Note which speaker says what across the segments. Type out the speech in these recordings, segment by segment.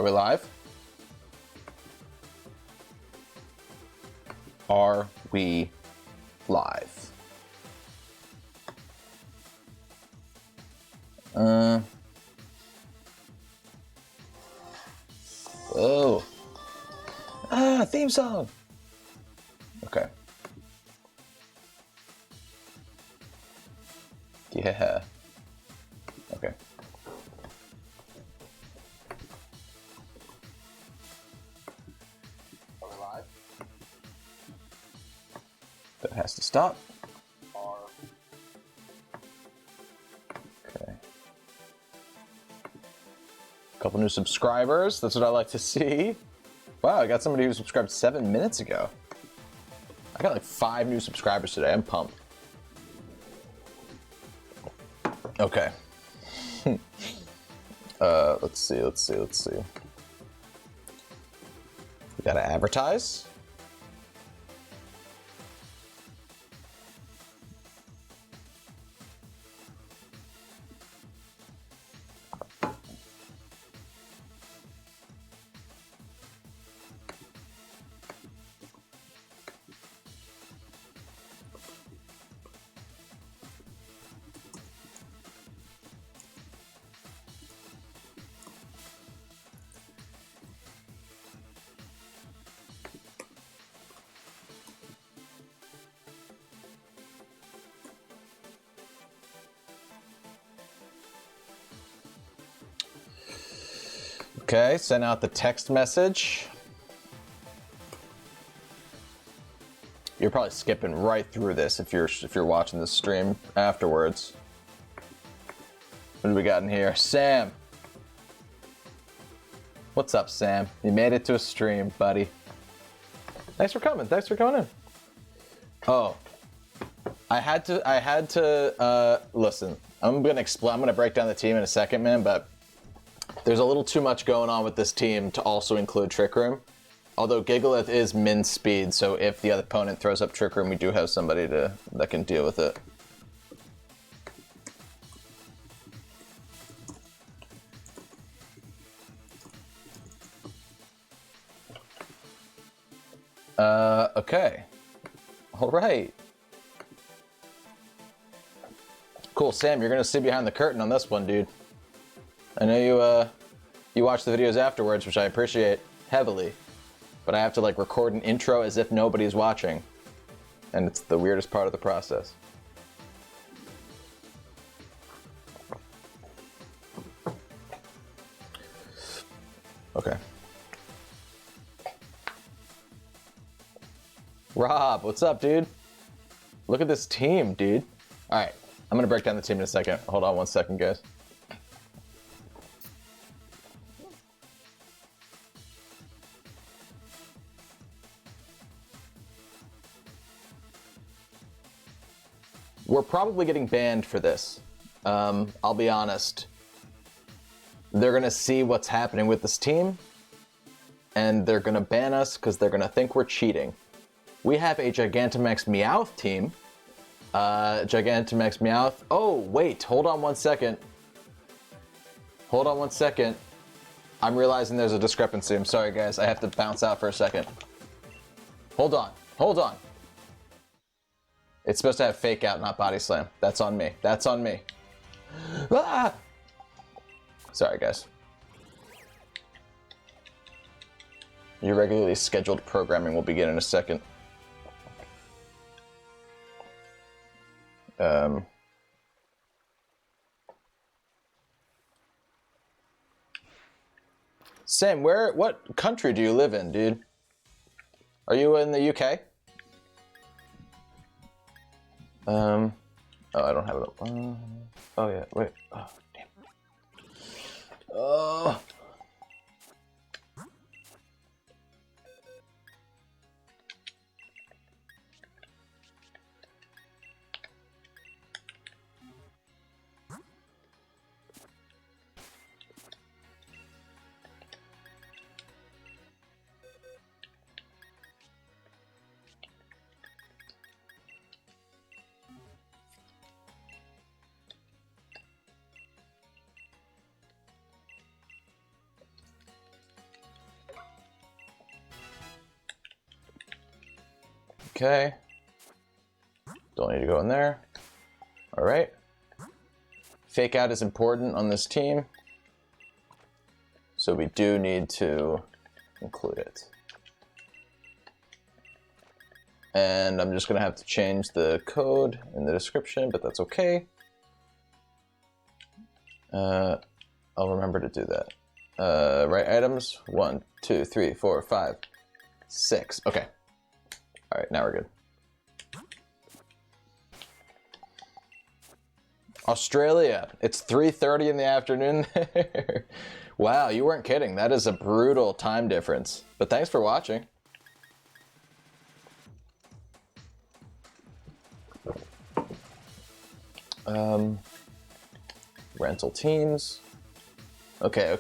Speaker 1: we live? Are we live? Oh. Ah, theme song. Okay. Yeah. Okay. Are we live? That has to stop. Okay. A couple new subscribers. That's what I like to see. Wow, I got somebody who subscribed 7 minutes ago. I got like 5 new subscribers today. I'm pumped. Okay. Let's see. We gotta advertise. Okay, send out the text message. You're probably skipping right through this if you're watching this stream afterwards. What do we got in here? Sam. What's up, Sam? You made it to a stream, buddy. Thanks for coming. Thanks for coming in. Oh, I had to listen. I'm gonna break down the team in a second, man, but there's a little too much going on with this team to also include Trick Room. Although Gigalith is min speed, so if the other opponent throws up Trick Room, we do have somebody that can deal with it. Okay. All right. Cool, Sam, you're gonna see behind the curtain on this one, dude. I know you watch the videos afterwards, which I appreciate heavily, but I have to like record an intro as if nobody's watching, and it's the weirdest part of the process. Okay. Rob, what's up, dude? Look at this team, dude. All right, I'm gonna break down the team in a second. Hold on one second, guys. We're probably getting banned for this. I'll be honest. They're gonna see what's happening with this team, and they're gonna ban us because they're gonna think we're cheating. We have a Gigantamax MEOWTH team. Gigantamax MEOWTH. Oh, wait, hold on one second. Hold on one second. I'm realizing there's a discrepancy. I'm sorry, guys. I have to bounce out for a second. Hold on. Hold on. It's supposed to have fake out, not body slam. That's on me. That's on me. Ah! Sorry, guys. Your regularly scheduled programming will begin in a second. Sam, what country do you live in, dude? Are you in the UK? Oh, I don't have it up. Oh yeah, wait. Oh, damn. Oh. Okay. Don't need to go in there. All right. Fake out is important on this team, so we do need to include it. And I'm just gonna have to change the code in the description, but that's okay. I'll remember to do that. Right items, 1, 2, 3, 4, 5, 6. Okay. All right, now we're good. Australia, it's 3:30 in the afternoon there. Wow, you weren't kidding. That is a brutal time difference. But thanks for watching. Rental teams. Okay.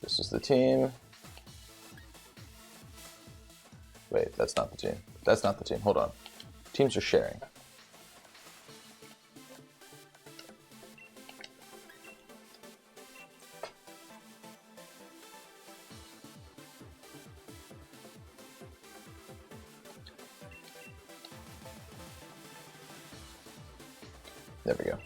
Speaker 1: This is the team. Wait, that's not the team. That's not the team. Hold on. Teams are sharing. There we go.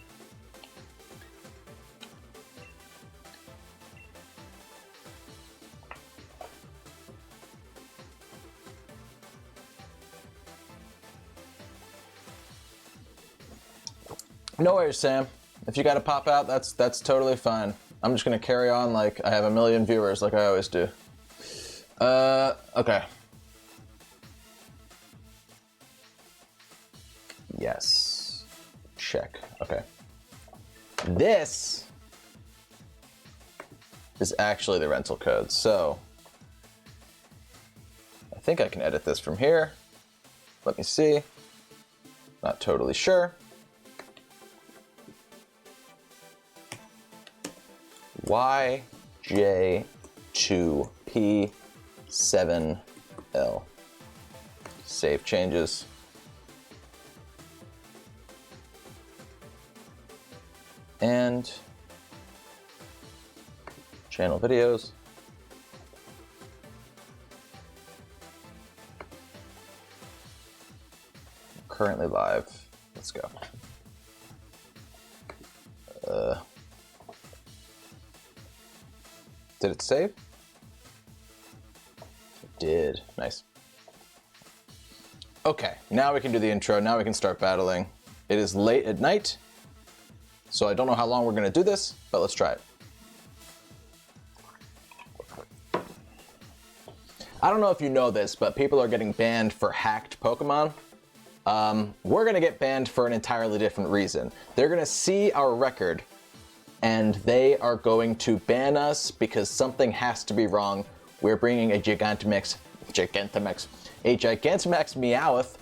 Speaker 1: No worries, Sam. If you gotta pop out, that's totally fine. I'm just gonna carry on like I have a million viewers like I always do. Okay. Yes. Check. Okay. This is actually the rental code, so I think I can edit this from here. Let me see. Not totally sure. YJ2P7L. Save changes. And channel videos. Currently live. Let's go. Did it save? It did. Nice. Okay, now we can do the intro. Now we can start battling. It is late at night, so I don't know how long we're going to do this, but let's try it. I don't know if you know this, but people are getting banned for hacked Pokemon. We're going to get banned for an entirely different reason. They're going to see our record, and they are going to ban us because something has to be wrong. We're bringing a Gigantamax Meowth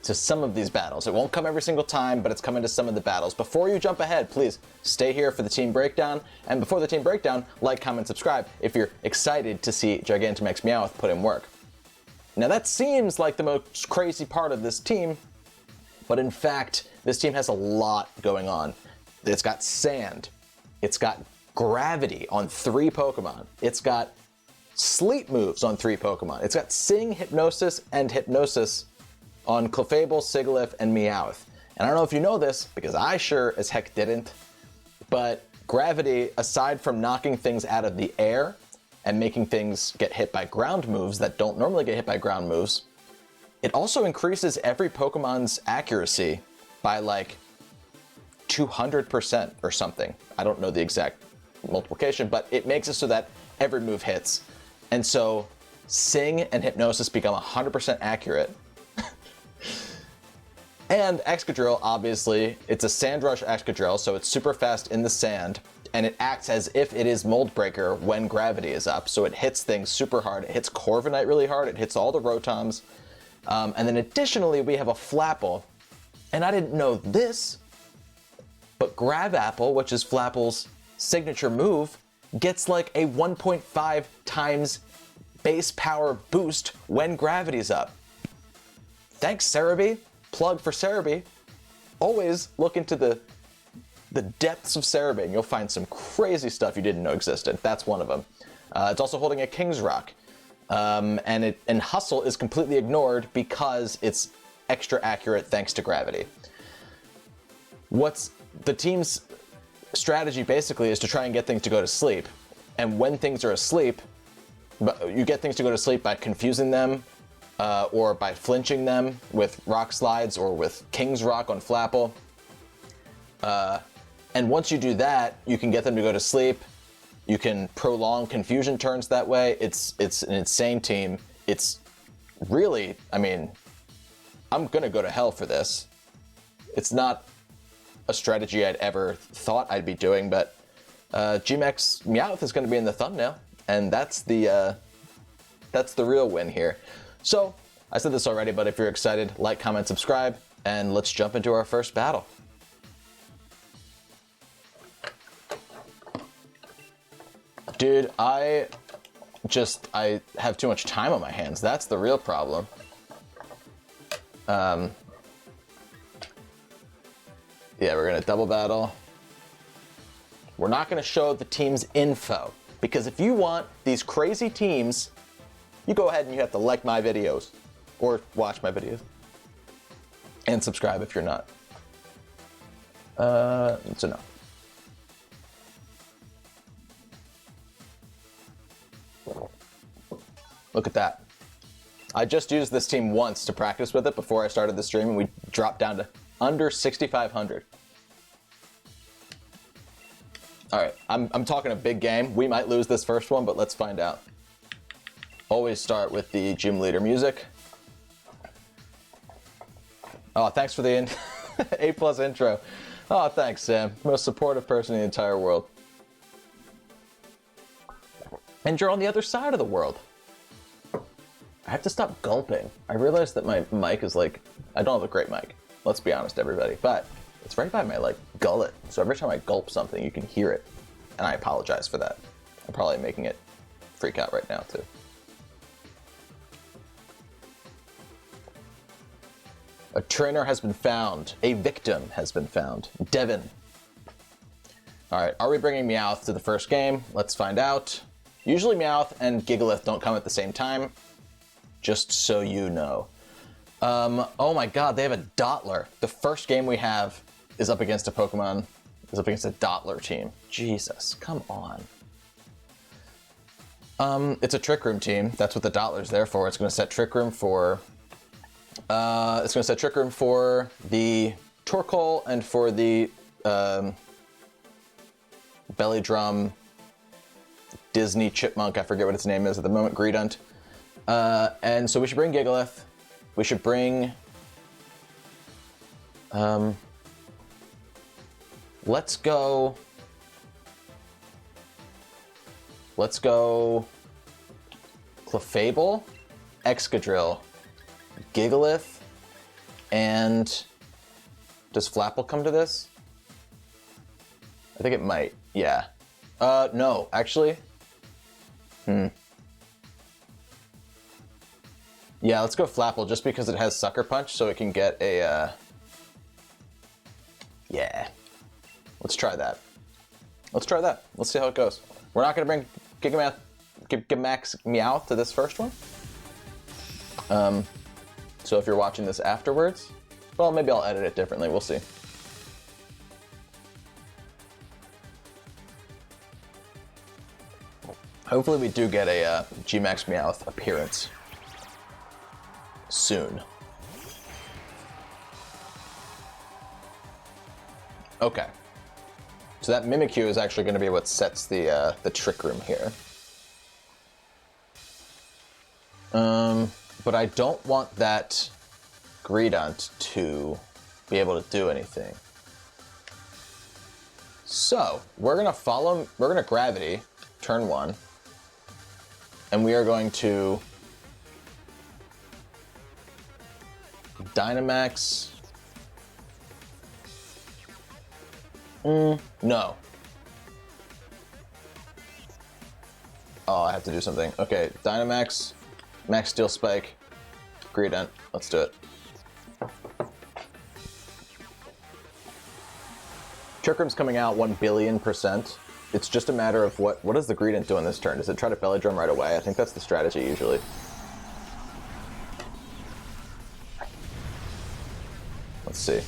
Speaker 1: to some of these battles. It won't come every single time, but it's coming to some of the battles. Before you jump ahead, please stay here for the team breakdown. And before the team breakdown, like, comment, subscribe if you're excited to see Gigantamax Meowth put in work. Now that seems like the most crazy part of this team, but in fact, this team has a lot going on. It's got sand, it's got gravity on 3 Pokemon, it's got sleep moves on 3 Pokemon, it's got Sing, Hypnosis, and Hypnosis on Clefable, Sigilyph, and Meowth. And I don't know if you know this, because I sure as heck didn't, but gravity, aside from knocking things out of the air and making things get hit by ground moves that don't normally get hit by ground moves, it also increases every Pokemon's accuracy by like 200% or something. I don't know the exact multiplication, but it makes it so that every move hits. And so Sing and Hypnosis become 100% accurate. And Excadrill, obviously, it's a Sand Rush Excadrill, so it's super fast in the sand, and it acts as if it is Mold Breaker when gravity is up, so it hits things super hard. It hits Corviknight really hard, it hits all the Rotoms. And then additionally, we have a Flapple, and I didn't know this, but Grab Apple, which is Flapple's signature move, gets like a 1.5 times base power boost when gravity's up. thanks, Cerebi. Plug for Cerebi. Always look into the depths of Cerebi, and you'll find some crazy stuff you didn't know existed. That's one of them. It's also holding a King's Rock. And Hustle is completely ignored because it's extra accurate thanks to gravity. What's the team's strategy basically is to try and get things to go to sleep. And when things are asleep, you get things to go to sleep by confusing them or by flinching them with rock slides or with King's Rock on Flapple. And once you do that, you can get them to go to sleep. You can prolong confusion turns that way. It's an insane team. It's really, I mean, I'm gonna go to hell for this. It's not a strategy I'd ever thought I'd be doing, but GMAX MEOWTH is gonna be in the thumbnail, and that's the real win here. So, I said this already, but if you're excited, like, comment, subscribe, and let's jump into our first battle. Dude, I have too much time on my hands. That's the real problem. Yeah, we're gonna double battle. We're not gonna show the team's info, because if you want these crazy teams, you go ahead and you have to like my videos, or watch my videos, and subscribe if you're not. So no. Look at that. I just used this team once to practice with it before I started the stream, and we dropped down to under 6,500. All right, I'm talking a big game. We might lose this first one, but let's find out. Always start with the gym leader music. Oh, thanks for the A+ intro. Oh, thanks, Sam. Most supportive person in the entire world. And you're on the other side of the world. I have to stop gulping. I realized that my mic is like, I don't have a great mic. Let's be honest, everybody. But it's right by my like gullet. So every time I gulp something, you can hear it. And I apologize for that. I'm probably making it freak out right now too. A trainer has been found. A victim has been found. Devin. All right, are we bringing MEOWTH to the first game? Let's find out. Usually MEOWTH and Gigalith don't come at the same time. Just so you know. Oh my god, they have a Dottler. The first game we have is up against a Pokemon, is up against a Dottler team. Jesus, come on. It's a Trick Room team. That's what the Dottler's there for. It's gonna set Trick Room for, the Torkoal and for the, Belly Drum, Disney Chipmunk, I forget what its name is at the moment, Greedent. And so we should bring Gigalith. We should bring... Let's go Clefable, Excadrill, Gigalith, and... Does Flapple come to this? I think it might, yeah. No, actually. Yeah, let's go Flapple just because it has Sucker Punch, so it can get a, yeah. Let's try that. Let's try that. Let's see how it goes. We're not gonna bring GMAX MEOWTH to this first one. So if you're watching this afterwards, well, maybe I'll edit it differently, we'll see. Hopefully we do get a GMAX MEOWTH appearance soon. Okay. So that Mimikyu is actually going to be what sets the Trick Room here. But I don't want that Greedent to be able to do anything. So we're gonna Gravity, turn 1, and we are going to Dynamax. No. Oh, I have to do something. Okay, Dynamax, Max Steel Spike, Greedent. Let's do it. Trick Room's coming out 1,000,000,000%. It's just a matter of what does the Greedent do on this turn? Does it try to Belly Drum right away? I think that's the strategy usually. Let's see.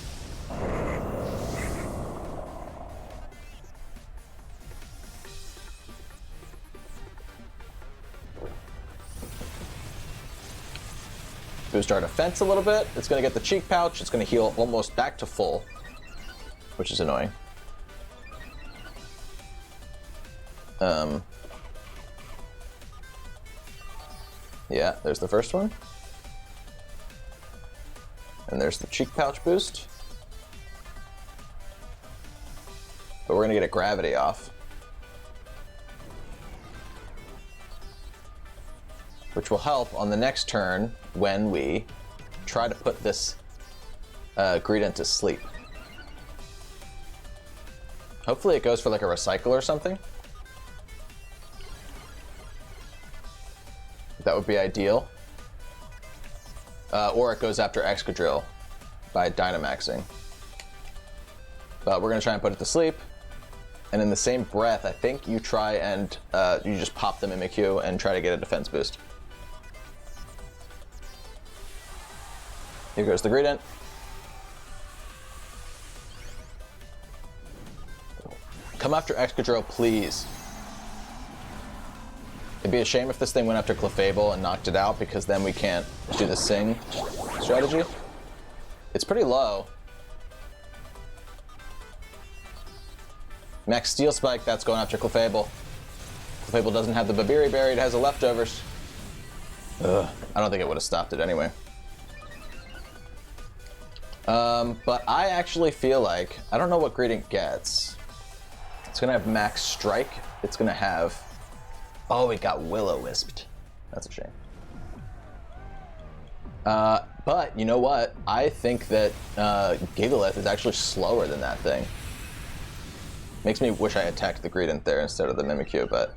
Speaker 1: Boost our defense a little bit. It's going to get the Cheek Pouch. It's going to heal almost back to full, which is annoying. Yeah, there's the first one. And there's the Cheek Pouch boost. But we're going to get a Gravity off. Which will help on the next turn when we try to put this Greedent to sleep. Hopefully it goes for like a Recycle or something. That would be ideal. Or it goes after Excadrill by Dynamaxing. But we're going to try and put it to sleep. And in the same breath, I think you try and you just pop the Mimikyu and try to get a defense boost. Here goes the Greedent. Come after Excadrill, please. It'd be a shame if this thing went after Clefable and knocked it out, because then we can't do the Sing strategy. It's pretty low. Max Steel Spike, that's going after Clefable. Clefable doesn't have the Babiri Berry, it has the leftovers. Ugh, I don't think it would have stopped it anyway. But I actually feel like, I don't know what Greedent gets. It's gonna have Max Strike. It's gonna have, oh, it got Will-O-Wisped. That's a shame. But you know what? I think that Gigalith is actually slower than that thing. Makes me wish I attacked the Greedent there instead of the Mimikyu, but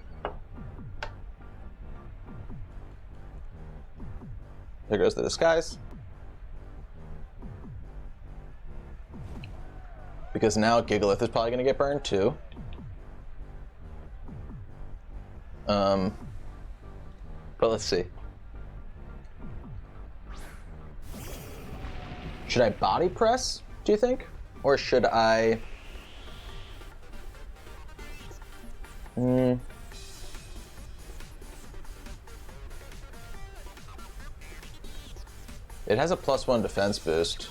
Speaker 1: there goes the Disguise. Because now Gigalith is probably going to get burned too. But let's see. Should I Body Press, do you think? Or should I... It has a +1 defense boost.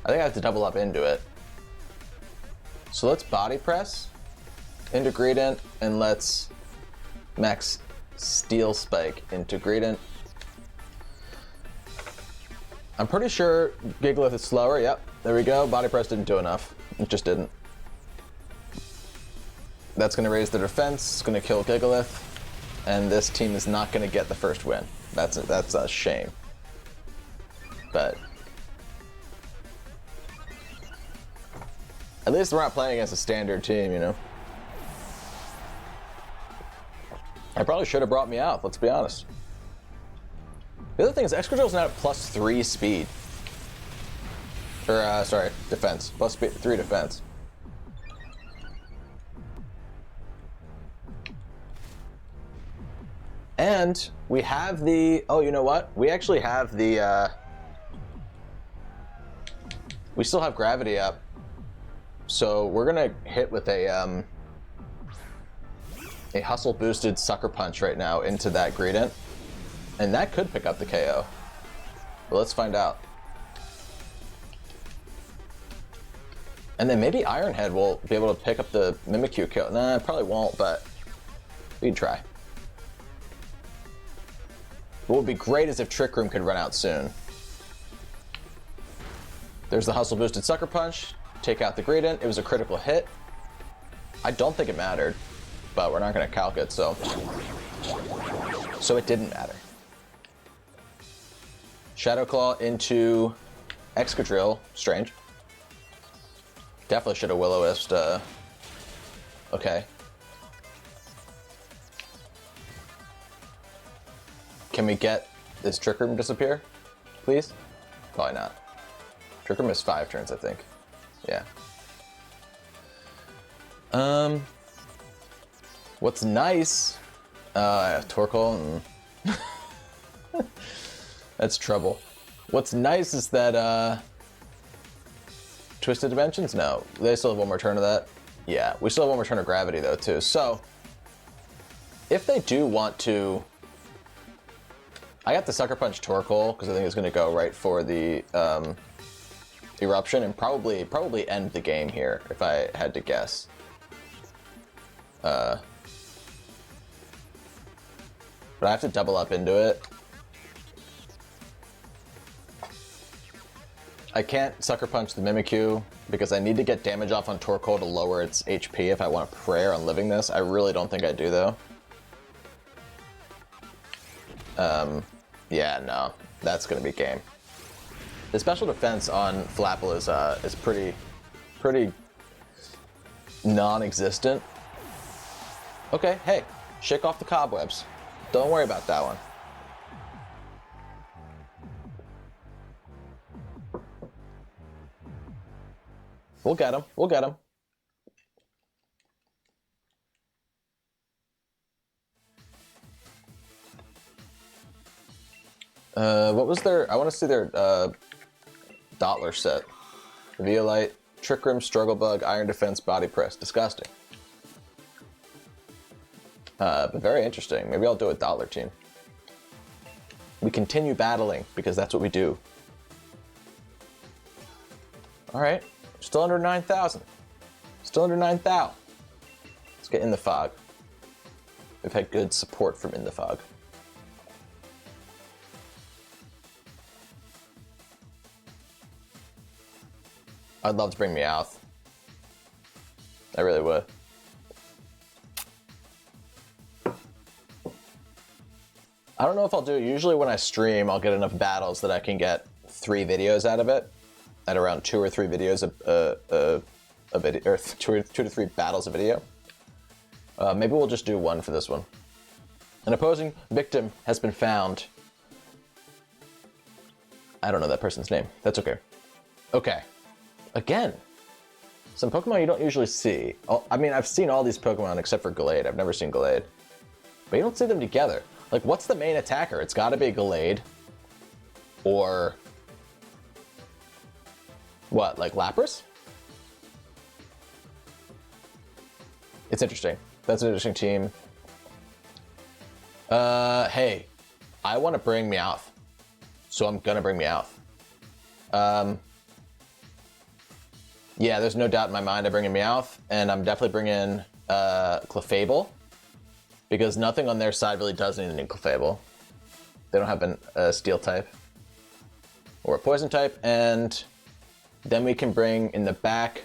Speaker 1: I think I have to double up into it. So let's Body Press into Greedent, and let's Max Steel Spike into Greedent. I'm pretty sure Gigalith is slower. Yep, there we go. Body Press didn't do enough. It just didn't. That's going to raise the defense. It's going to kill Gigalith, and this team is not going to get the first win. That's a shame. But at least we're not playing against a standard team, you know? I probably should have brought MEOWTH, let's be honest. The other thing is Excadrill's now at +3 speed. Or, sorry, defense. +3 defense. And we have the... Oh, you know what? We actually have the... we still have Gravity up. So we're gonna hit with a Hustle boosted Sucker Punch right now into that Greedent, and that could pick up the KO. But let's find out. And then maybe Iron Head will be able to pick up the Mimikyu kill. Nah, it probably won't, but we can try. What would be great is if Trick Room could run out soon. There's the Hustle boosted Sucker Punch. Take out the Greedent. It was a critical hit. I don't think it mattered, but we're not going to calc it, so it didn't matter. Shadow Claw into Excadrill. Strange. Definitely should have Will-O-Wisped. Okay. Can we get this Trick Room disappear, please? Probably not. Trick Room is 5 turns, I think. Yeah. What's nice? Torkoal. That's trouble. What's nice is that, Twisted Dimensions? No. They still have one more turn of that. Yeah, we still have one more turn of Gravity, though, too. So, if they do want to... I got the Sucker Punch Torkoal, because I think it's going to go right for the, Eruption, and probably end the game here, if I had to guess. But I have to double up into it. I can't Sucker Punch the Mimikyu because I need to get damage off on Torkoal to lower its HP if I want to Prayer on living this. I really don't think I do, though. Yeah, no. That's going to be game. The special defense on Flapple is pretty non-existent. Okay, hey, shake off the cobwebs. Don't worry about that one. We'll get him. We'll get him. What was their... I want to see their Dottler set. Violite, Trick Room, Struggle Bug, Iron Defense, Body Press. Disgusting. But very interesting. Maybe I'll do a Dottler team. We continue battling because that's what we do. Alright. Still under 9,000. Still under 9,000. Let's get In the Fog. We've had good support from In the Fog. I'd love to bring Meowth. I really would. I don't know if I'll do it. Usually when I stream, I'll get enough battles that I can get 3 videos out of it. At around 2 or 3 videos a video, or 2 to 3 battles a video. Maybe we'll just do 1 for this one. An opposing victim has been found. I don't know that person's name. That's okay. Okay. Again, some Pokemon you don't usually see. I mean, I've seen all these Pokemon except for Gallade. I've never seen Gallade. But you don't see them together. Like, what's the main attacker? It's gotta be Gallade. Or... what, like Lapras? It's interesting. That's an interesting team. Hey, I want to bring Meowth. So I'm gonna bring Meowth. Yeah, there's no doubt in my mind I bring in Meowth, and I'm definitely bringing Clefable, because nothing on their side really does anything in Clefable. They don't have a Steel type or a Poison type, and then we can bring in the back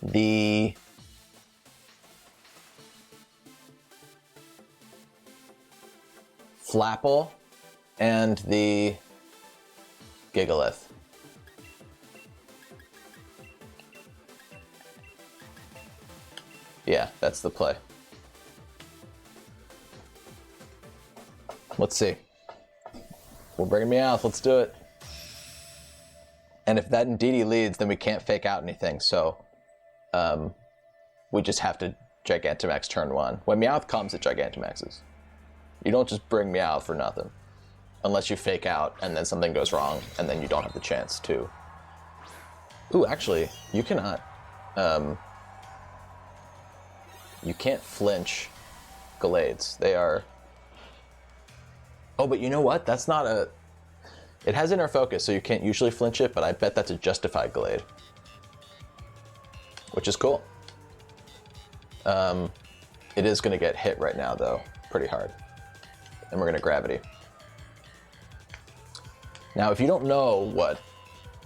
Speaker 1: the Flapple and the Gigalith. Yeah, that's the play. Let's see. We're bringing Meowth. Let's do it. And if that indeed leads, then we can't fake out anything. So we just have to Gigantamax turn 1. When Meowth comes, it Gigantamaxes. You don't just bring Meowth for nothing. Unless you fake out and then something goes wrong and then you don't have the chance to. Ooh, actually, you cannot... you can't flinch Gallades. They are... Oh, but you know what? That's not a... It has inner focus, so you can't usually flinch it, but I bet that's a justified Gallade. Which is cool. It is going to get hit right now, though. Pretty hard. And we're going to Gravity. Now, if you don't know what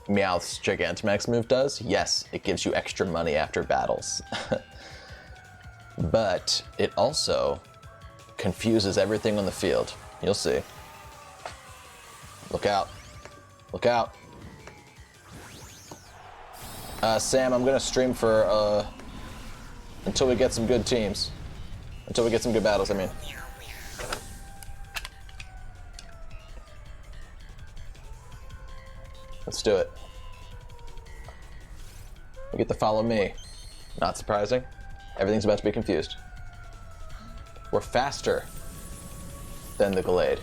Speaker 1: Meowth's Gigantamax move does, yes, it gives you extra money after battles. But it also confuses everything on the field. You'll see. Look out. Look out. Sam, I'm gonna stream for, until we get some good teams. Until we get some good battles, I mean. Let's do it. We get to follow me. Not surprising. Everything's about to be confused. We're faster than the Gallade.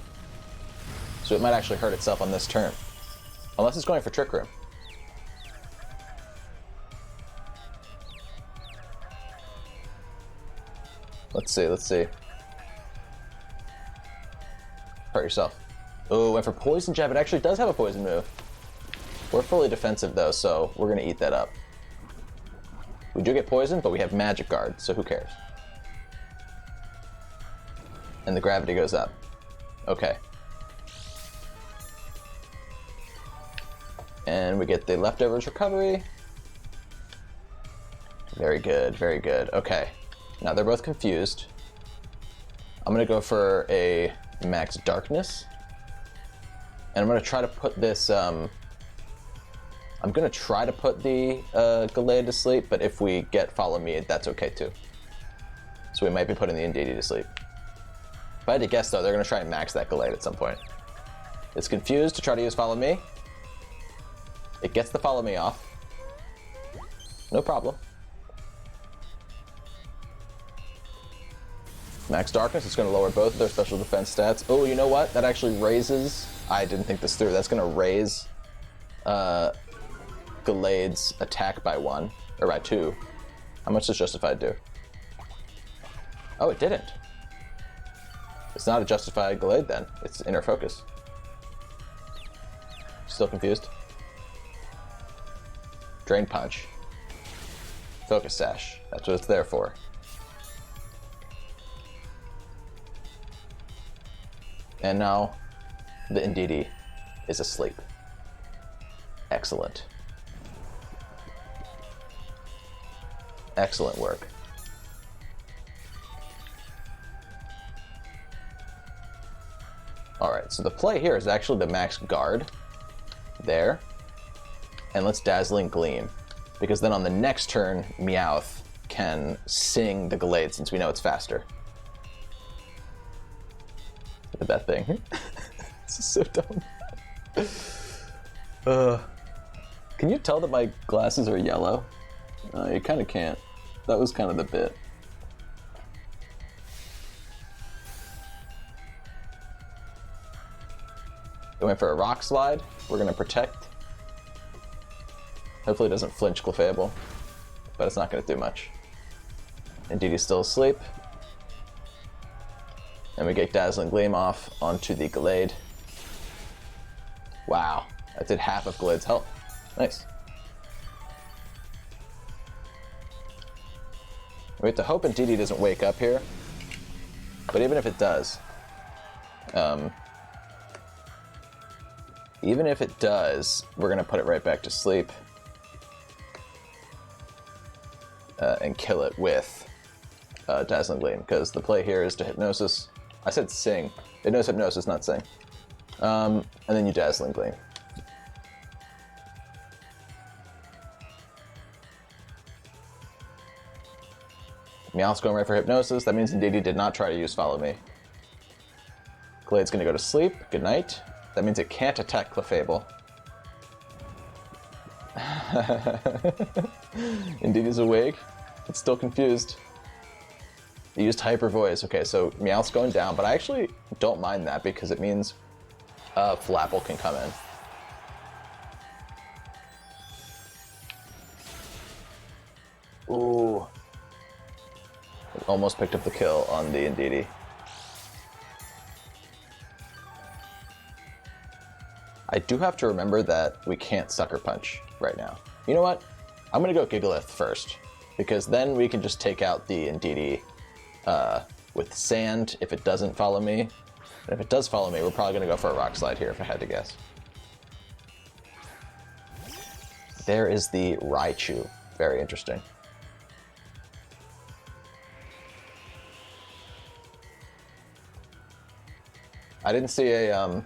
Speaker 1: So it might actually hurt itself on this turn. Unless it's going for Trick Room. Let's see, let's see. Hurt yourself. Oh, went for Poison Jab. It actually does have a poison move. We're fully defensive though, so we're gonna eat that up. We do get poisoned, but we have Magic Guard, so who cares? And the gravity goes up. Okay. And we get the Leftovers Recovery. Very good, very good. Okay. Now they're both confused. I'm gonna go for a Max Darkness. And I'm gonna try to put this, I'm gonna try to put the Gallade to sleep, but if we get Follow Me, that's okay too. So we might be putting the Indeedee to sleep. If I had to guess though, they're gonna try and max that Gallade at some point. It's confused to try to use Follow Me. It gets the Follow Me off. No problem. Max Darkness is going to lower both of their special defense stats. Oh, you know what? That actually raises... I didn't think this through. That's going to raise Gallade's attack by 1. Or by 2. How much does Justified do? Oh, it didn't. It's not a Justified Gallade then. It's Inner Focus. Still confused? Drain Punch. Focus Sash. That's what it's there for. And now the Indeedee is asleep. Excellent. Excellent work. Alright, so the play here is actually the Max Guard. There. And let's Dazzling Gleam. Because then on the next turn, Meowth can sing the Gallade since we know it's faster. Look at that thing. This is so dumb. Can you tell that my glasses are yellow? You kind of can't. That was kind of the bit. We went for a Rock Slide. We're going to Protect. Hopefully it doesn't flinch Clefable, but it's not going to do much. Indeedee's still asleep. And we get Dazzling Gleam off onto the Gallade. Wow, that did half of Gallade's health. Nice. We have to hope Indeedee doesn't wake up here. But even if it does, we're gonna put it right back to sleep and kill it with Dazzling Gleam, because the play here is to Hypnosis. I said sing. It knows Hypnosis, not sing. And then you Dazzling Gleam. Meowth's going right for Hypnosis. That means Indeedee did not try to use Follow Me. Gallade's gonna go to sleep. Good night. That means it can't attack Clefable. Indeedee's awake. It's still confused. It used Hyper Voice. Okay, so Meowth's going down, but I actually don't mind that because it means Flapple can come in. Ooh. It almost picked up the kill on the Indeedee. I do have to remember that we can't Sucker Punch right now. You know what? I'm gonna go Gigalith first, because then we can just take out the Indeedee with Sand if it doesn't follow me. And if it does follow me, we're probably gonna go for a Rock Slide here if I had to guess. There is the Raichu. Very interesting. I didn't see a,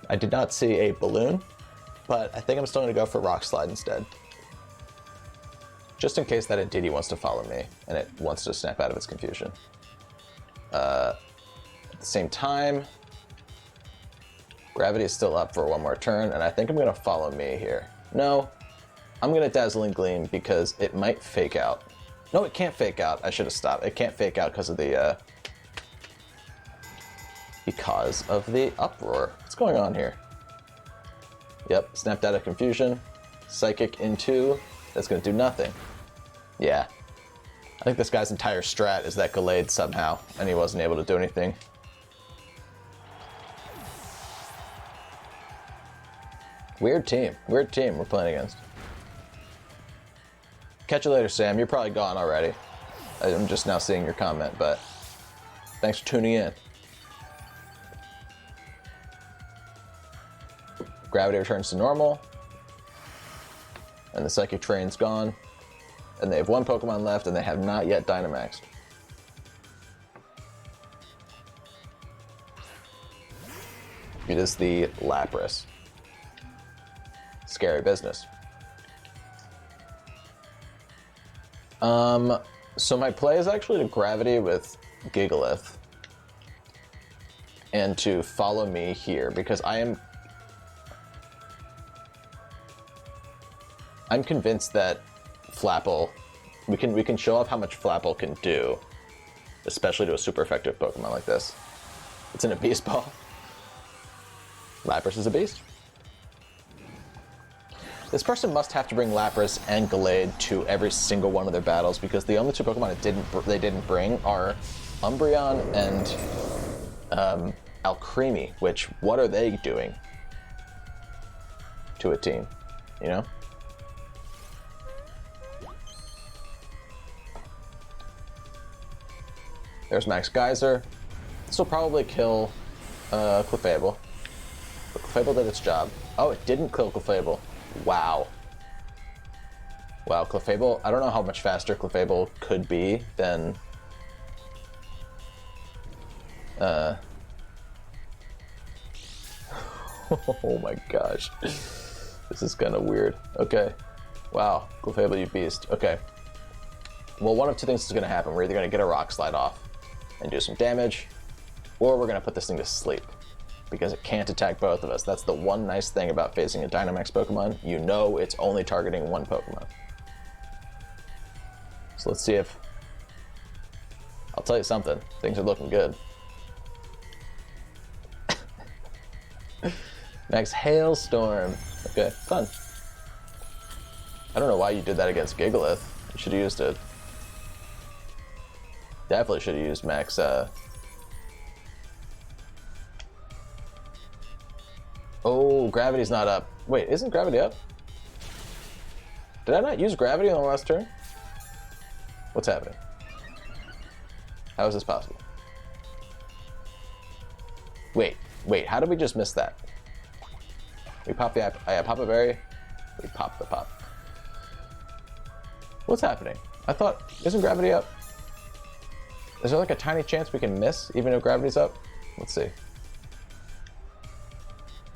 Speaker 1: I did not see a balloon, but I think I'm still gonna go for Rock Slide instead. Just in case that Indeedee wants to follow me and it wants to snap out of its confusion. At the same time, Gravity is still up for one more turn, and I think I'm going to follow me here. No, I'm going to Dazzling Gleam because it might fake out. No, it can't fake out. I should have stopped. It can't fake out because of the uproar. What's going on here? Yep, snapped out of confusion. Psychic into. That's going to do nothing. Yeah. I think this guy's entire strat is that Gallade somehow, and he wasn't able to do anything. Weird team we're playing against. Catch you later, Sam. You're probably gone already. I'm just now seeing your comment, but thanks for tuning in. Gravity returns to normal, and the Psychic Terrain's gone, and they have one Pokemon left, and they have not yet Dynamaxed. It is the Lapras. Scary business. So my play is actually to Gravity with Gigalith and to follow me here because I'm convinced that Flapple, we can show off how much Flapple can do, especially to a super effective Pokemon like this. It's in a Beast Ball. Lapras is a beast. This person must have to bring Lapras and Gallade to every single one of their battles because the only two Pokemon they didn't bring are Umbreon and Alcremie, which, what are they doing to a team, you know? There's Max Geyser. This will probably kill Clefable. But Clefable did its job. Oh, it didn't kill Clefable. Wow. Wow, Clefable, I don't know how much faster Clefable could be than... Oh my gosh. This is kind of weird. Okay. Wow, Clefable, you beast. Okay. Well, one of two things is going to happen. We're either going to get a Rock Slide off and do some damage, or we're going to put this thing to sleep. Because it can't attack both of us. That's the one nice thing about facing a Dynamax Pokemon. You know it's only targeting one Pokemon. So let's see if... I'll tell you something. Things are looking good. Max Hailstorm. Okay, fun. I don't know why you did that against Gigalith. You should have used it. Definitely should have used Max... Oh, Gravity's not up. Wait, isn't Gravity up? Did I not use Gravity on the last turn? What's happening? How is this possible? Wait, how did we just miss that? We pop the Papa Berry. We pop the pop. What's happening? I thought, isn't Gravity up? Is there like a tiny chance we can miss even if Gravity's up? Let's see.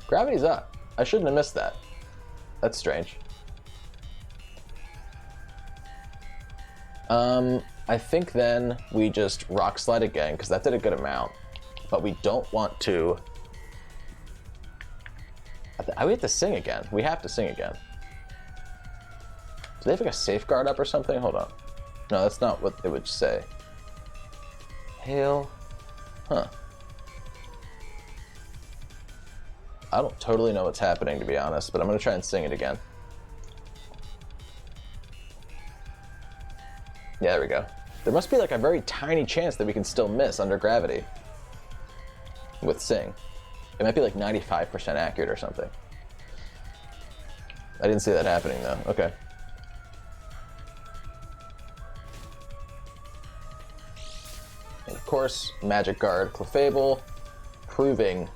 Speaker 1: Gravity's up. I shouldn't have missed that. That's strange. I think then we just Rock Slide again, because that did a good amount. But we don't want to... we have to sing again. We have to sing again. Do they have like a safeguard up or something? Hold on. No, that's not what it would say. Hail. Huh. I don't totally know what's happening, to be honest, but I'm going to try and sing it again. Yeah, there we go. There must be like a very tiny chance that we can still miss under Gravity with Sing. It might be like 95% accurate or something. I didn't see that happening though. Okay. And of course, Magic Guard Clefable, proving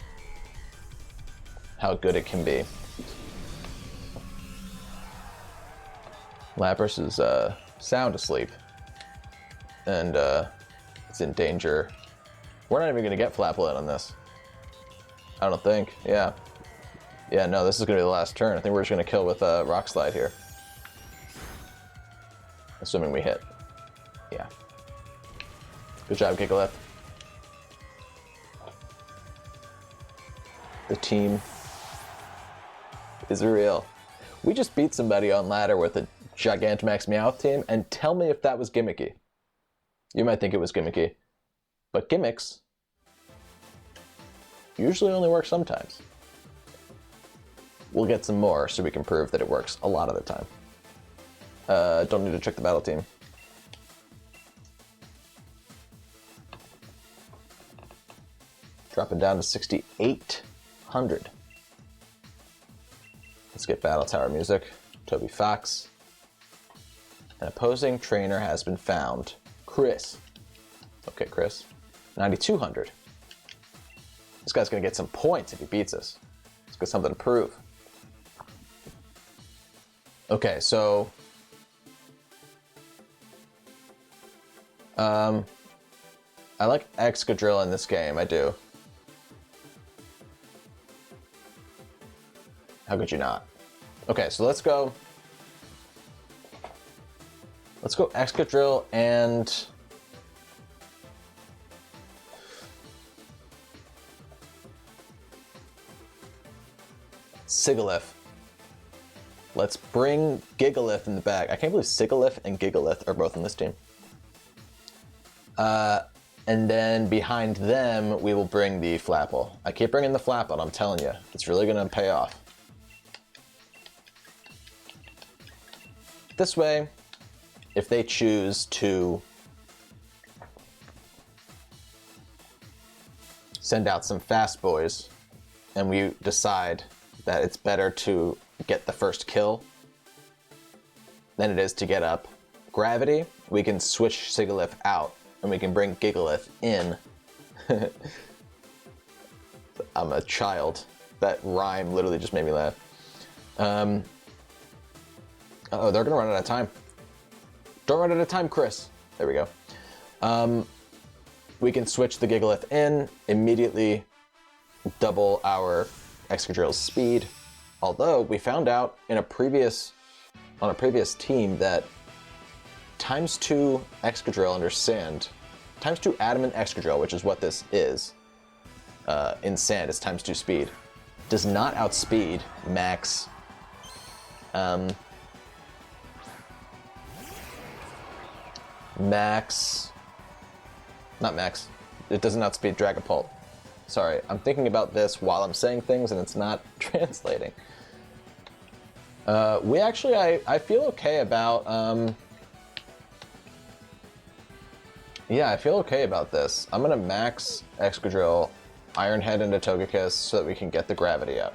Speaker 1: how good it can be. Lapras is sound asleep, and it's in danger. We're not even going to get Flapple on this. I don't think. Yeah. Yeah, no, this is going to be the last turn. I think we're just going to kill with a Rock Slide here. Assuming we hit. Yeah. Good job, Gigalith. The team is real. We just beat somebody on ladder with a Gigantamax Meowth team, and tell me if that was gimmicky. You might think it was gimmicky, but gimmicks usually only work sometimes. We'll get some more so we can prove that it works a lot of the time. Don't need to check the battle team. Dropping down to 6,800. Let's get Battle Tower music. Toby Fox. An opposing trainer has been found. Chris. Okay, Chris. 9,200. This guy's gonna get some points if he beats us. He's got something to prove. Okay, so I like Excadrill in this game, I do. How could you not? Okay, so let's go Excadrill and Sigilyph. Let's bring Gigalith in the back. I can't believe Sigilyph and Gigalith are both on this team. And then behind them, we will bring the Flapple. I keep bringing the Flapple, I'm telling you. It's really gonna pay off. This way, if they choose to send out some fast boys, and we decide that it's better to get the first kill than it is to get up Gravity, we can switch Sigilyph out, and we can bring Gigalith in. I'm a child. That rhyme literally just made me laugh. Uh-oh, they're gonna run out of time. Don't run out of time, Chris. There we go. We can switch the Gigalith in, immediately double our Excadrill's speed. Although we found out in on a previous team that ×2 Excadrill under Sand, ×2 Adamant Excadrill, which is what this is, in Sand, it's ×2 speed, does not outspeed Max. Not Max. It doesn't outspeed Dragapult. Sorry, I'm thinking about this while I'm saying things and it's not translating. I feel okay about, yeah, I feel okay about this. I'm gonna max Excadrill, Iron Head into Togekiss so that we can get the Gravity up.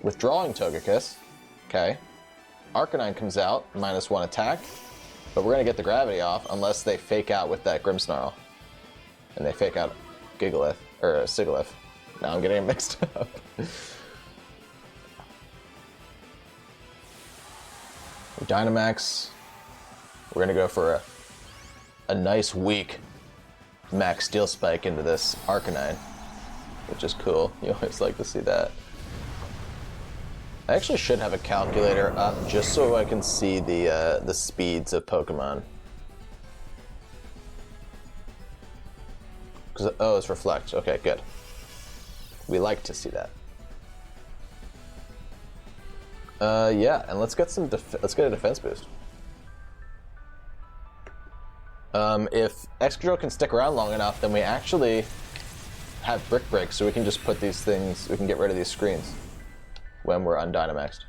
Speaker 1: Withdrawing Togekiss, okay. Arcanine comes out, -1 attack, but we're gonna get the Gravity off unless they fake out with that Grimmsnarl. And they fake out Gigalith, or Sigilyph. Now I'm getting it mixed up. Dynamax. We're gonna go for a nice weak Max Steel Spike into this Arcanine, which is cool. You always like to see that. I actually should have a calculator up just so I can see the speeds of Pokemon. Oh, it's Reflect. Okay, good. We like to see that. Yeah, and let's get a defense boost. If Excadrill can stick around long enough, then we actually have Brick Break, so we can just put these things. We can get rid of these screens when we're undynamaxed.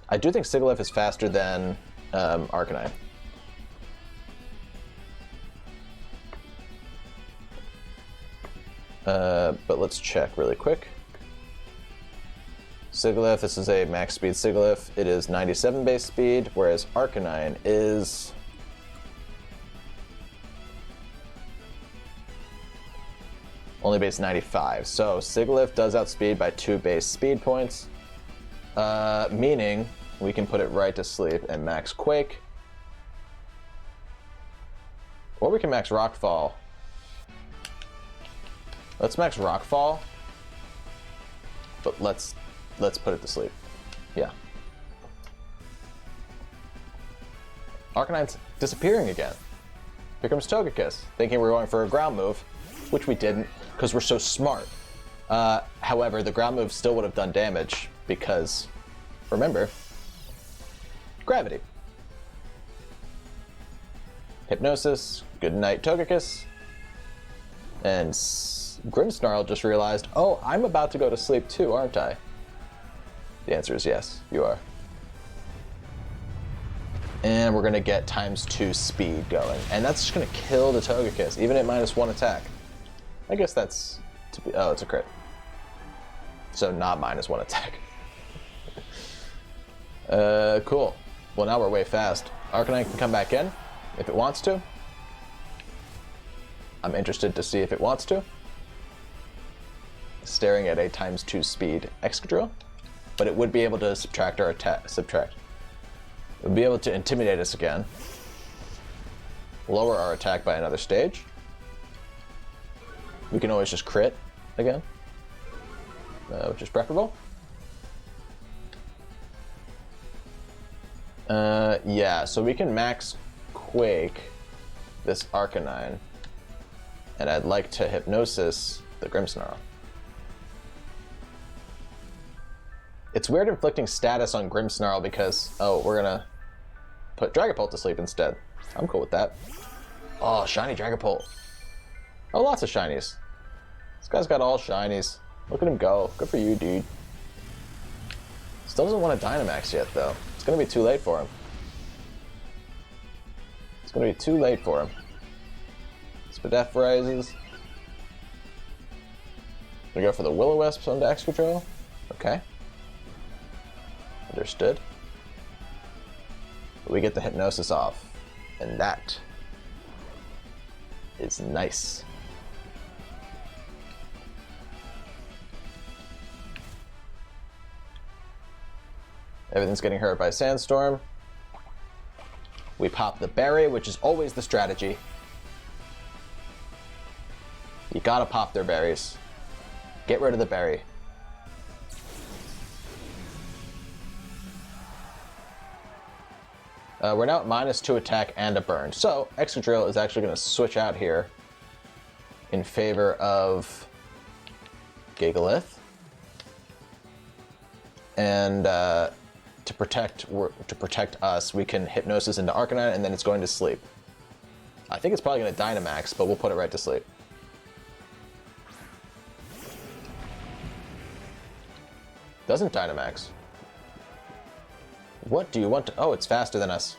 Speaker 1: I do think Sigilyph is faster than Arcanine. But let's check really quick. Sigilyph, this is a max speed Sigilyph. It is 97 base speed, whereas Arcanine is only base 95. So Sigilyph does outspeed by 2 base speed points, meaning we can put it right to sleep and max Quake. Or we can max Rockfall. Let's max Rockfall, but let's put it to sleep. Yeah. Arcanine's disappearing again. here comes Togekiss, thinking we're going for a ground move, which we didn't, because we're so smart. However, the ground move still would have done damage, because, remember, gravity. Hypnosis, good night Togekiss, and Grimmsnarl just realized, oh, I'm about to go to sleep too, aren't I? The answer is yes, you are. And we're gonna get ×2 speed going, and that's just gonna kill the Togekiss, even at -1 attack. I guess that's, oh, it's a crit. So not -1 attack. Cool. Well, now we're way fast. Arcanine can come back in if it wants to. I'm interested to see if it wants to. Staring at a ×2 speed Excadrill, but it would be able to subtract our attack. It would be able to intimidate us again. Lower our attack by another stage. We can always just crit again, which is preferable. Yeah, so we can max Quake this Arcanine, and I'd like to Hypnosis the Grimmsnarl. It's weird inflicting status on Grimmsnarl because, oh, we're gonna put Dragapult to sleep instead. I'm cool with that. Oh, shiny Dragapult. Oh, lots of shinies. This guy's got all shinies. Look at him go. Good for you, dude. Still doesn't want a Dynamax yet, though. It's gonna be too late for him. It's gonna be too late for him. Spadef rises. We go for the Will-O-Wisp on Excadrill. Okay. Understood. We get the Hypnosis off, and that is nice. Everything's getting hurt by Sandstorm. We pop the berry, which is always the strategy. You gotta pop their berries. Get rid of the berry. We're now at -2 attack and a burn. So Excadrill is actually going to switch out here in favor of Gigalith. And to protect us, we can Hypnosis into Arcanine, and then it's going to sleep. I think it's probably going to Dynamax, but we'll put it right to sleep. Doesn't Dynamax. What do you want to... Oh, it's faster than us.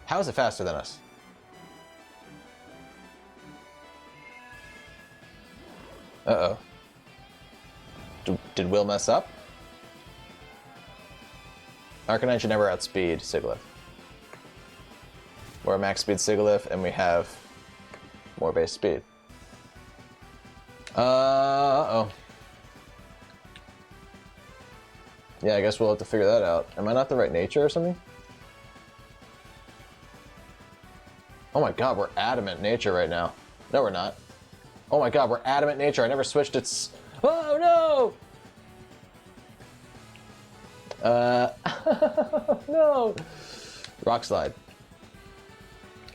Speaker 1: How is it faster than us? Uh-oh. Did Will mess up? Arcanine should never outspeed Sigilyph. We're at max speed Sigilyph, and we have more base speed. Uh-oh. Yeah, I guess we'll have to figure that out. Am I not the right nature or something? Oh my god, we're adamant nature right now. No, we're not. Oh my god, we're adamant nature. I never switched its... Oh, no! No! Rock Slide.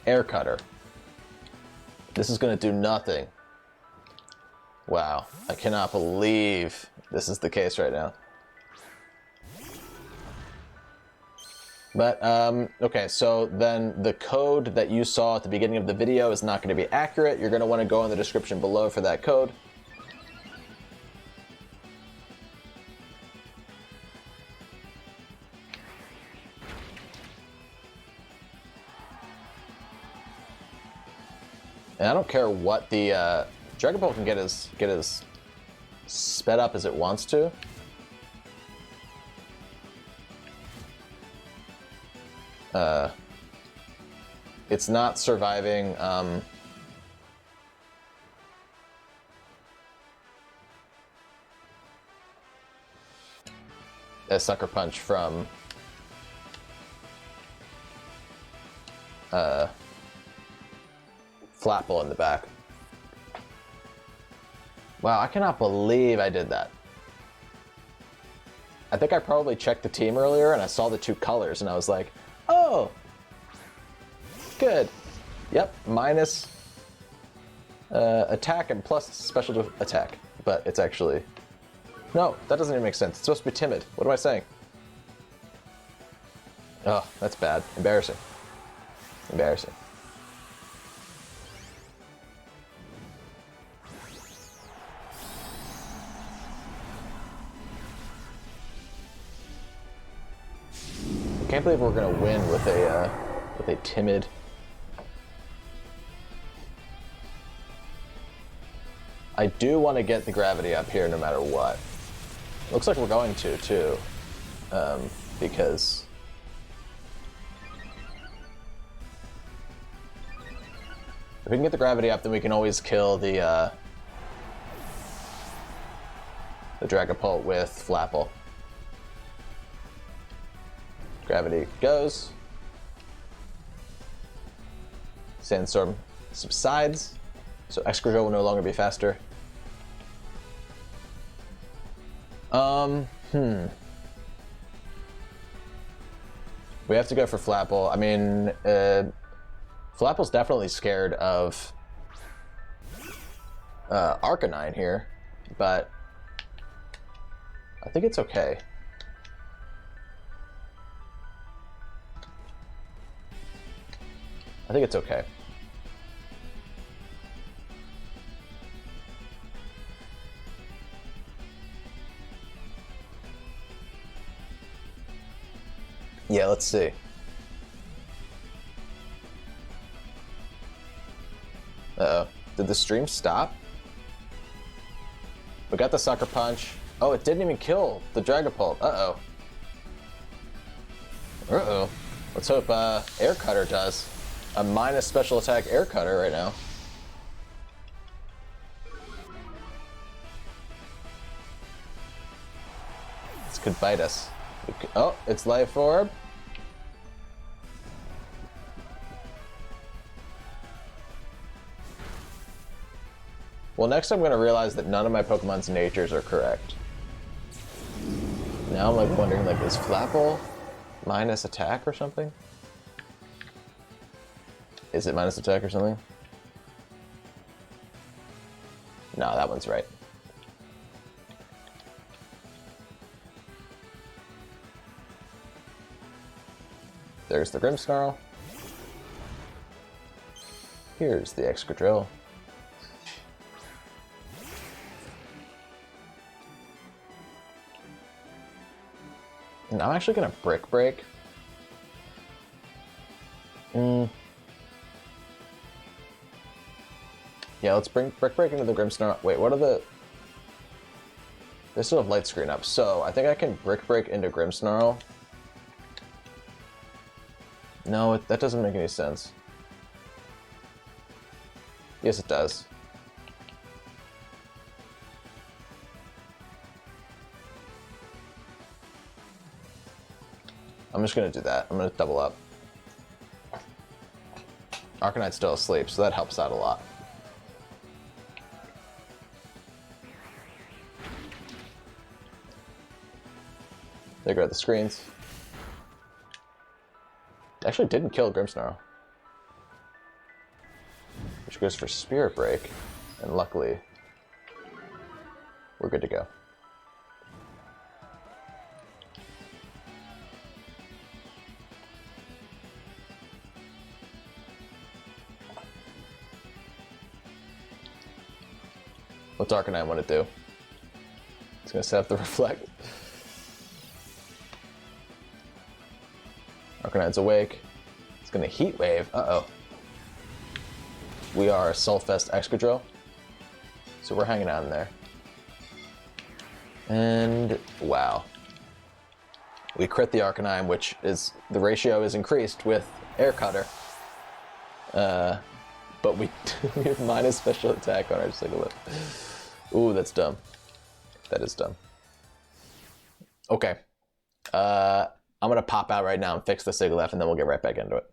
Speaker 1: Air Cutter. This is gonna do nothing. Wow, I cannot believe this is the case right now. But, okay, so then the code that you saw at the beginning of the video is not going to be accurate. You're going to want to go in the description below for that code. And I don't care what the, Dragapult can get as sped up as it wants to. It's not surviving, a Sucker Punch from, Flapple in the back. Wow, I cannot believe I did that. I think I probably checked the team earlier and I saw the two colors and I was like, oh, good. Yep, minus attack and plus special attack. But it's actually... No, that doesn't even make sense. It's supposed to be timid. What am I saying? Oh, that's bad. Embarrassing. Embarrassing. I can't believe we're gonna win with a timid. I do want to get the gravity up here no matter what. Looks like we're going to too, because if we can get the gravity up, then we can always kill the Dragapult with Flapple. Gravity goes. Sandstorm subsides, so Excadrill will no longer be faster. We have to go for Flapple. I mean, Flapple's definitely scared of Arcanine here, but I think it's okay. I think it's okay. Yeah, let's see. Uh-oh. Did the stream stop? We got the Sucker Punch. Oh, it didn't even kill the Dragapult. Uh-oh. Uh-oh. Let's hope Air Cutter does. A minus special attack Air Cutter right now. This could bite us. Oh, it's Life Orb. Well, next I'm going to realize that none of my Pokemon's natures are correct. Now I'm like wondering, like, is Flapple minus attack or something? Is it minus attack or something? No, that one's right. There's the Grimmsnarl. Here's the Excadrill. And I'm actually gonna Brick Break. Yeah, let's bring Brick Break into the Grimmsnarl. Wait, what are the... They still have Light Screen up, so I think I can Brick Break into Grimmsnarl. No, that doesn't make any sense. Yes, it does. I'm just gonna do that. I'm gonna double up. Arcanite's still asleep, so that helps out a lot. There go the screens. Actually didn't kill Grimmsnarl. Which goes for Spirit Break, and luckily, we're good to go. What's Arcanine want to do? It's gonna set up the Reflect. Arcanine's awake. It's gonna Heat Wave. Uh-oh. We are Sulfest Excadrill. So we're hanging out in there. And wow. We crit the Arcanine, which is, the ratio is increased with Air Cutter. But we have minus special attack on our Sigilyph. Ooh, that's dumb. That is dumb. Okay. I'm gonna pop out right now and fix the Sigilyph, and then we'll get right back into it.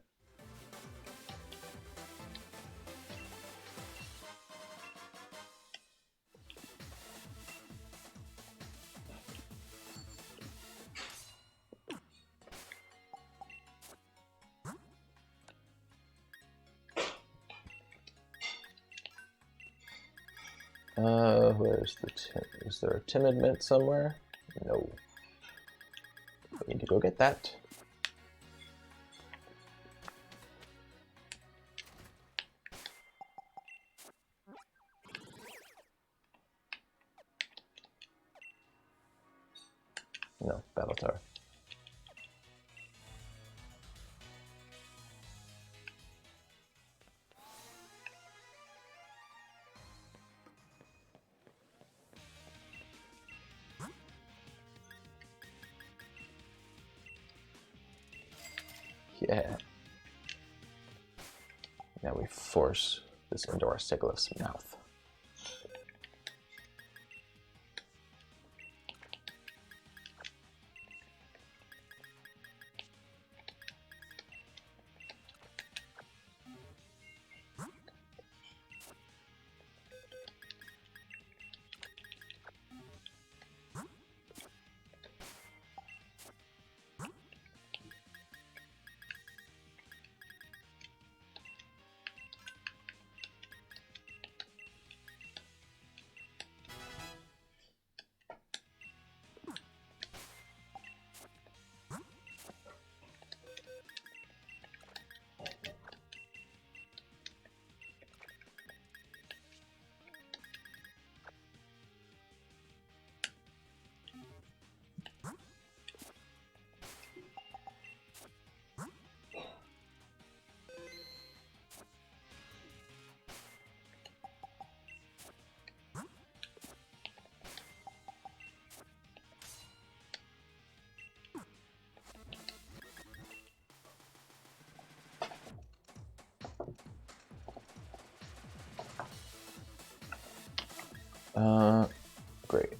Speaker 1: Where's the is there a timid mint somewhere? No. We need to go get that. No, battle tower. Yeah. Now we force this into our Sigilif's mouth. Great.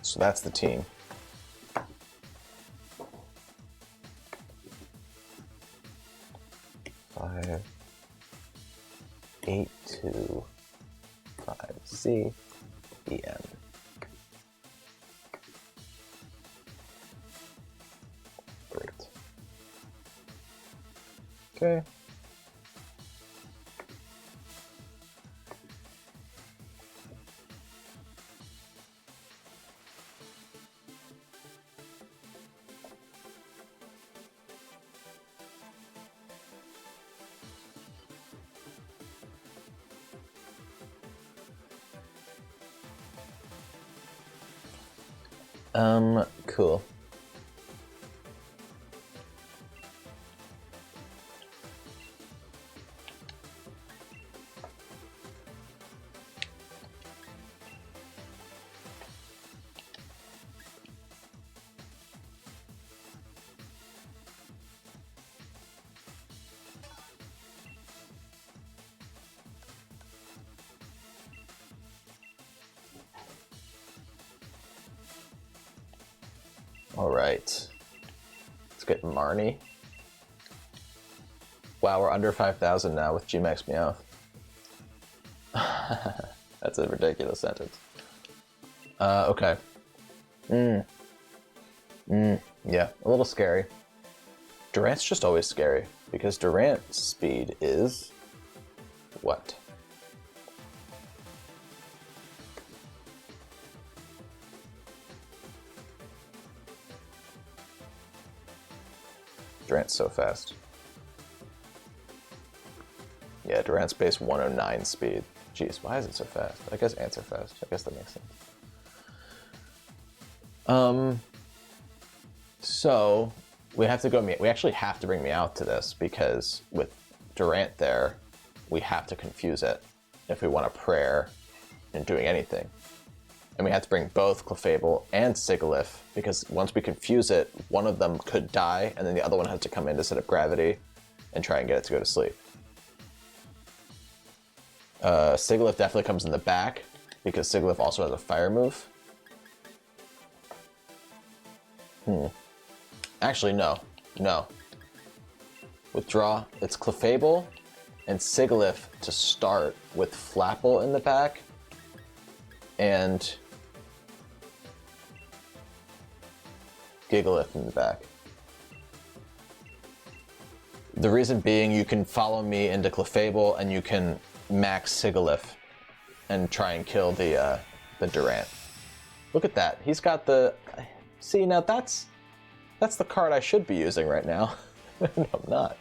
Speaker 1: So that's the team. Five, 8, 2, 5, C, E, N. Great. Okay. Cool. All right. Let's get Marnie. Wow, we're under 5,000 now with GMAX MEOWTH. That's a ridiculous sentence. Okay. Yeah, a little scary. Durant's just always scary, because Durant's speed is... what? Durant's so fast. Yeah, Durant's base 109 speed. Jeez, why is it so fast? I guess ants are fast. I guess that makes sense. So We have to go. We actually have to bring MEOWTH to this because with Durant there, we have to confuse it if we want a prayer in doing anything. And we have to bring both Clefable and Sigilyph because once we confuse it, one of them could die and then the other one has to come in to set up gravity and try and get it to go to sleep. Sigilyph definitely comes in the back because Sigilyph also has a fire move. Actually, no. Withdraw. It's Clefable and Sigilyph to start with Flapple in the back. And Gigalith in the back. The reason being you can follow me into Clefable and you can max Sigilyph and try and kill the Durant. Look at that. He's got the... See, now that's the card I should be using right now. No, I'm not.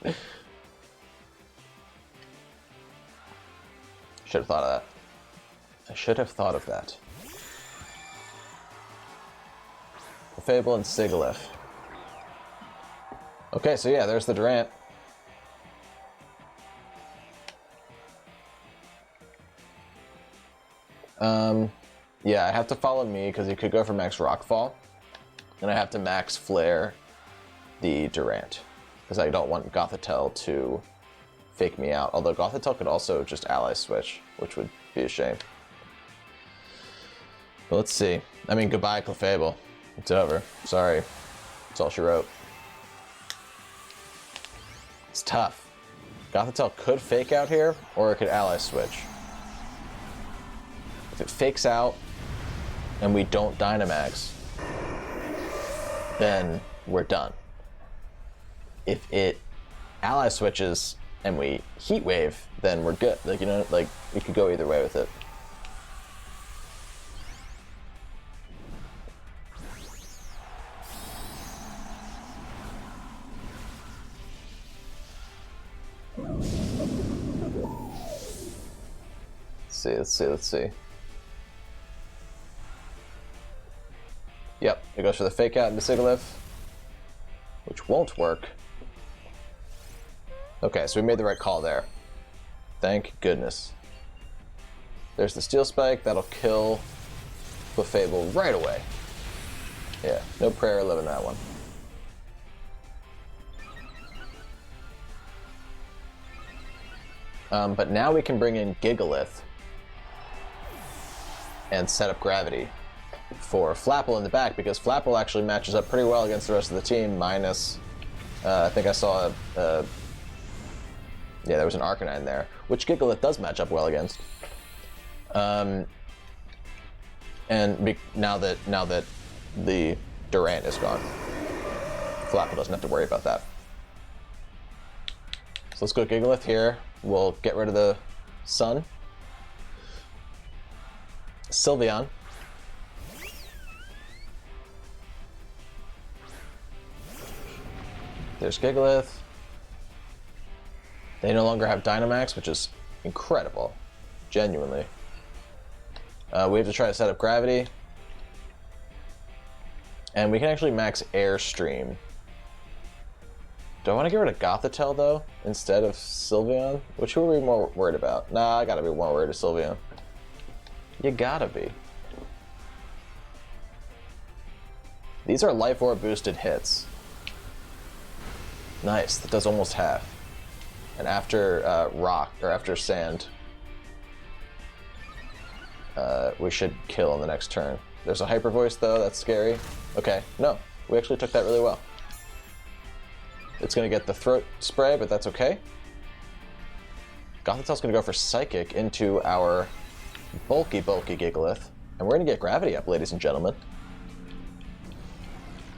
Speaker 1: Should have thought of that. I should have thought of that. Clefable and Sigilyph. Okay, so yeah, there's the Durant. Yeah, I have to follow me because he could go for max Rockfall. And I have to max Flare the Durant. Because I don't want Gothitelle to fake me out. Although Gothitelle could also just ally switch, which would be a shame. But let's see. I mean, goodbye, Clefable. It's over. Sorry. That's all she wrote. It's tough. Gothitelle could fake out here, or it could ally switch. If it fakes out, and we don't Dynamax, then we're done. If it ally switches and we Heat Wave, then we're good. Like, you know, like, we could go either way with it. Let's see. Yep, it goes for the fake out into Sigilyph, which won't work. Okay, so we made the right call there. Thank goodness. There's the Steel Spike, that'll kill Clefable right away. Yeah, no prayer living that one. But now we can bring in Gigalith and set up gravity for Flapple in the back, because Flapple actually matches up pretty well against the rest of the team, minus, I think I saw, yeah, there was an Arcanine there, which Gigalith does match up well against. And now that the Durant is gone, Flapple doesn't have to worry about that. So let's go Gigalith here. We'll get rid of the Sun. Sylveon. There's Gigalith. They no longer have Dynamax, which is incredible. Genuinely. We have to try to set up Gravity. And we can actually max Airstream. Do I want to get rid of Gothitelle, though, instead of Sylveon? Which are we more worried about? Nah, I gotta be more worried of Sylveon. You gotta be. These are Life Orb boosted hits. Nice, that does almost half. And after Rock, or after Sand, we should kill in the next turn. There's a Hyper Voice, though, that's scary. Okay, no, we actually took that really well. It's gonna get the Throat Spray, but that's okay. Gothitelle's gonna go for Psychic into our bulky Gigalith, and we're gonna get Gravity up, ladies and gentlemen.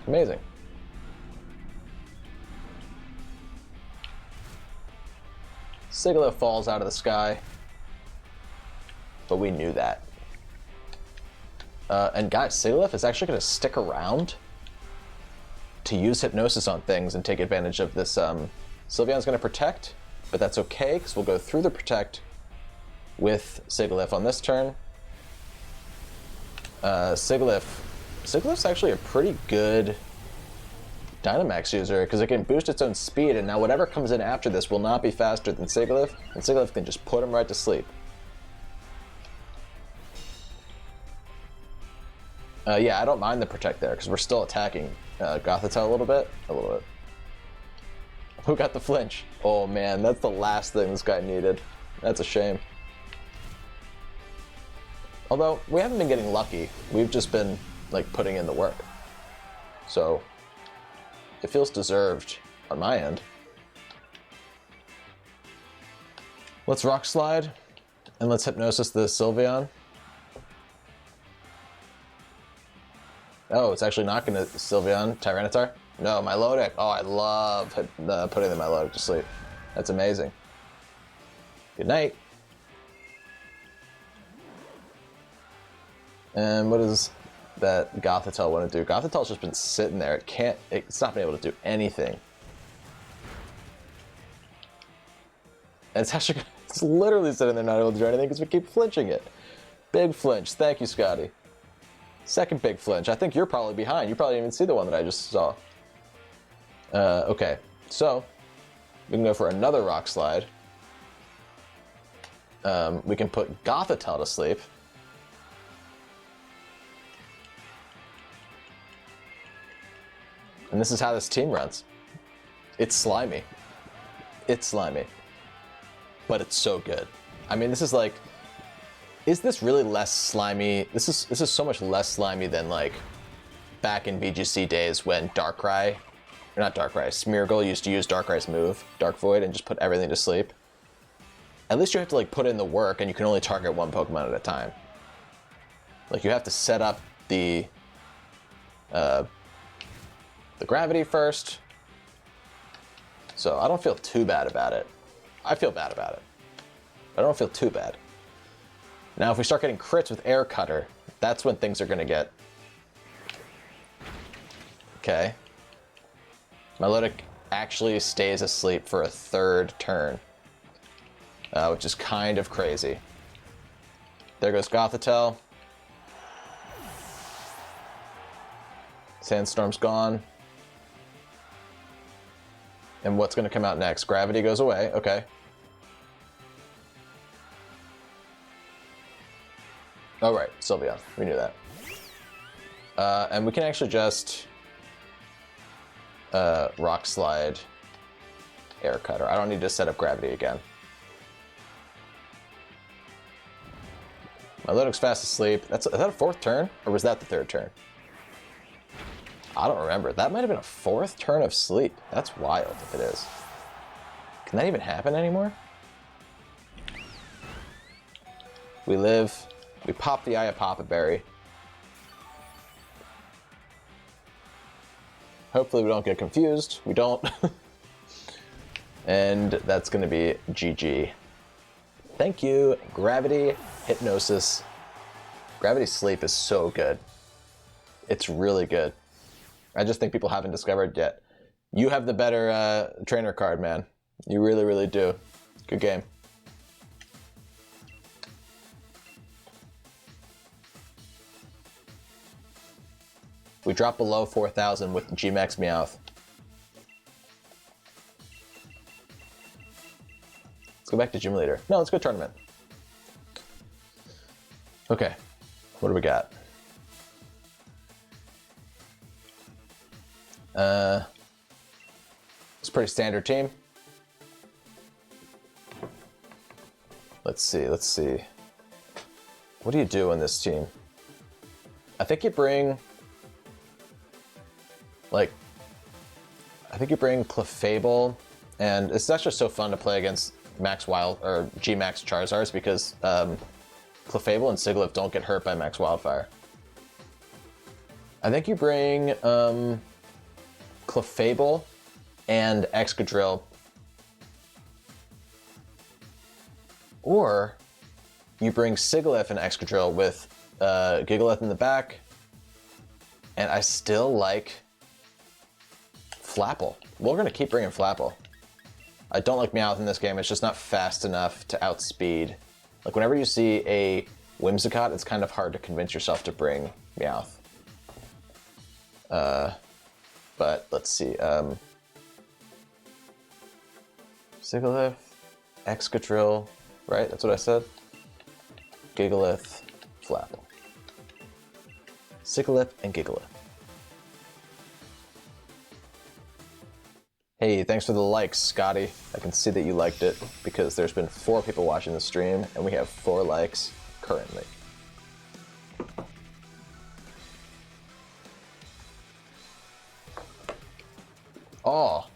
Speaker 1: Amazing. Sigilyph falls out of the sky, but we knew that. And guys, Sigilyph is actually gonna stick around to use Hypnosis on things and take advantage of this. Sylveon's going to Protect, but that's okay, because we'll go through the Protect with Sigilyph on this turn. Sigilyph's actually a pretty good Dynamax user because it can boost its own speed, and now whatever comes in after this will not be faster than Sigilyph, and Sigilyph can just put him right to sleep. Yeah, I don't mind the Protect there because we're still attacking Gothitelle a little bit. Who got the flinch? Oh man, that's the last thing this guy needed. That's a shame. Although, we haven't been getting lucky. We've just been, like, putting in the work. So, it feels deserved on my end. Let's Rock Slide, and let's Hypnosis the Sylveon. Oh, it's actually not going to Sylveon Tyranitar? No, Milotic. Oh, I love putting the Milotic to sleep. That's amazing. Good night. And what does that Gothitelle want to do? Gothitelle's just been sitting there. It's not been able to do anything. And it's literally sitting there not able to do anything because we keep flinching it. Big flinch. Thank you, Scotty. Second big flinch. I think you're probably behind. You probably didn't even see the one that I just saw. Okay, so we can go for another Rock Slide. We can put Gothitelle to sleep. And this is how this team runs. It's slimy. It's slimy. But it's so good. I mean, this is like... Is this really less slimy? This is so much less slimy than, like, back in VGC days when Darkrai... Or not Darkrai, Smeargle used to use Darkrai's move, Dark Void, and just put everything to sleep. At least you have to, like, put in the work, and you can only target one Pokemon at a time. Like, you have to set up the gravity first. So I don't feel too bad about it. I feel bad about it. But I don't feel too bad. Now if we start getting crits with Air Cutter, that's when things are going to get... Okay. Milotic actually stays asleep for a third turn. Which is kind of crazy. There goes Gothitelle. Sandstorm's gone. And what's going to come out next? Gravity goes away. Okay. Oh, right. Sylveon. We knew that. And we can actually just Rock Slide Air Cutter. I don't need to set up Gravity again. Milotic's fast asleep. Is that a fourth turn? Or was that the third turn? I don't remember. That might have been a fourth turn of sleep. That's wild if it is. Can that even happen anymore? We live. We pop the Iapapa Berry. Hopefully we don't get confused. We don't. And that's going to be GG. Thank you, Gravity Hypnosis. Gravity Sleep is so good. It's really good. I just think people haven't discovered yet. You have the better trainer card, man. You really, really do. Good game. We drop below 4,000 with GMAX Meowth. Let's go back to Gym Leader. No, let's go Tournament. Okay, what do we got? It's a pretty standard team. Let's see. What do you do on this team? I think you bring... I think you bring Clefable, and it's actually so fun to play against Max Wild or GMAX Charizards because Clefable and Sigilyph don't get hurt by Max Wildfire. I think you bring Clefable and Excadrill, or you bring Sigilyph and Excadrill with Gigalith in the back, and I still like Flapple. We're going to keep bringing Flapple. I don't like Meowth in this game. It's just not fast enough to outspeed. Like, whenever you see a Whimsicott, it's kind of hard to convince yourself to bring Meowth. but let's see. Sigalith, Excadrill, right? That's what I said? Gigalith, Flapple. Sigalith and Gigalith. Hey, thanks for the likes, Scotty. I can see that you liked it because there's been 4 people watching the stream and we have 4 likes currently. Oh,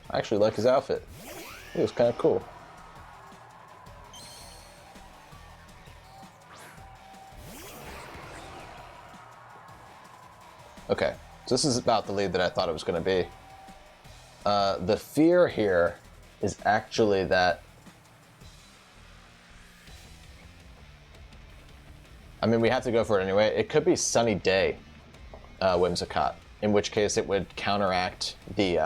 Speaker 1: I actually like his outfit. It was kind of cool. Okay, so this is about the lead that I thought it was going to be. The fear here is actually that, I mean, we have to go for it anyway. It could be Sunny Day, Whimsicott, in which case it would counteract the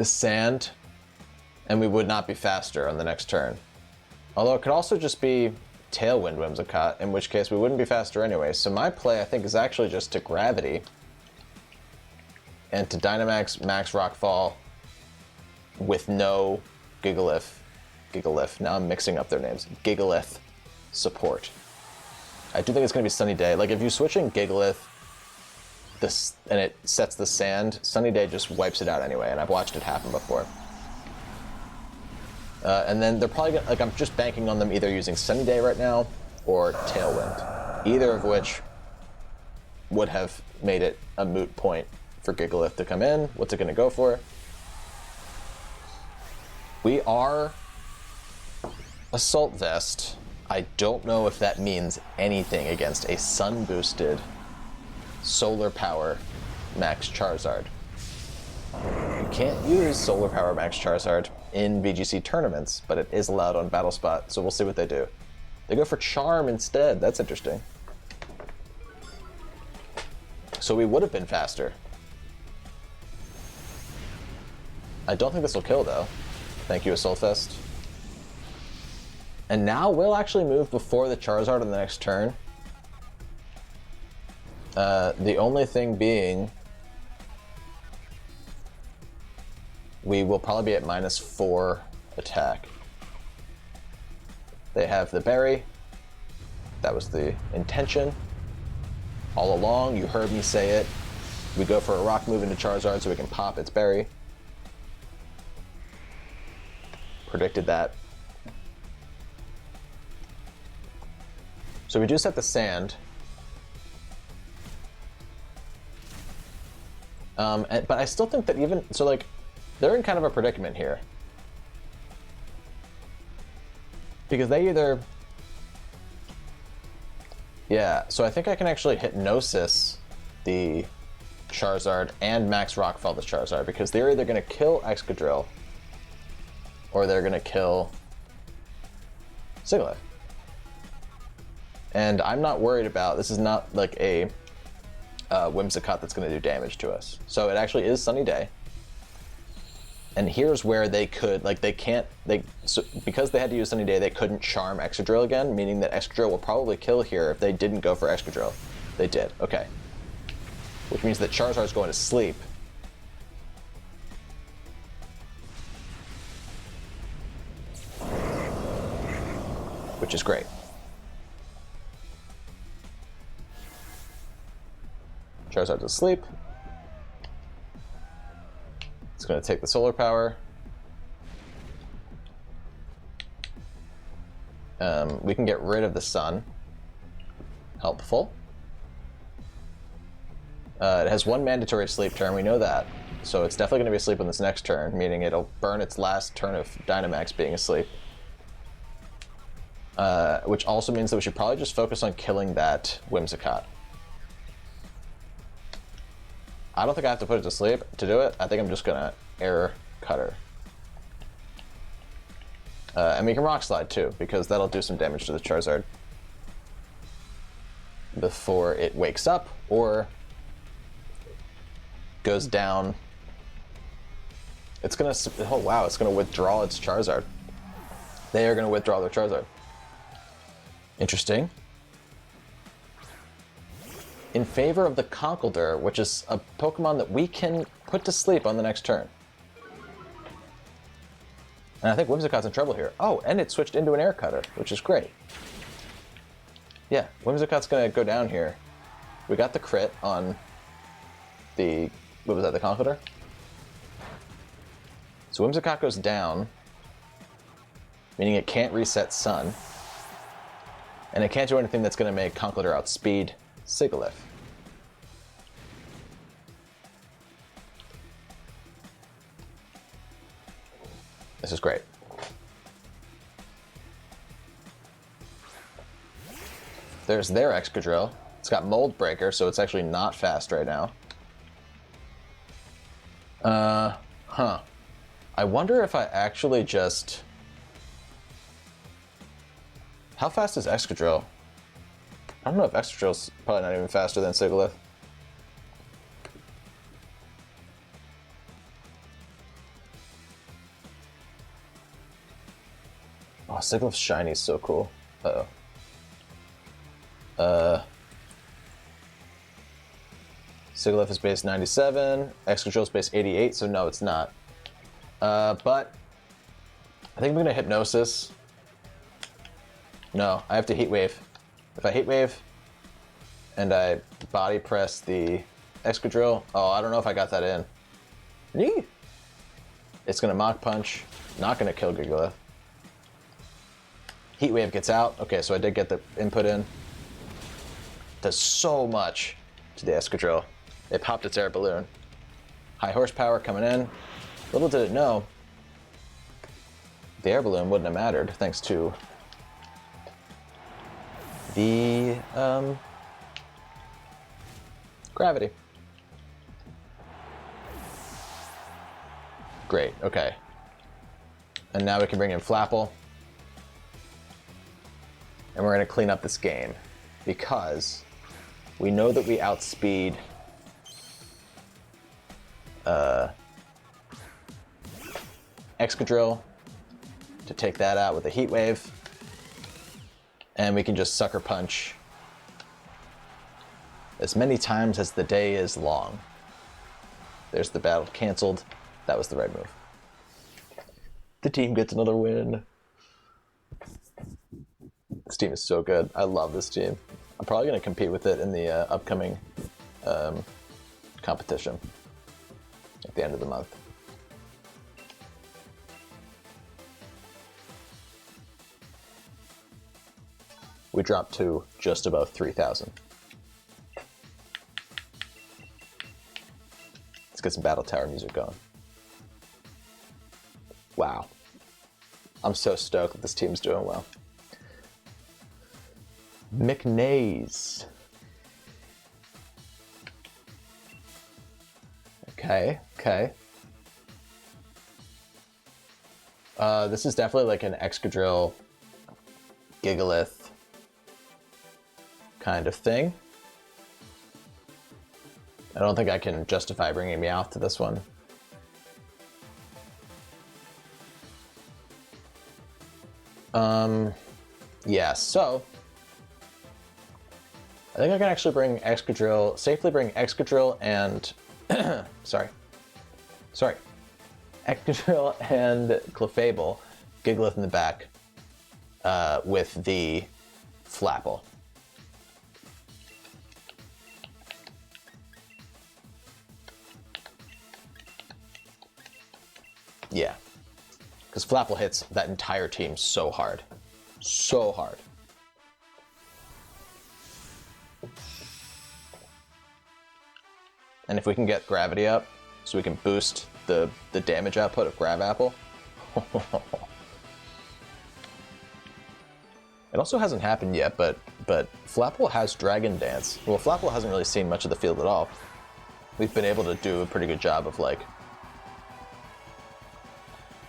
Speaker 1: sand, and we would not be faster on the next turn. Although it could also just be Tailwind Whimsicott, in which case we wouldn't be faster anyway. So my play, I think, is actually just to Gravity and to Dynamax Max Rockfall with no Gigalith, now I'm mixing up their names, Gigalith support. I do think it's going to be Sunny Day. Like, if you switch in Gigalith and it sets the sand, Sunny Day just wipes it out anyway, and I've watched it happen before. And then they're probably gonna, like, I'm just banking on them either using Sunny Day right now or Tailwind, either of which would have made it a moot point for Gigalith to come in. What's it going to go for? We are Assault Vest. I don't know if that means anything against a sun-boosted Solar Power Max Charizard. You can't use Solar Power Max Charizard in VGC tournaments, but it is allowed on Battle Spot, so we'll see what they do. They go for Charm instead. That's interesting. So we would have been faster. I don't think this will kill, though. Thank you, Assault Vest. And now we'll actually move before the Charizard on the next turn. The only thing being, we will probably be at -4 attack. They have the berry. That was the intention. All along, you heard me say it. We go for a rock move into Charizard so we can pop its berry. Predicted that. So we do set the sand. But I still think that even, so like, they're in kind of a predicament here. Because they either, yeah, so I think I can actually Hypnosis the Charizard and Max Rockfall the Charizard, because they're either going to kill Excadrill or they're going to kill Sigalith. And I'm not worried about, this is not like a Whimsicott that's going to do damage to us. So it actually is Sunny Day. And here's where they could, like, they can't, so because they had to use Sunny Day, they couldn't Charm Excadrill again, meaning that Excadrill will probably kill here if they didn't go for Excadrill. They did, okay. Which means that Charizard's going to sleep. Which is great. Charizard's asleep. It's going to take the solar power. We can get rid of the sun. Helpful. It has 1 mandatory sleep turn, we know that. So it's definitely going to be asleep on this next turn, meaning it'll burn its last turn of Dynamax being asleep. Which also means that we should probably just focus on killing that Whimsicott. I don't think I have to put it to sleep to do it. I think I'm just gonna Air Cutter. And we can Rock Slide too, because that'll do some damage to the Charizard before it wakes up or goes down. It's gonna, oh wow, it's gonna withdraw its Charizard. They are gonna withdraw their Charizard. Interesting. in favor of the Conkeldurr, which is a Pokemon that we can put to sleep on the next turn. And I think Whimsicott's in trouble here. Oh, and it switched into an Air Cutter, which is great. Yeah, Whimsicott's gonna go down here. We got the crit on the, what was that, the Conkeldurr? So Whimsicott goes down, meaning it can't reset Sun. And it can't do anything that's gonna make Conkeldurr outspeed Sigilyph. This is great. There's their Excadrill. It's got Mold Breaker, so it's actually not fast right now. I wonder if I actually just... How fast is Excadrill? I don't know if Excadrill's probably not even faster than Sigilyph. Oh, Sigilyph's shiny is so cool. Uh-oh. Sigilyph is base 97, Excadrill is base 88, so no, it's not. But I think I'm gonna Hypnosis. No, I have to Heat Wave. If I Heat Wave and I Body Press the Excadrill, oh, I don't know if I got that in. Nee. It's gonna Mach Punch, not gonna kill Gigalith. Heat Wave gets out. Okay, so I did get the input in. Does so much to the Excadrill. It popped its air balloon. High horsepower coming in. Little did it know, the air balloon wouldn't have mattered thanks to the gravity. Great, okay. And now we can bring in Flapple. And we're gonna clean up this game because we know that we outspeed Excadrill to take that out with a Heat Wave. And we can just Sucker Punch as many times as the day is long. There's the battle canceled. That was the right move. The team gets another win. This team is so good. I love this team. I'm probably going to compete with it in the upcoming competition at the end of the month. We dropped to just above 3,000. Let's get some Battle Tower music going. Wow. I'm so stoked that this team's doing well. McNays. Okay, okay. This is definitely like an Excadrill, Gigalith kind of thing. I don't think I can justify bringing MEOWTH to this one. Yeah, so I think I can actually bring Excadrill, safely bring Excadrill and Excadrill and Clefable, Gigalith in the back, with the Flapple. Yeah, because Flapple hits that entire team so hard. So hard. And if we can get gravity up, so we can boost the damage output of Grav Apple. It also hasn't happened yet, but Flapple has Dragon Dance. Well, Flapple hasn't really seen much of the field at all. We've been able to do a pretty good job of like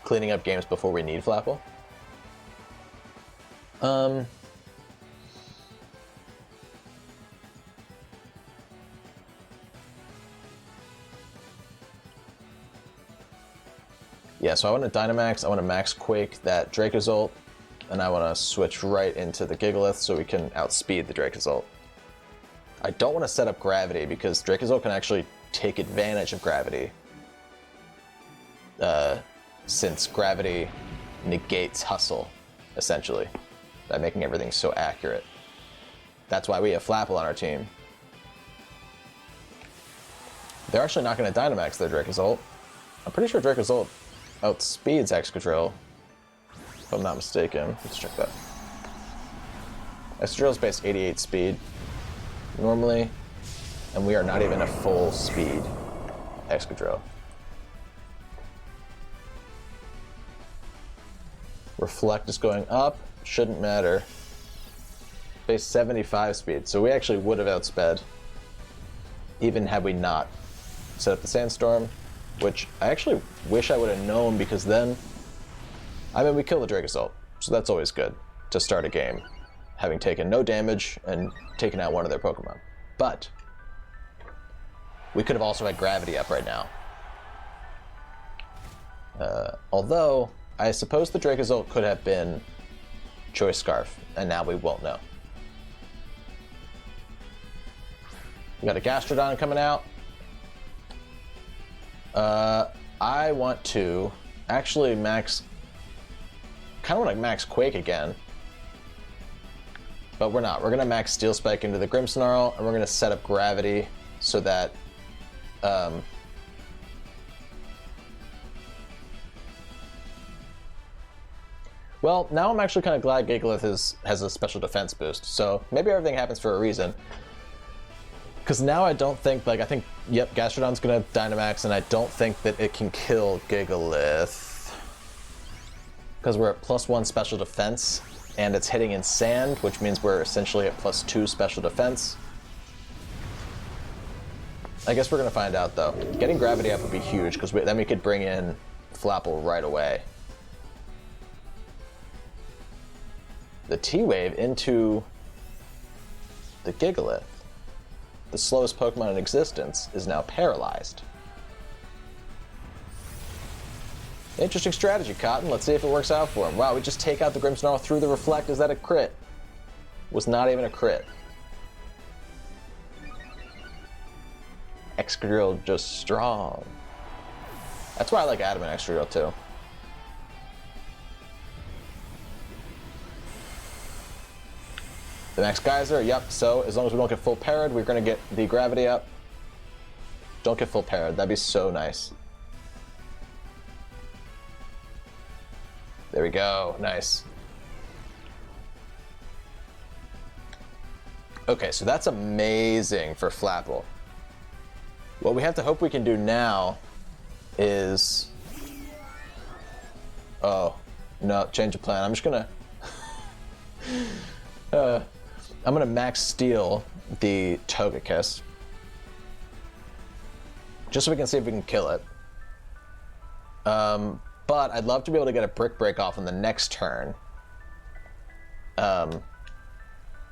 Speaker 1: cleaning up games before we need Flapple. Yeah, so I want to Dynamax, I want to Max Quake that Dracozolt, and I want to switch right into the Gigalith so we can outspeed the Dracozolt. I don't want to set up gravity because Dracozolt can actually take advantage of gravity. Since gravity negates hustle, essentially, by making everything so accurate. That's why we have Flapple on our team. They're actually not going to Dynamax their Dracozolt. I'm pretty sure Dracozolt outspeeds Excadrill, if I'm not mistaken. Let's check that. Excadrill's base 88 speed normally, and we are not even a full speed Excadrill. Reflect is going up, shouldn't matter. Base 75 speed, so we actually would have outsped, even had we not set up the Sandstorm, which I actually wish I would have known, because then, I mean, we kill the Dracozolt, so that's always good to start a game, having taken no damage and taken out one of their Pokemon. But we could have also had Gravity up right now. Although, I suppose the Dracozolt could have been Choice Scarf, and now we won't know. We got a Gastrodon coming out. I want to actually max, kind of want to max Quake again, but we're not. We're going to max Steel Spike into the Grimmsnarl, and we're going to set up Gravity so that well, now I'm actually kind of glad Gigalith has a special defense boost, so maybe everything happens for a reason. Because now I don't think, like, I think, yep, Gastrodon's going to Dynamax, and I don't think that it can kill Gigalith. Because we're at +1 special defense, and it's hitting in sand, which means we're essentially at +2 special defense. I guess we're going to find out, though. Getting Gravity up would be huge, because then we could bring in Flapple right away. The T-Wave into the Gigalith, the slowest Pokemon in existence, is now paralyzed. Interesting strategy, Cotton. Let's see if it works out for him. Wow, we just take out the Grimmsnarl through the Reflect. Is that a crit? Was not even a crit. Excadrill just strong. That's why I like Adamant Excadrill too. The next Geyser, yep, so as long as we don't get full parried, we're going to get the Gravity up. Don't get full parried, that'd be so nice. There we go, nice. Okay, so that's amazing for Flapple. What we have to hope we can do now is... Oh, no, change of plan. I'm just going to... I'm going to max Steel the Togekiss, just so we can see if we can kill it. But I'd love to be able to get a Brick Break off on the next turn to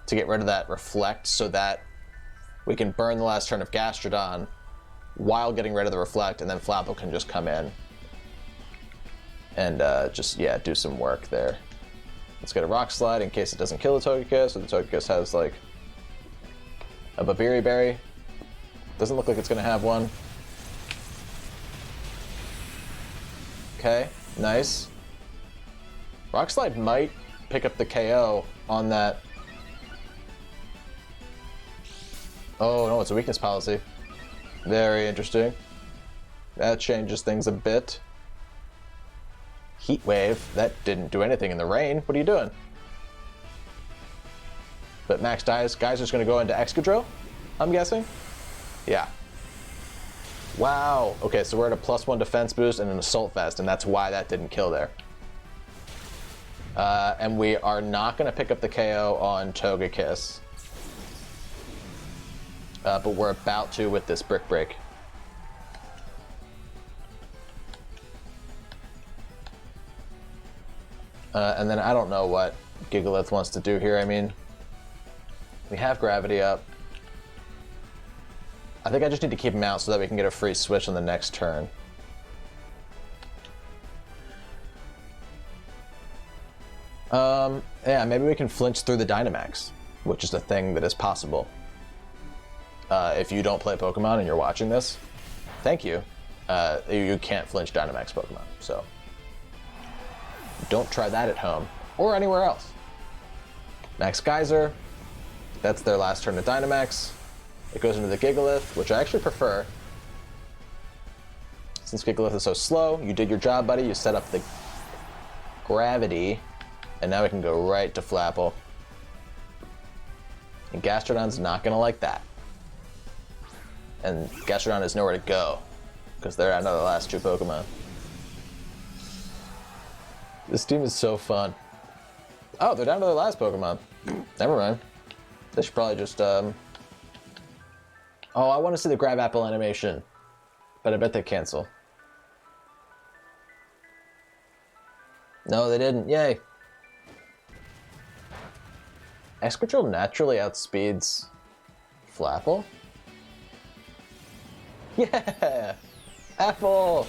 Speaker 1: get rid of that Reflect, so that we can burn the last turn of Gastrodon while getting rid of the Reflect, and then Flapple can just come in and just, yeah, do some work there. Let's get a Rock Slide in case it doesn't kill the Togekiss, or the Togekiss has, like, a Babiri Berry. Doesn't look like it's going to have one. Okay, nice. Rock Slide might pick up the KO on that. Oh, no, it's a weakness policy. Very interesting. That changes things a bit. Heat Wave, that didn't do anything in the rain. What are you doing? But Max Geyser's going to go into Excadrill, I'm guessing? Yeah. Wow. Okay, so we're at a +1 defense boost and an Assault Vest, and that's why that didn't kill there. And we are not going to pick up the KO on Togekiss. But we're about to with this Brick Break. And then I don't know what Gigalith wants to do here. I mean, we have Gravity up. I think I just need to keep him out so that we can get a free switch on the next turn. Yeah, maybe we can flinch through the Dynamax, which is a thing that is possible. if you don't play Pokemon and you're watching this, thank you. You can't flinch Dynamax Pokemon, so don't try that at home or anywhere else. Max Geyser, that's their last turn of Dynamax. It goes into the Gigalith, which I actually prefer. Since Gigalith is so slow, you did your job, buddy. You set up the gravity, and now we can go right to Flapple. And Gastrodon's not gonna like that. And Gastrodon has nowhere to go, because they're out of the last two Pokemon. This team is so fun. Oh, they're down to their last Pokemon. Never mind. They should probably just, Oh, I want to see the Grab Apple animation, but I bet they cancel. No, they didn't. Yay. Excadrill naturally outspeeds Flapple? Yeah! Apple!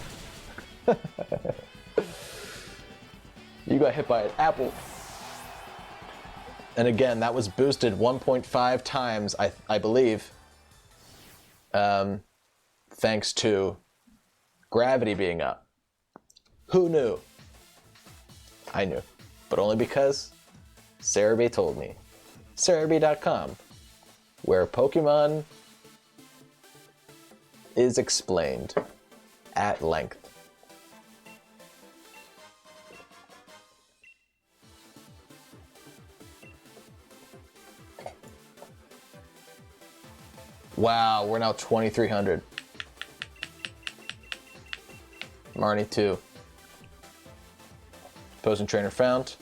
Speaker 1: You got hit by an apple. And again, that was boosted 1.5 times, I believe, thanks to gravity being up. Who knew? I knew, but only because Cerebi told me. Cerebi.com, where Pokemon is explained at length. Wow, we're now 2,300. Marnie 2. Opposing trainer found.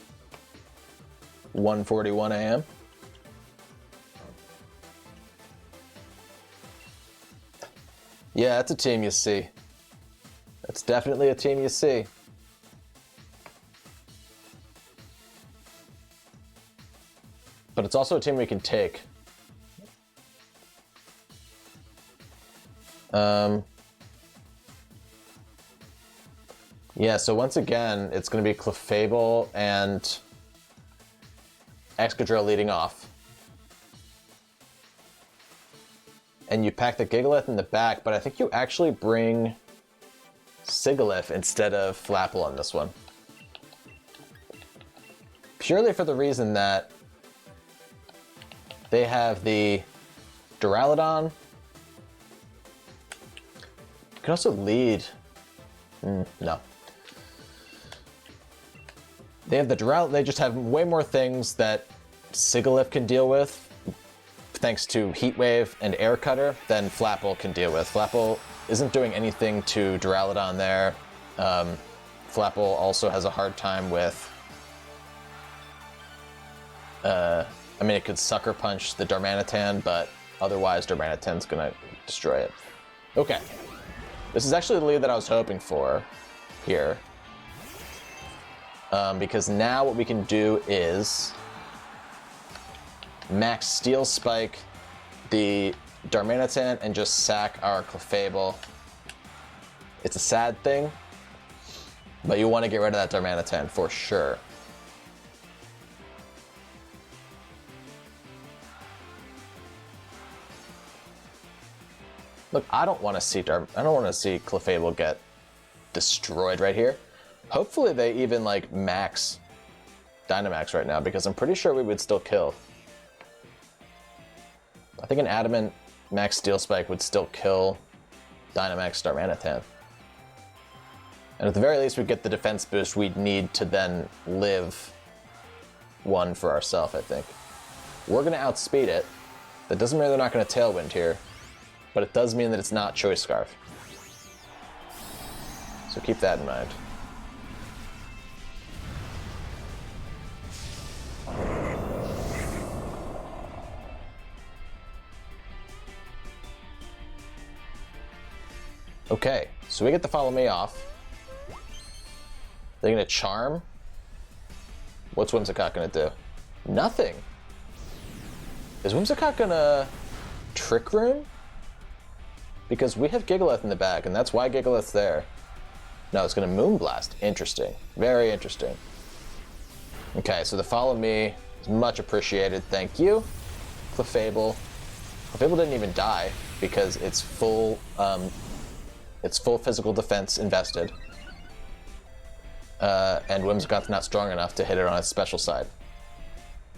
Speaker 1: 1:41 a.m. Yeah, that's a team you see. That's definitely a team you see. But it's also a team we can take. Yeah, so once again, it's going to be Clefable and Excadrill leading off. And you pack the Gigalith in the back, but I think you actually bring Sigilyph instead of Flapple on this one. Purely for the reason that they have the Duraludon. You can also lead. No. They have the Duraludon. They just have way more things that Sigilyph can deal with, thanks to Heat Wave and Air Cutter, than Flapple can deal with. Flapple isn't doing anything to Duraludon there. Flapple also has a hard time with. I mean, it could Sucker Punch the Darmanitan, but otherwise Darmanitan's gonna destroy it. Okay. This is actually the lead that I was hoping for here. Because now what we can do is max Steel Spike the Darmanitan and just sack our Clefable. It's a sad thing, but you want to get rid of that Darmanitan for sure. Look, I don't want to see Clefable get destroyed right here. Hopefully they even like max Dynamax right now, because I'm pretty sure we would still kill. I think an Adamant max Steel Spike would still kill Dynamax Darmanitan. And at the very least, we get the defense boost we'd need to then live one for ourselves, I think. We're going to outspeed it. That doesn't mean they're not going to Tailwind here, but it does mean that it's not Choice Scarf. So keep that in mind. Okay, so we get to follow me off. They're gonna Charm. What's Whimsicott gonna do? Nothing. Is Whimsicott gonna Trick Room? Because we have Gigalith in the back, and that's why Gigalith's there. No, it's gonna Moonblast. Interesting. Very interesting. Okay, so the follow me is much appreciated. Thank you. Clefable. Clefable didn't even die because it's full physical defense invested. And Whimsicott's not strong enough to hit it on its special side.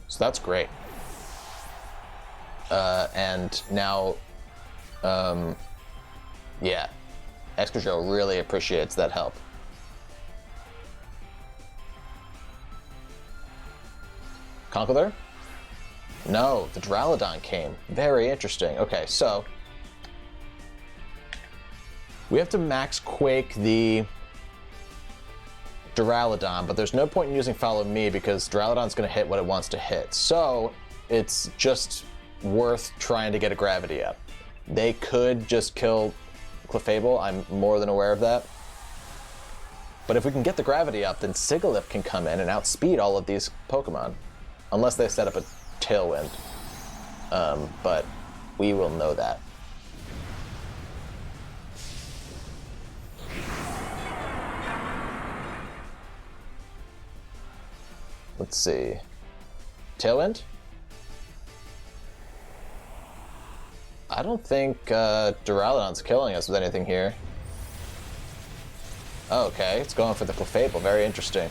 Speaker 1: So that's great. And now, yeah, Excadrill really appreciates that help. Conkeldurr? No, the Duraludon came. Very interesting. Okay, so we have to max Quake the Duraludon, but there's no point in using Follow Me because Duraludon's going to hit what it wants to hit. So it's just worth trying to get a Gravity up. They could just kill Clefable, I'm more than aware of that. But if we can get the Gravity up, then Sigilyph can come in and outspeed all of these Pokemon. Unless they set up a Tailwind. But we will know that. Let's see. Tailwind? I don't think Duraludon's killing us with anything here. Oh, okay, it's going for the Clefable. Very interesting.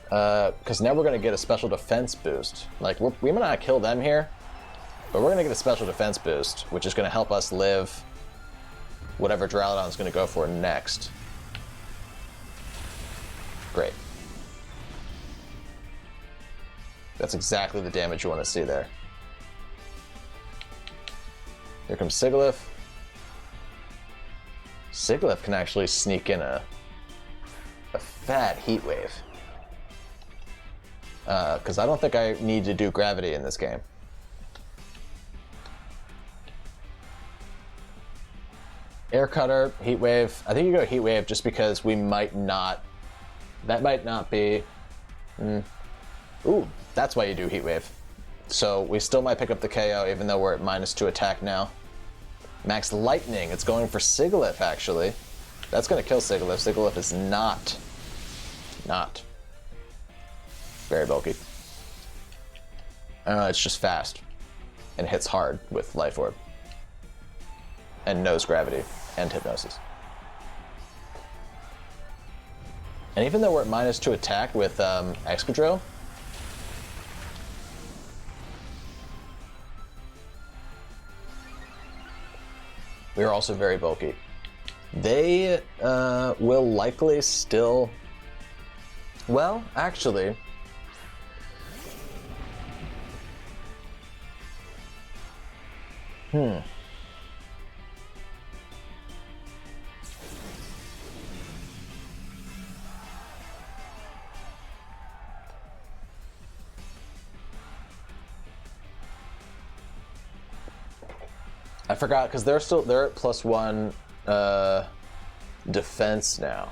Speaker 1: Because now we're going to get a special defense boost. Like, we might not kill them here, but we're going to get a special defense boost, which is going to help us live whatever Duraludon's going to go for next. Great. That's exactly the damage you want to see there. Here comes Sigilyph. Sigilyph can actually sneak in a fat Heat Wave. Because I don't think I need to do Gravity in this game. Air Cutter, Heat Wave. I think you go Heat Wave just because we might not... That might not be... Ooh, that's why you do Heat Wave. So we still might pick up the KO even though we're at -2 attack now. Max Lightning, it's going for Sigilyph actually. That's going to kill Sigilyph. Sigilyph is not very bulky. It's just fast and hits hard with Life Orb. And knows Gravity and Hypnosis. And even though we're at -2 attack with Excadrill, we are also very bulky. They will likely still... Well, actually... I forgot, because they're at +1 defense now.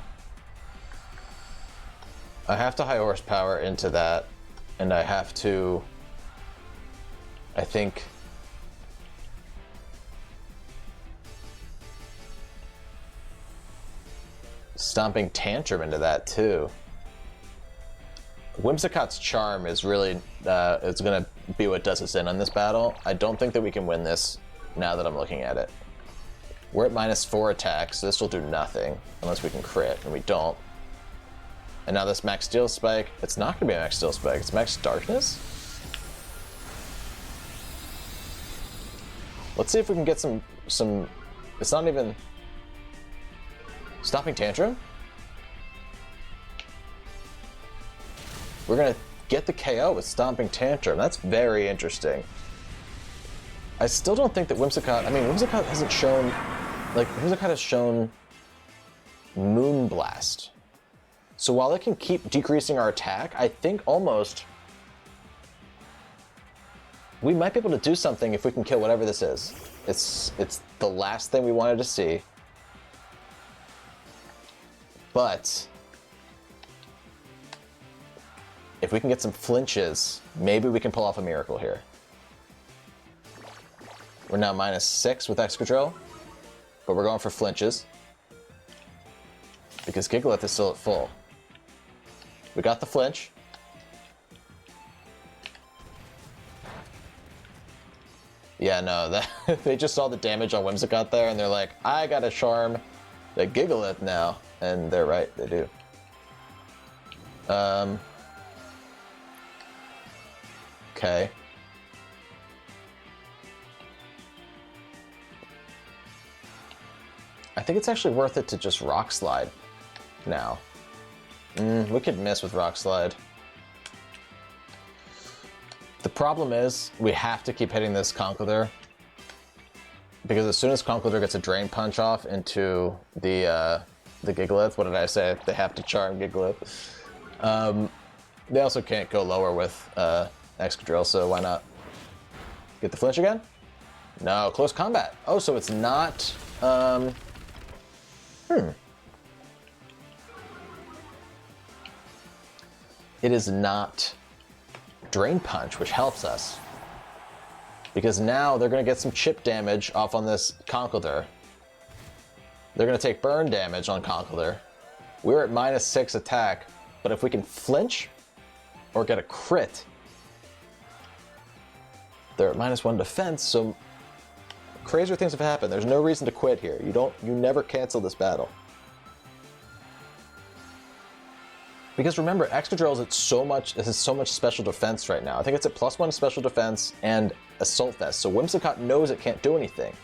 Speaker 1: I have to high horsepower into that, and I have to, I think, Stomping Tantrum into that too. Whimsicott's Charm is really, it's gonna be what does us in on this battle. I don't think that we can win this now that I'm looking at it. We're at -4 attack, so this will do nothing unless we can crit, and we don't. And now this Max Steel Spike, it's not gonna be a Max Steel Spike, it's Max Darkness? Let's see if we can get some, it's not even, Stomping Tantrum? We're gonna get the KO with Stomping Tantrum. That's very interesting. I still don't think that Whimsicott, I mean, Whimsicott hasn't shown, like, Whimsicott has shown Moonblast. So while it can keep decreasing our attack, I think almost we might be able to do something if we can kill whatever this is. It's the last thing we wanted to see. But if we can get some flinches, maybe we can pull off a miracle here. We're now -6 with Excadrill, but we're going for flinches because Gigalith is still at full. We got the flinch. Yeah, no, that they just saw the damage on Whimsicott there, and they're like, I gotta charm the Gigalith now. And they're right, they do. Okay. I think it's actually worth it to just Rock Slide now. We could miss with Rock Slide. The problem is, we have to keep hitting this Conkeldurr, because as soon as Conkeldurr gets a Drain Punch off into the Gigalith, what did I say? They have to charm Gigalith. They also can't go lower with Excadrill, so why not? Get the flinch again? No, close combat. Oh, so it's not... It is not Drain Punch, which helps us. Because now they're going to get some chip damage off on this Conkeldurr. They're going to take burn damage on Conkeldurr. We're at -6 attack, but if we can flinch or get a crit, they're at -1 defense, so crazier things have happened. There's no reason to quit here. You never cancel this battle. Because remember, Excadrill is at so much special defense right now. I think it's at +1 special defense and Assault Vest. So Whimsicott knows it can't do anything.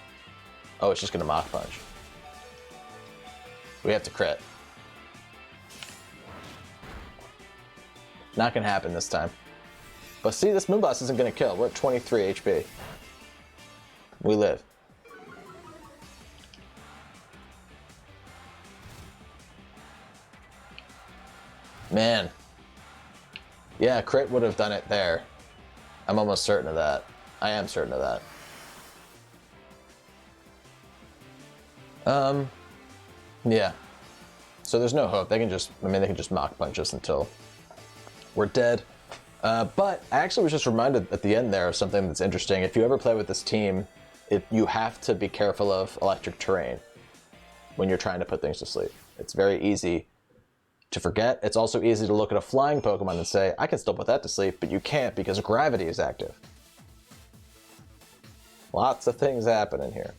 Speaker 1: Oh, it's just gonna Mach Punch. We have to crit. Not gonna happen this time. But see, this Moonblast isn't gonna kill. We're at 23 HP. We live. Man. Yeah, crit would have done it there. I'm almost certain of that. I am certain of that. Yeah. So there's no hope. They can just Mach Punch us until we're dead. But I actually was just reminded at the end there of something that's interesting. If you ever play with this team, you have to be careful of electric terrain when you're trying to put things to sleep. It's very easy to forget. It's also easy to look at a flying Pokemon and say, I can still put that to sleep, but you can't because gravity is active. Lots of things happening here.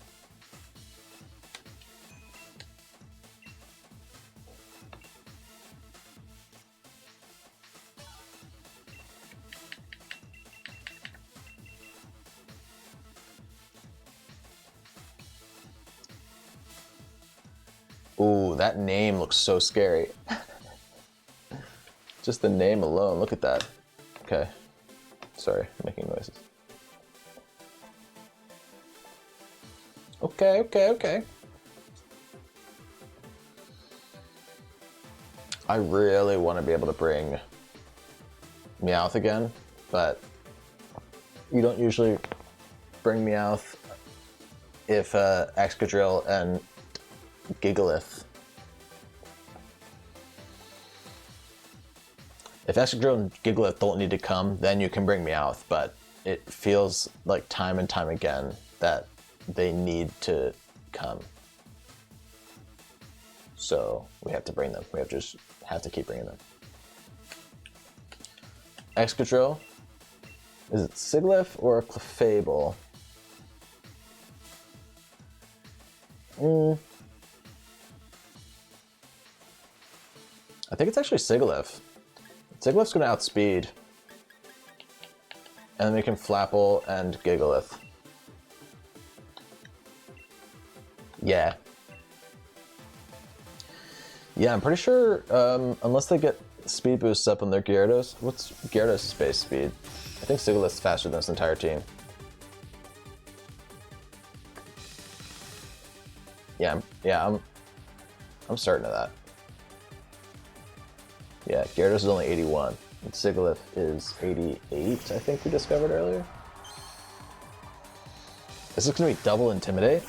Speaker 1: Ooh, that name looks so scary. Just the name alone, look at that. Okay, sorry, I'm making noises. Okay. I really want to be able to bring Meowth again, but you don't usually bring Meowth if Excadrill and Gigalith. If Excadrill and Gigalith don't need to come, then you can bring Meowth, but it feels like time and time again that they need to come. So we have to bring them. We have to keep bringing them. Excadrill. Is it Sigilyph or Clefable? I think it's actually Sigilyph. Sigilyph's gonna outspeed. And then we can Flapple and Gigalith. Yeah. Yeah, I'm pretty sure, unless they get speed boosts up on their Gyarados. What's Gyarados' base speed? I think Sigilyph's faster than this entire team. Yeah, I'm certain of that. Yeah, Gyarados is only 81, and Sigilyph is 88, I think we discovered earlier. Is this gonna be double Intimidate?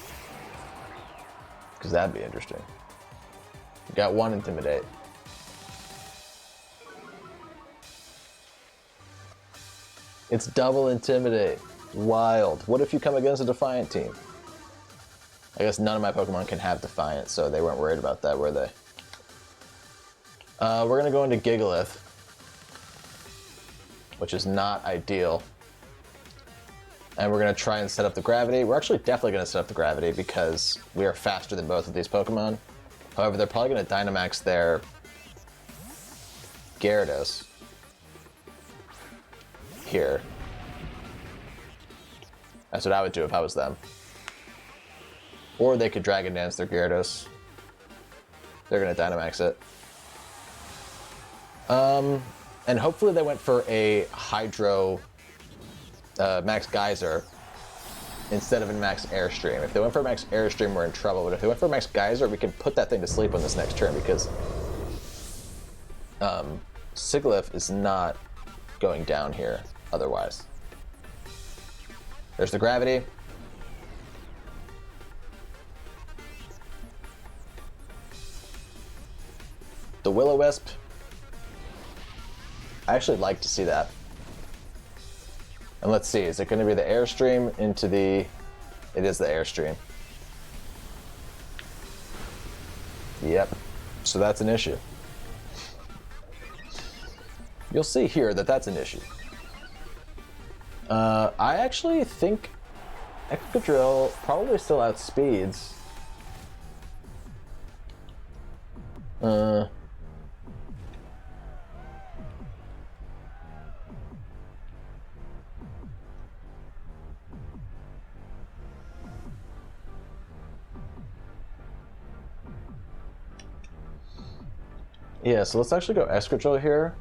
Speaker 1: Because that'd be interesting. We got one Intimidate. It's double Intimidate. Wild. What if you come against a Defiant team? I guess none of my Pokemon can have Defiant, so they weren't worried about that, were they? We're gonna go into Gigalith, which is not ideal. And we're going to try and set up the gravity. We're actually definitely going to set up the gravity because we are faster than both of these Pokemon. However, they're probably going to Dynamax their Gyarados here. That's what I would do if I was them. Or they could Dragon Dance their Gyarados. They're going to Dynamax it. And hopefully they went for a Hydro Max Geyser instead of a Max Airstream. If they went for a Max Airstream, we're in trouble. But if they went for a Max Geyser, we can put that thing to sleep on this next turn because Sigilyph is not going down here otherwise. There's the gravity. The Will-O-Wisp. I actually like to see that. And let's see, is it going to be the Airstream into the... It is the Airstream. Yep. So that's an issue. You'll see here that that's an issue. I actually think Excadrill probably still outspeeds. Yeah, so let's actually go Excadrill here.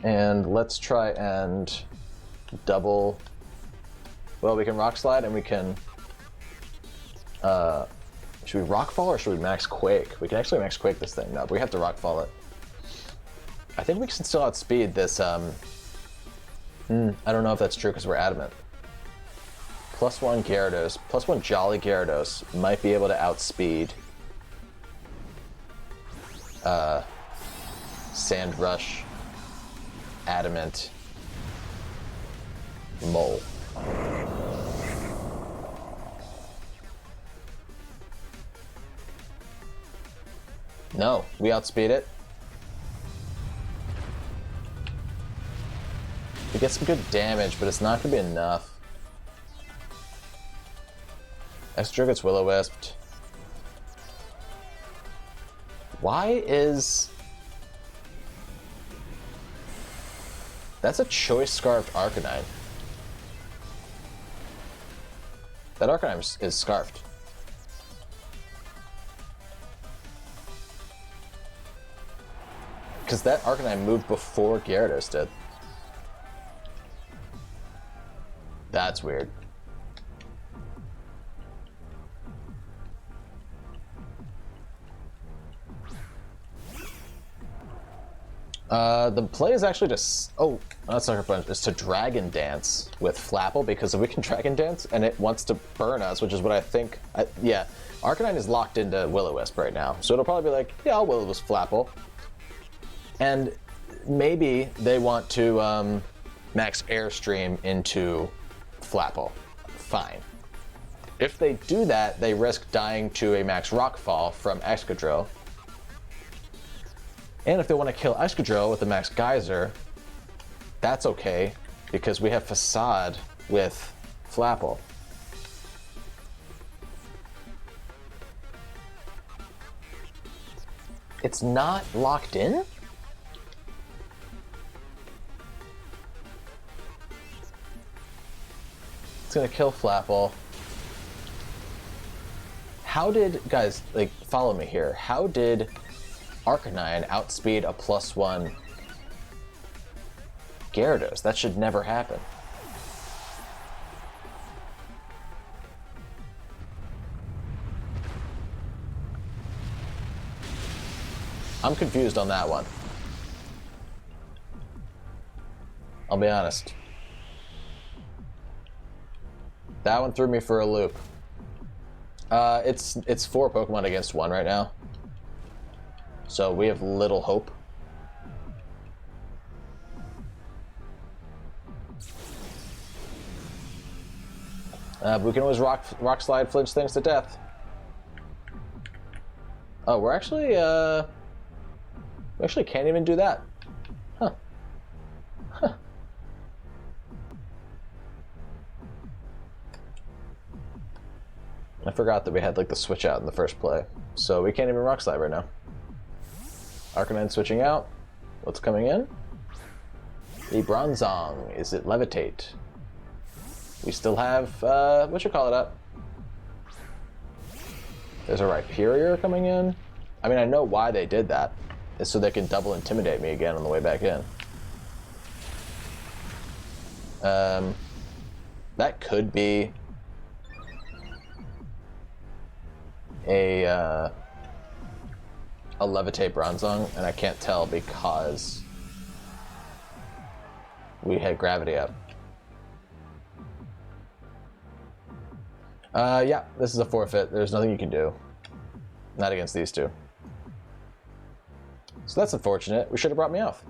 Speaker 1: And let's try and double... Well, we can Rock Slide and we can... should we Rock Fall or should we Max Quake? We can actually Max Quake this thing. No, but we have to Rock Fall it. I think we can still outspeed this... I don't know if that's true because we're adamant. +1 Gyarados, +1 Jolly Gyarados might be able to outspeed Sand Rush, Adamant, Mole. No, we outspeed it. We get some good damage, but it's not going to be enough. Excadrill gets Will-O-Wisped. Why is... That's a Choice Scarfed Arcanine. That Arcanine is Scarfed. Because that Arcanine moved before Gyarados did. That's weird. The play is actually just... Oh, not Sucker Punch. It's to Dragon Dance with Flapple, because if we can Dragon Dance and it wants to burn us, which is what I think... yeah, Arcanine is locked into Will-O-Wisp right now. So it'll probably be like, yeah, I'll Will-O-Wisp Flapple. And maybe they want to Max Airstream into Flapple. Fine. If they do that, they risk dying to a Max Rockfall from Excadrill. And if they want to kill Excadrill with the Max Geyser, that's okay, because we have Facade with Flapple. It's not locked in? It's gonna kill Flapple. How did, guys, like, follow me here. How did Arcanine outspeed a +1 Gyarados? That should never happen. I'm confused on that one. I'll be honest. That one threw me for a loop. It's 4 Pokemon against 1 right now. So we have little hope. But we can always rock slide flinch things to death. Oh, we actually can't even do that. Huh. Huh. I forgot that we had like the switch out in the first play. So we can't even rock slide right now. Arcanine switching out. What's coming in? The Bronzong. Is it Levitate? We still have, what you call it up? There's a Rhyperior coming in. I mean, I know why they did that. It's so they can double intimidate me again on the way back in. That could be a Levitate Bronzong, and I can't tell because we had gravity up. Yeah, this is a forfeit. There's nothing you can do. Not against these two. So that's unfortunate. We should have brought MEOWTH.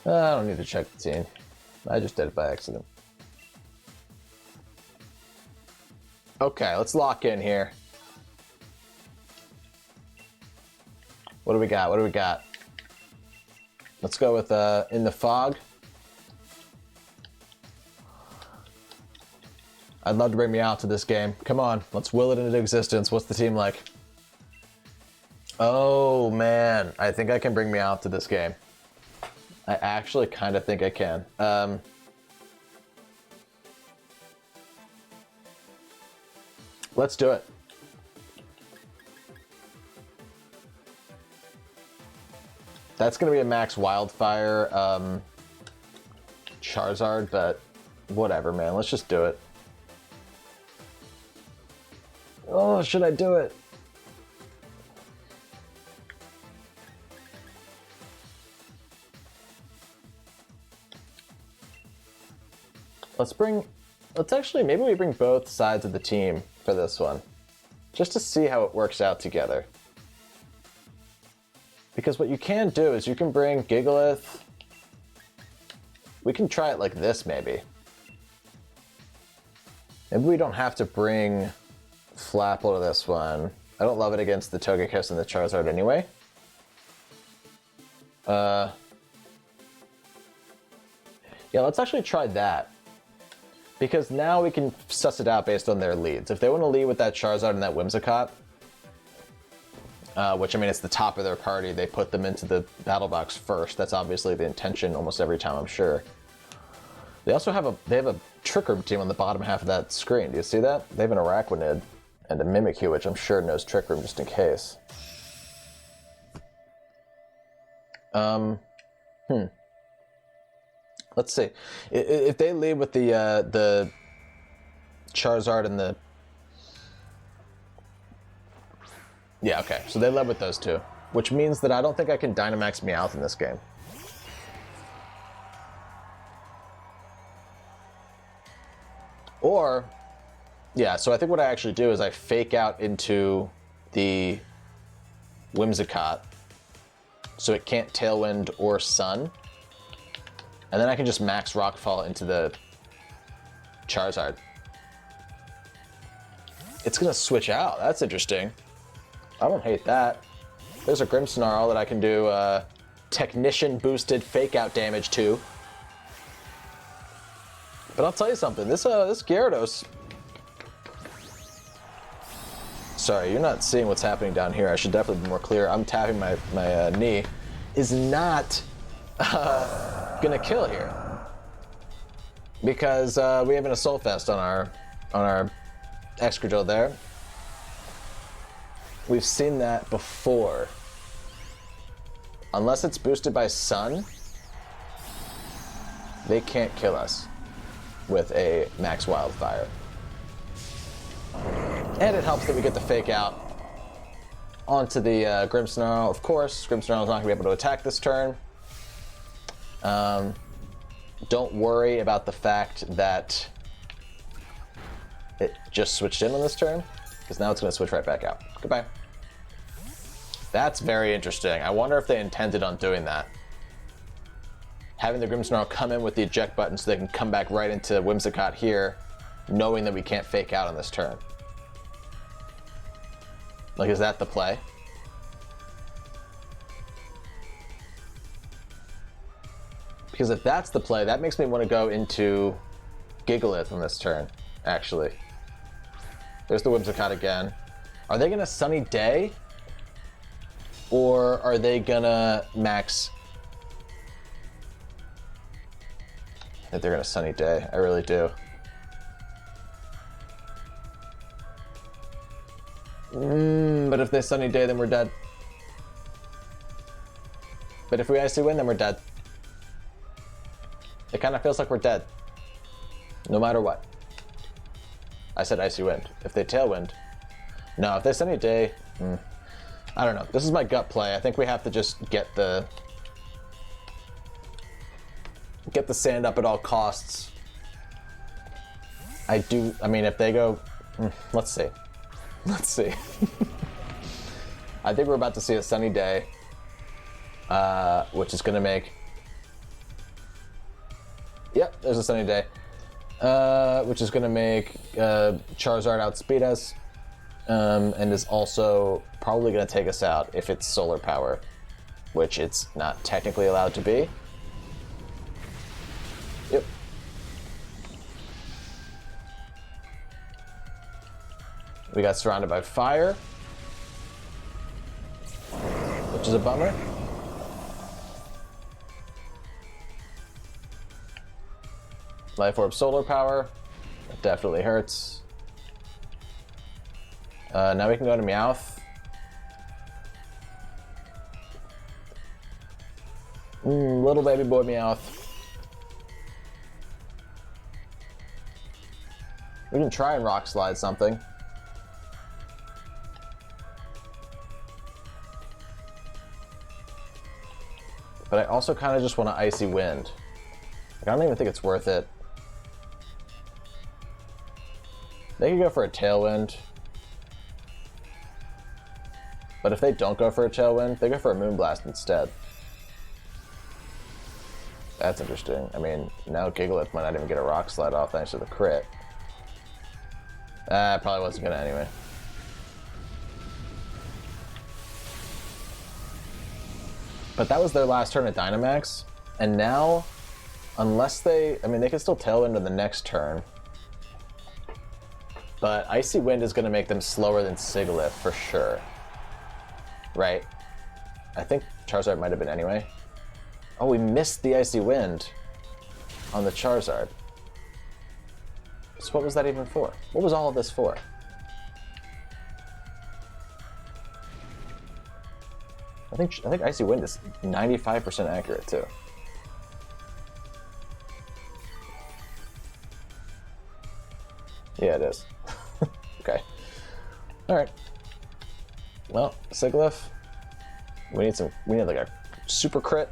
Speaker 1: I don't need to check the team. I just did it by accident. Okay, let's lock in here. What do we got? What do we got? Let's go with In the Fog. I'd love to bring MEOWTH to this game. Come on, let's will it into existence. What's the team like? Oh man, I think I can bring MEOWTH to this game. I actually kind of think I can. Let's do it. That's going to be a max Wildfire Charizard, but whatever, man. Let's just do it. Oh, should I do it? Let's actually, maybe we bring both sides of the team for this one, just to see how it works out together. Because what you can do is you can bring Gigalith. We can try it like this, maybe. Maybe we don't have to bring Flapple to this one. I don't love it against the Togekiss and the Charizard anyway. Yeah, let's actually try that. Because now we can suss it out based on their leads. If they want to lead with that Charizard and that Whimsicott, which, I mean, it's the top of their party, they put them into the battle box first. That's obviously the intention almost every time, I'm sure. They also have a Trick Room team on the bottom half of that screen. Do you see that? They have an Araquanid and a Mimikyu, which I'm sure knows Trick Room just in case. Let's see. If they lead with the Charizard and the... Yeah, okay. So they led with those two. Which means that I don't think I can Dynamax MEOWTH in this game. Or... Yeah, so I think what I actually do is I fake out into the Whimsicott so it can't Tailwind or Sun. And then I can just max Rockfall into the Charizard. It's gonna switch out. That's interesting. I don't hate that. There's a Grimmsnarl that I can do Technician boosted fake out damage to. But I'll tell you something. This Gyarados. Sorry, you're not seeing what's happening down here. I should definitely be more clear. I'm tapping my knee. Is not gonna kill here because we have an Assault Vest on our Excadrill there. We've seen that before. Unless it's boosted by Sun, they can't kill us with a max Wildfire. And it helps that we get the fake out onto the Grimmsnarl. Of course, Grimmsnarl is not going to be able to attack this turn. Don't worry about the fact that it just switched in on this turn, because now it's going to switch right back out. Goodbye. That's very interesting. I wonder if they intended on doing that. having the Grimmsnarl come in with the eject button so they can come back right into Whimsicott here, knowing that we can't fake out on this turn. Like, is that the play? Because if that's the play, that makes me want to go into Gigalith on this turn, actually. There's the Whimsicott again. Are they going to Sunny Day? Or are they going to max? I think they're going to Sunny Day. I really do. But if they Sunny Day, then we're dead. But if we Icy Wind, then we're dead. It kind of feels like we're dead. No matter what. I said Icy Wind. If they Tailwind. No, if they Sunny Day, I don't know. This is my gut play. I think we have to just get the sand up at all costs. I mean, if they go, let's see. Let's see. I think we're about to see a Sunny Day, which is going to make... Yep, there's a Sunny Day, which is going to make Charizard outspeed us, and is also probably going to take us out if it's Solar Power, which it's not technically allowed to be. Yep. We got surrounded by fire, which is a bummer. Life Orb Solar Power, that definitely hurts. Now we can go to Meowth. Little baby boy Meowth. We can try and Rock Slide something. But I also kind of just want to Icy Wind. Like, I don't even think it's worth it. They could go for a Tailwind. But if they don't go for a Tailwind, they go for a Moonblast instead. That's interesting. I mean, now Gigalith might not even get a Rock Slide off thanks to the crit. Probably wasn't gonna anyway. But that was their last turn at Dynamax, and now, unless they, I mean, they can still Tailwind in the next turn, but Icy Wind is gonna make them slower than Sigilyph for sure. Right? I think Charizard might have been anyway. Oh, we missed the Icy Wind on the Charizard. So what was that even for? What was all of this for? I think Icy Wind is 95% accurate too. Yeah, it is. Okay. All right. Well, Sigilyph, we need like a super crit.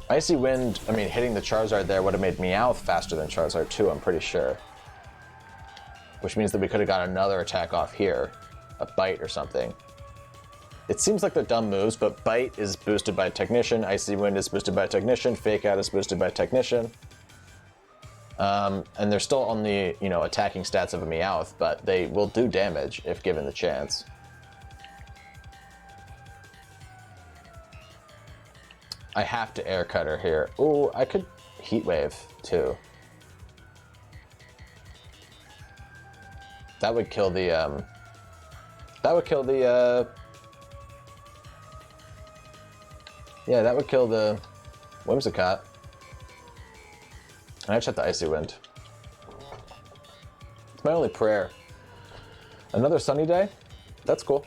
Speaker 1: Icy Wind, I mean, hitting the Charizard there would have made Meowth faster than Charizard too, I'm pretty sure. Which means that we could have got another attack off here. A Bite or something. It seems like they're dumb moves, but Bite is boosted by Technician, Icy Wind is boosted by Technician, Fake Out is boosted by Technician. And they're still on the, you know, attacking stats of a Meowth, but they will do damage if given the chance. I have to Air Cutter here. Ooh, I could Heat Wave too. That would kill the yeah, that would kill the Whimsicott. And I just have the Icy Wind. It's my only prayer. Another Sunny Day? That's cool.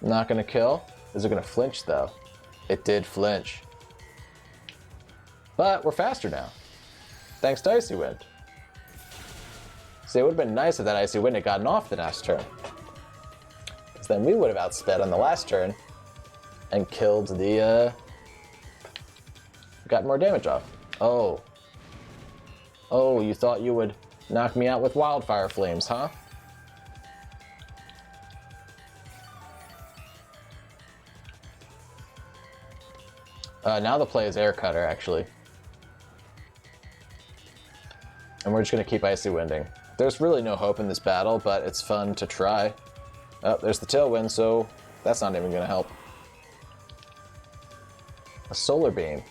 Speaker 1: Not gonna kill. Is it gonna flinch though? It did flinch. But we're faster now. Thanks to Icy Wind. See, it would have been nice if that Icy Wind had gotten off the last turn. Because then we would have outsped on the last turn and killed the, got more damage off. Oh. Oh, you thought you would knock me out with Wildfire Flames, huh? Now the play is Air Cutter, actually. And we're just going to keep Icy Winding. There's really no hope in this battle, but it's fun to try. Oh, there's the Tailwind, so that's not even going to help. A Solar Beam.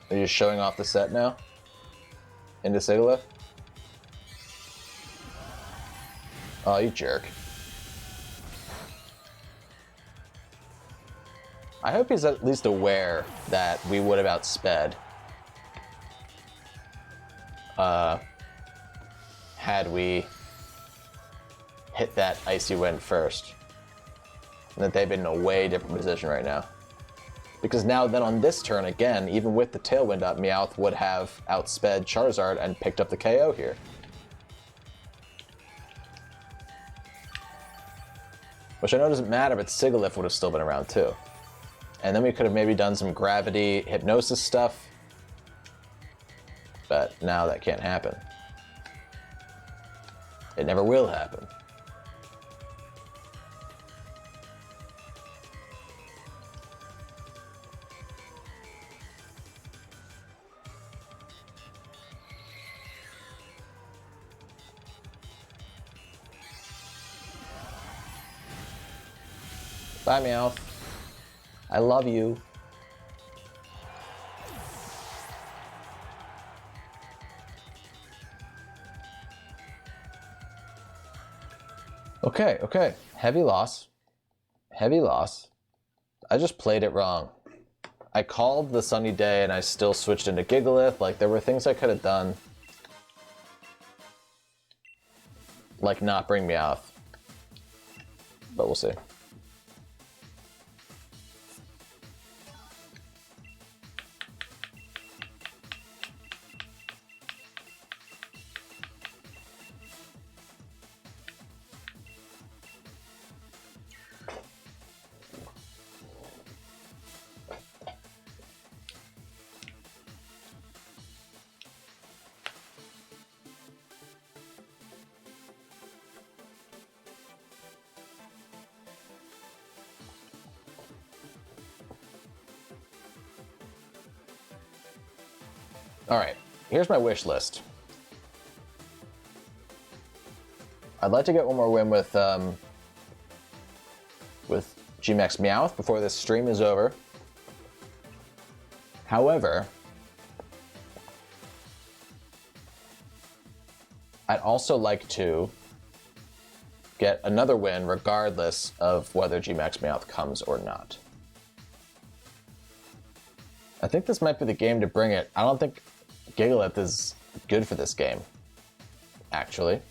Speaker 1: Are you just showing off the set now? Into Sigilyph? Oh, you jerk. I hope he's at least aware that we would have outsped had we hit that Icy Wind first. And that they've been in a way different position right now. Because now then on this turn, again, even with the Tailwind up, Meowth would have outsped Charizard and picked up the KO here. Which I know doesn't matter, but Sigilyph would have still been around too. And then we could have maybe done some Gravity, Hypnosis stuff. But now that can't happen. It never will happen. Bye, Meowth. I love you. Okay, okay. Heavy loss. Heavy loss. I just played it wrong. I called the Sunny Day and I still switched into Gigalith. Like, there were things I could have done. Like not bring Meowth. But we'll see. Alright, here's my wish list. I'd like to get one more win with GMAX Meowth before this stream is over. However, I'd also like to get another win regardless of whether GMAX Meowth comes or not. I think this might be the game to bring it. I don't think Gigalith is good for this game, actually.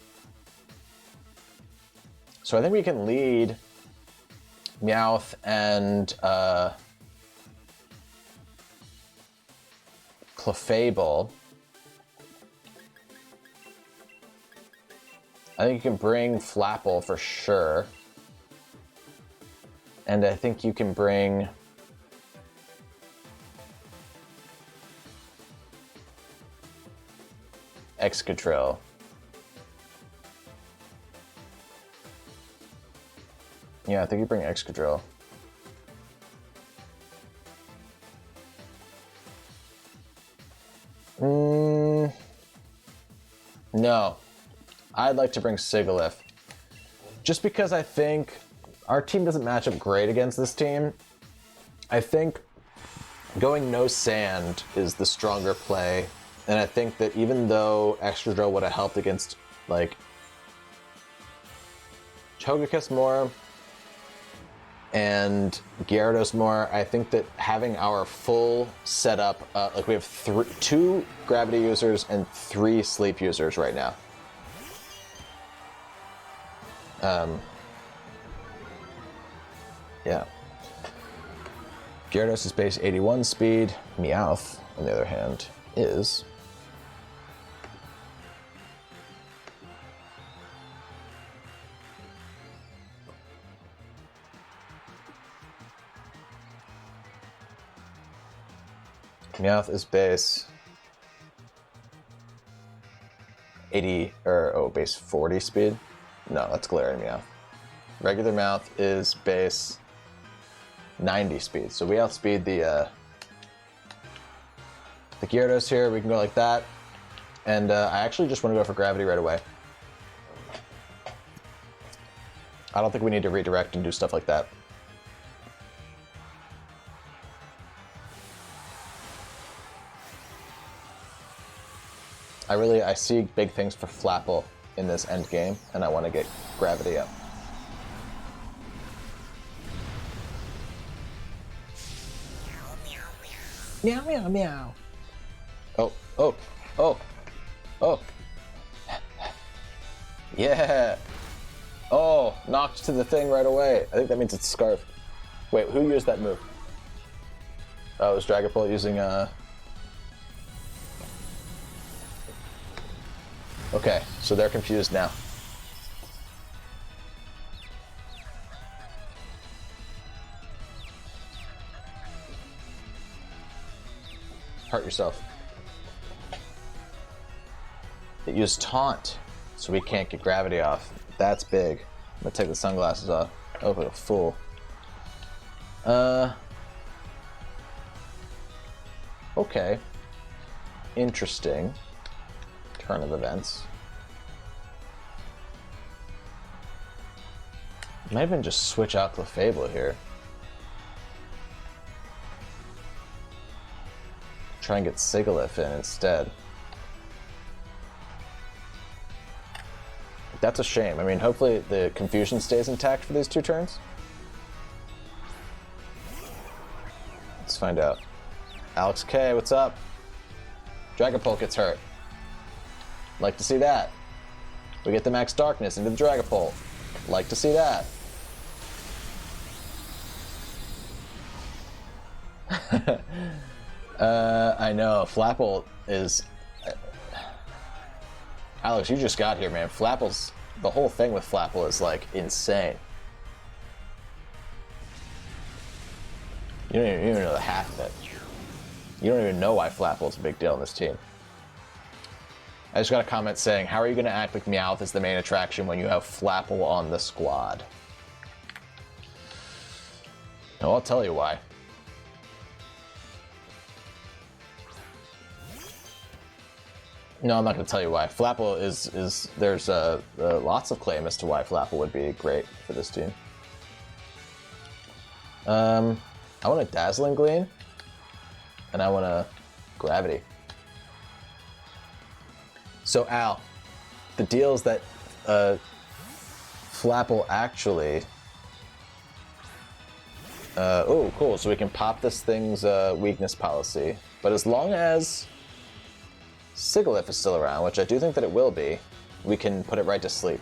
Speaker 1: So I think we can lead Meowth and Clefable. I think you can bring Flapple for sure. And I think you can bring Excadrill. Yeah, I think you bring Excadrill. No. I'd like to bring Sigilyph. Just because I think our team doesn't match up great against this team. I think going no sand is the stronger play. And I think that even though Excadrill would have helped against, like, Togekiss more and Gyarados more, I think that having our full setup, like we have 2 Gravity users and 3 Sleep users right now. Yeah. Gyarados is base 81 speed. Meowth, on the other hand, is Meowth is base 80, or base 40 speed. No, that's Galarian Meowth. Regular Meowth is base 90 speed. So we outspeed the Gyarados here. We can go like that. And I actually just want to go for gravity right away. I don't think we need to redirect and do stuff like that. I see big things for Flapple in this end game, and I want to get gravity up. Meow, meow, meow. Oh, oh, oh, oh. Yeah. Oh, knocked to the thing right away. I think that means it's Scarf. Wait, who used that move? Oh, it was Dragapult using, Okay, so they're confused now. Hurt yourself. It used Taunt, so we can't get gravity off. That's big. I'm gonna take the sunglasses off. Oh, what a fool. Okay. Interesting. Turn of events. Might even just switch out Clefable here. Try and get Sigilyph in instead. That's a shame. I mean, hopefully the confusion stays intact for these 2 turns. Let's find out. Alex K, what's up? Dragapult gets hurt. Like to see that. We get the Max Darkness into the Dragapult. Like to see that. I know, Flapple is... Alex, you just got here, man. Flapple's... The whole thing with Flapple is, like, insane. You don't even know the half of it. You don't even know why Flapple's a big deal in this team. I just got a comment saying, how are you going to act like Meowth is the main attraction when you have Flapple on the squad? No, I'll tell you why. No, I'm not going to tell you why. Flapple is there's lots of claim as to why Flapple would be great for this team. I want a Dazzling Gleam, and I want a Gravity. So Al, the deal is that Flapple actually... oh, cool, so we can pop this thing's weakness policy. But as long as Sigilyph is still around, which I do think that it will be, we can put it right to sleep.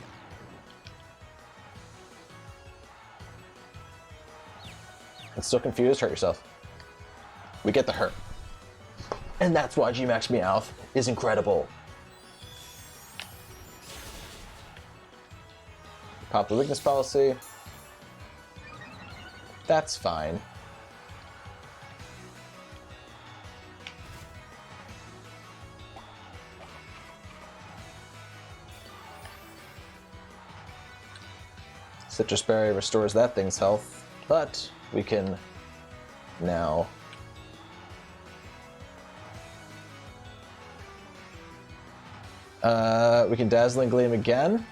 Speaker 1: It's still confused? Hurt yourself. We get the hurt. And that's why GMAX MEOWTH is incredible. Pop the weakness policy. That's fine. Citrus Berry restores that thing's health, but we can now we can Dazzling Gleam again.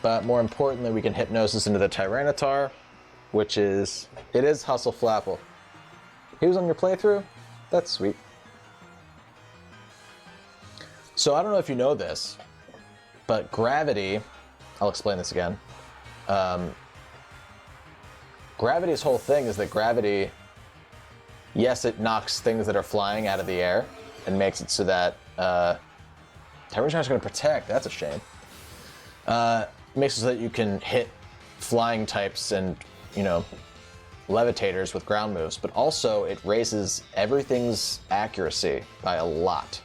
Speaker 1: But more importantly, we can Hypnosis into the Tyranitar, which is... It is Hustle Flapple. He was on your playthrough? That's sweet. So I don't know if you know this, but Gravity... I'll explain this again. Gravity's whole thing is that Gravity... Yes, it knocks things that are flying out of the air and makes it so that... Tyranitar's going to protect. That's a shame. Makes it so that you can hit flying types and, you know, levitators with ground moves, but also it raises everything's accuracy by a lot.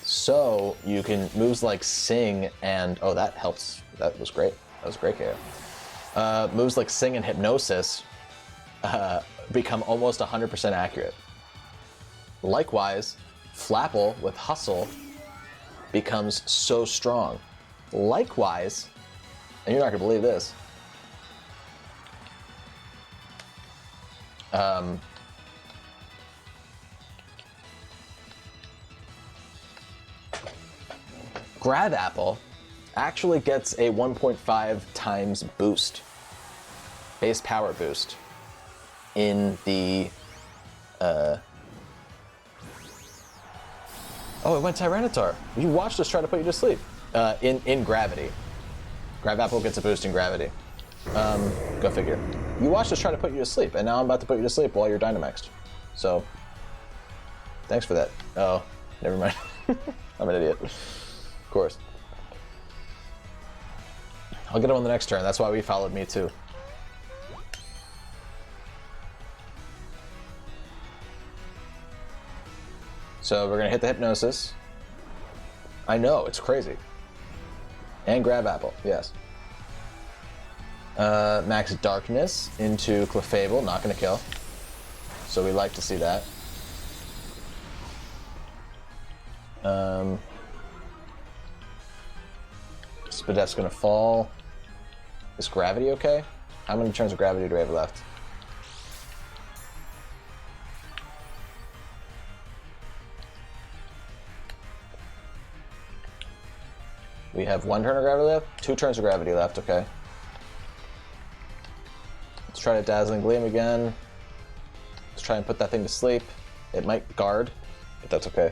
Speaker 1: So you can moves like Sing and... Oh, that helps. That was great. That was great, KO. Moves like Sing and Hypnosis become almost 100% accurate. Likewise, Flapple with Hustle becomes so strong. Likewise, and you're not going to believe this, Grab Apple actually gets a 1.5 times boost, base power boost, in the, oh, it went Tyranitar. You watched us try to put you to sleep. In gravity. Grab Apple gets a boost in gravity. Go figure. You watched us try to put you to sleep, and now I'm about to put you to sleep while you're Dynamaxed. So, thanks for that. Oh, never mind. I'm an idiot. Of course. I'll get him on the next turn. That's why we followed me too. So we're gonna hit the Hypnosis. I know, it's crazy. And Grab Apple, yes. Max Darkness into Clefable, not gonna kill. So we like to see that. Spadef's gonna fall. Is Gravity okay? How many turns of Gravity do we have left? We have 1 turn of Gravity left? 2 turns of Gravity left, okay. Let's try to Dazzling Gleam again. Let's try and put that thing to sleep. It might guard, but that's okay.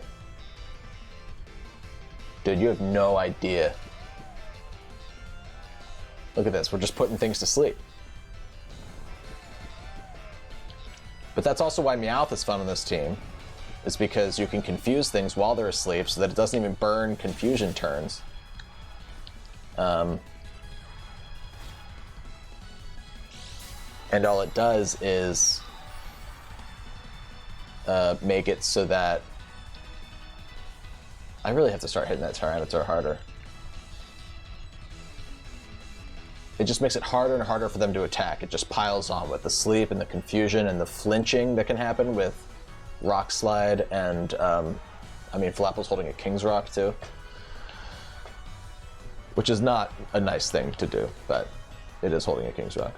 Speaker 1: Dude, you have no idea. Look at this, we're just putting things to sleep. But that's also why MEOWTH is fun on this team, is because you can confuse things while they're asleep so that it doesn't even burn confusion turns. And all it does is make it so that I really have to start hitting that Tyranitar harder. It just makes it harder and harder for them to attack. It just piles on with the sleep and the confusion and the flinching that can happen with Rock Slide and, I mean, Flapple's holding a King's Rock too. Which is not a nice thing to do, but it is holding a King's Rock.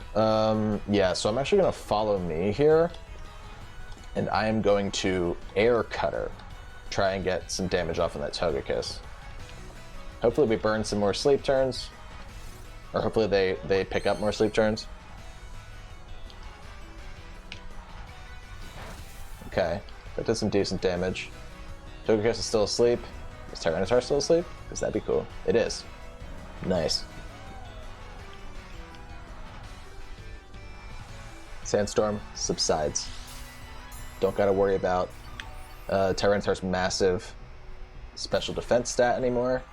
Speaker 1: Yeah, so I'm actually gonna follow me here, and I am going to Air Cutter, try and get some damage off on that Togekiss. Hopefully we burn some more sleep turns, or hopefully they pick up more sleep turns. Okay, that did some decent damage. Togekiss is still asleep. Is Tyranitar still asleep? Because that'd be cool. It is. Nice. Sandstorm subsides. Don't gotta worry about Tyranitar's massive special defense stat anymore.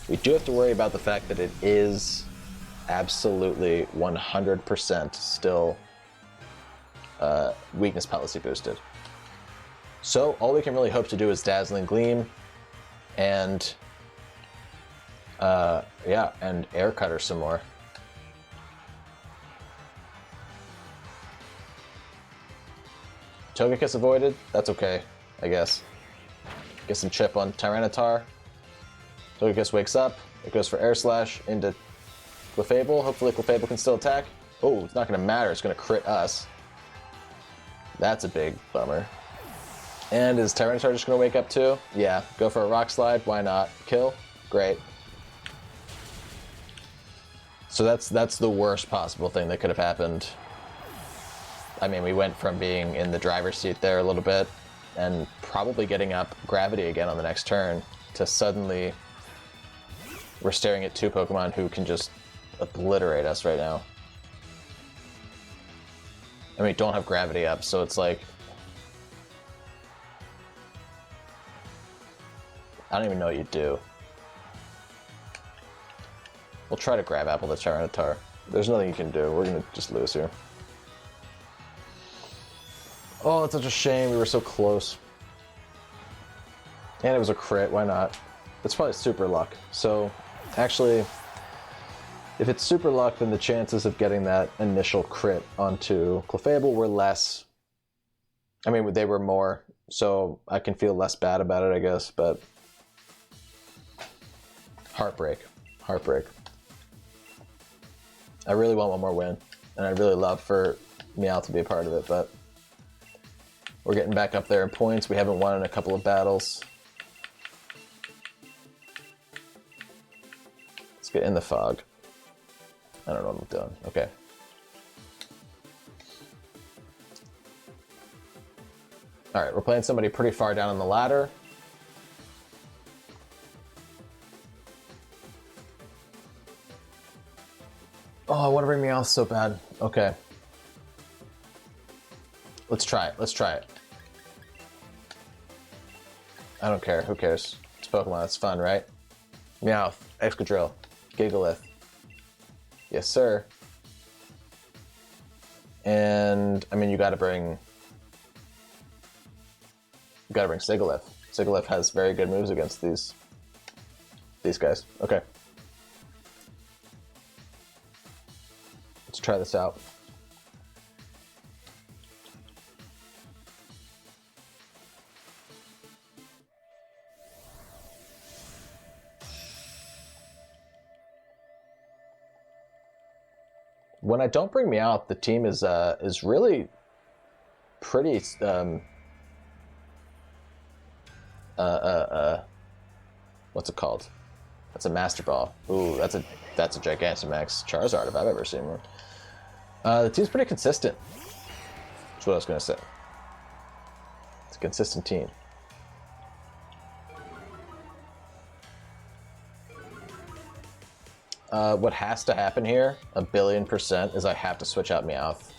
Speaker 1: We do have to worry about the fact that it is absolutely 100% still weakness policy boosted. So all we can really hope to do is Dazzling Gleam and yeah, and Air Cutter some more. Togekiss avoided, that's okay, I guess. Get some chip on Tyranitar. Togekiss wakes up, it goes for Air Slash into Clefable. Hopefully Clefable can still attack. Oh, it's not gonna matter, it's gonna crit us. That's a big bummer. And is Tyranitar just gonna wake up too? Yeah, go for a Rock Slide, why not? Kill, great. So that's the worst possible thing that could have happened. I mean, we went from being in the driver's seat there a little bit and probably getting up Gravity again on the next turn to suddenly we're staring at 2 Pokemon who can just obliterate us right now. I mean, don't have Gravity up, so it's like I don't even know what you do. We'll try to Grab Apple the Tyranitar. There's nothing you can do. We're gonna just lose here. Oh, it's such a shame. We were so close. And it was a crit. Why not? It's probably super luck. So, actually, if it's super luck, then the chances of getting that initial crit onto Clefable were less. I mean, they were more, so I can feel less bad about it, I guess, but heartbreak. Heartbreak. I really want one more win, and I'd really love for MEOWTH to be a part of it, but We're getting back up there in points. We haven't won in a couple of battles. Let's get in the fog. I don't know what I'm doing. Okay. All right, we're playing somebody pretty far down on the ladder. Oh, I want to bring MEOWTH so bad. Okay. Let's try it. Let's try it. I don't care. Who cares? It's Pokemon. It's fun, right? MEOWTH, Excadrill, Gigalith. Yes, sir. And I mean, you gotta bring Sigalith. Sigalith has very good moves against these guys. Okay. Let's try this out. When I don't bring MEOWTH, the team is really pretty what's it called? That's a Master Ball. Ooh, that's a Gigantamax Charizard if I've ever seen one. The team's pretty consistent. That's what I was gonna say. It's a consistent team. What has to happen here, 1,000,000,000%, is I have to switch out MEOWTH.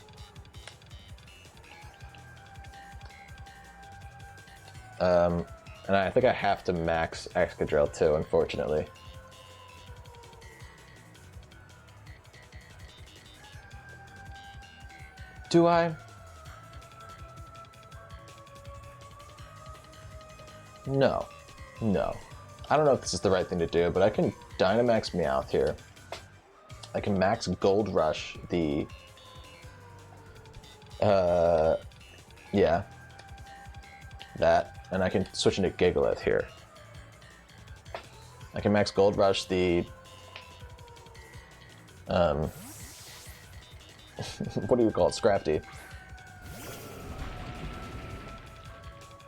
Speaker 1: And I think I have to max Excadrill too, unfortunately. Do I? No. No. I don't know if this is the right thing to do, but I can Dynamax MEOWTH here. I can max Gold Rush the... yeah. That. And I can switch into Gigalith here. I can max Gold Rush the... what do you call it? Scrafty.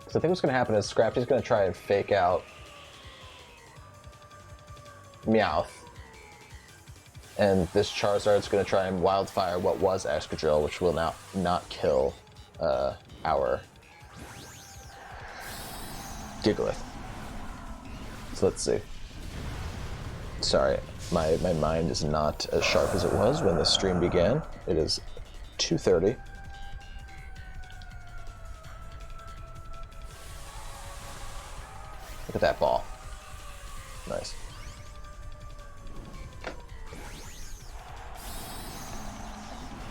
Speaker 1: So I think what's going to happen is Scrafty's going to try and fake out MEOWTH. And this Charizard's going to try and Wildfire what was Excadrill, which will now not kill our Gigalith. So let's see. Sorry, my mind is not as sharp as it was when the stream began. It is 2:30. Look at that ball. Nice.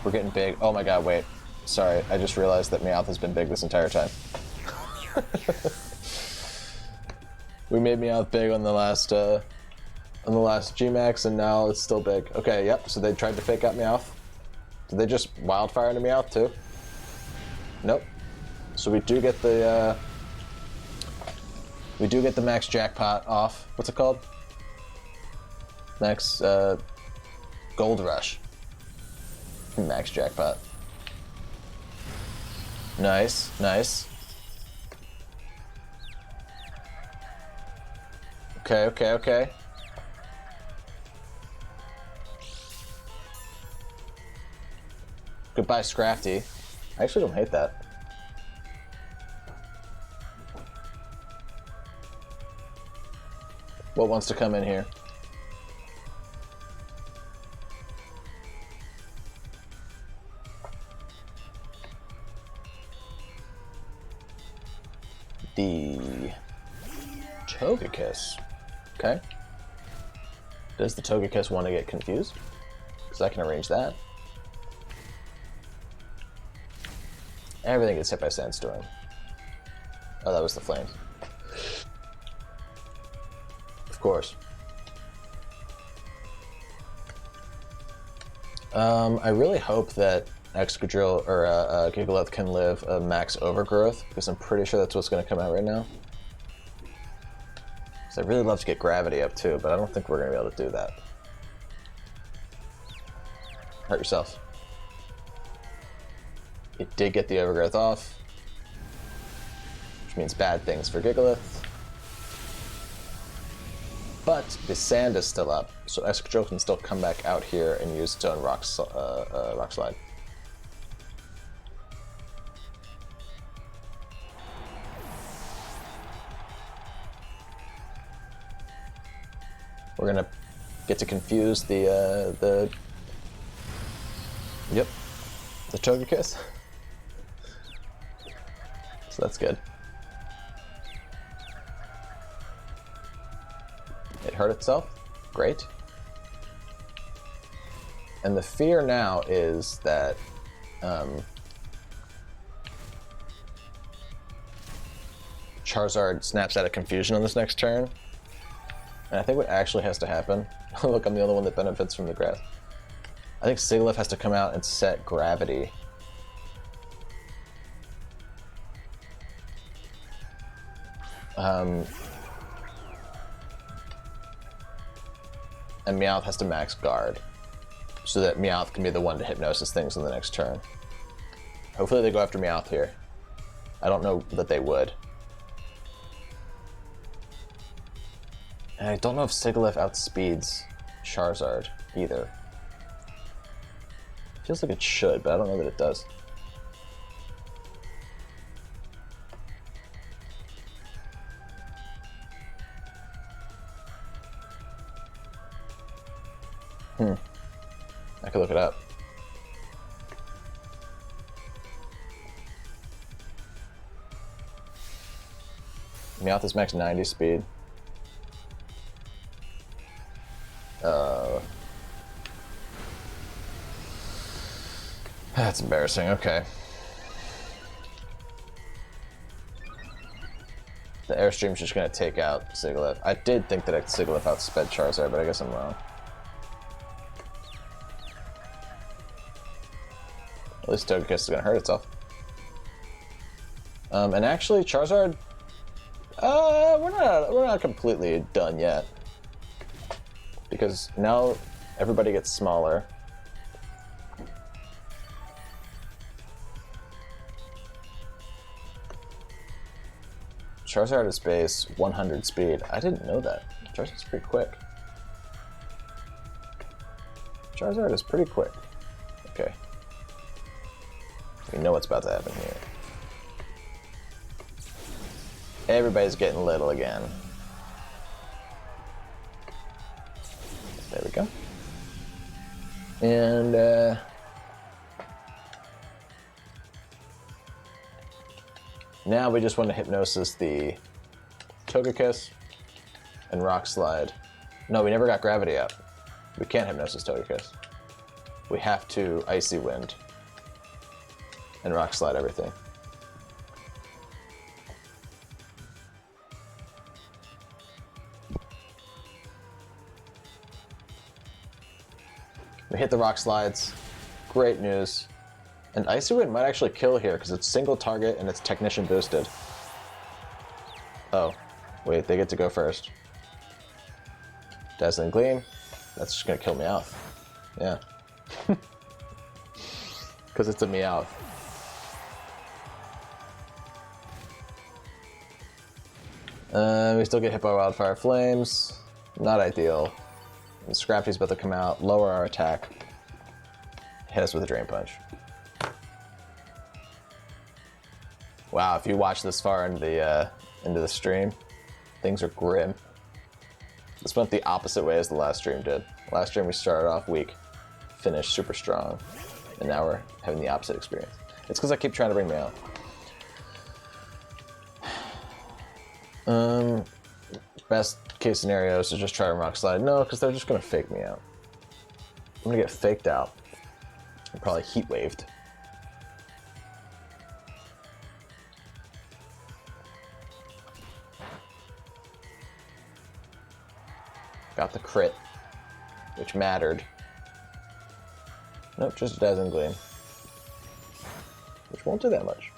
Speaker 1: We're getting big. Oh my god, wait. Sorry, I just realized that MEOWTH has been big this entire time. We made MEOWTH big on the last GMAX, and now it's still big. Okay, yep, so they tried to fake out MEOWTH. Did they just Wildfire into MEOWTH too? Nope. So we do get the max jackpot off. What's it called? Max Gold Rush. Max jackpot. Nice, nice. Okay, okay, okay. Goodbye, Scrafty. I actually don't hate that. What wants to come in here? The Togekiss. Okay. Does the Togekiss want to get confused? Because I can arrange that. Everything gets hit by Sandstorm. Oh, that was the flames. Of course. I really hope that Excadrill or Gigalith can live a max overgrowth, because I'm pretty sure that's what's going to come out right now. So I'd really love to get gravity up too, but I don't think we're going to be able to do that. Hurt yourself. It did get the overgrowth off. which means bad things for Gigalith. But the sand is still up, so Excadrill can still come back out here and use its own Rock Slide. We're gonna get to confuse the Togekiss. So that's good. It hurt itself. Great. And the fear now is that Charizard snaps out of confusion on this next turn. And I think what actually has to happen... Look, I'm the only one that benefits from the grass. I think Sigilyph has to come out and set Gravity. And MEOWTH has to max Guard, so that MEOWTH can be the one to Hypnosis things in the next turn. Hopefully they go after MEOWTH here. I don't know that they would. And I don't know if Sigilyph outspeeds Charizard either. Feels like it should, but I don't know that it does. I could look it up. MEOWTH is max 90 speed. That's embarrassing, okay. The Airstream's just gonna take out Sigilyph. I did think that Sigilyph outsped Charizard, but I guess I'm wrong. At least Togekiss is gonna hurt itself. And actually, Charizard, we're not completely done yet, because now everybody gets smaller. Charizard is base 100 speed. I didn't know that. Charizard's pretty quick. Charizard is pretty quick. Okay. We know what's about to happen here. Everybody's getting little again. There we go. And, now we just want to Hypnosis the Togekiss and Rock Slide. No, we never got Gravity up. We can't Hypnosis Togekiss. We have to Icy Wind and Rock Slide everything. We hit the Rock Slides. Great news. And Icy Wind might actually kill here because it's single target and it's Technician boosted. Oh, wait, they get to go first. Dazzling Gleam. That's just gonna kill MEOWTH. Yeah. Because it's a MEOWTH. We still get hit by Wildfire Flames. Not ideal. And Scrafty's about to come out, lower our attack, hit us with a Drain Punch. Wow, if you watch this far into the stream, things are grim. This went the opposite way as the last stream did. Last stream we started off weak, finished super strong, and now we're having the opposite experience. It's because I keep trying to bring MEOWTH. Best case scenario is to just try to Rock Slide. No, because they're just gonna fake me out. I'm gonna get faked out. And probably Heat Waved. Got the crit, which mattered. Nope, just a Dazzling Gleam, which won't do that much.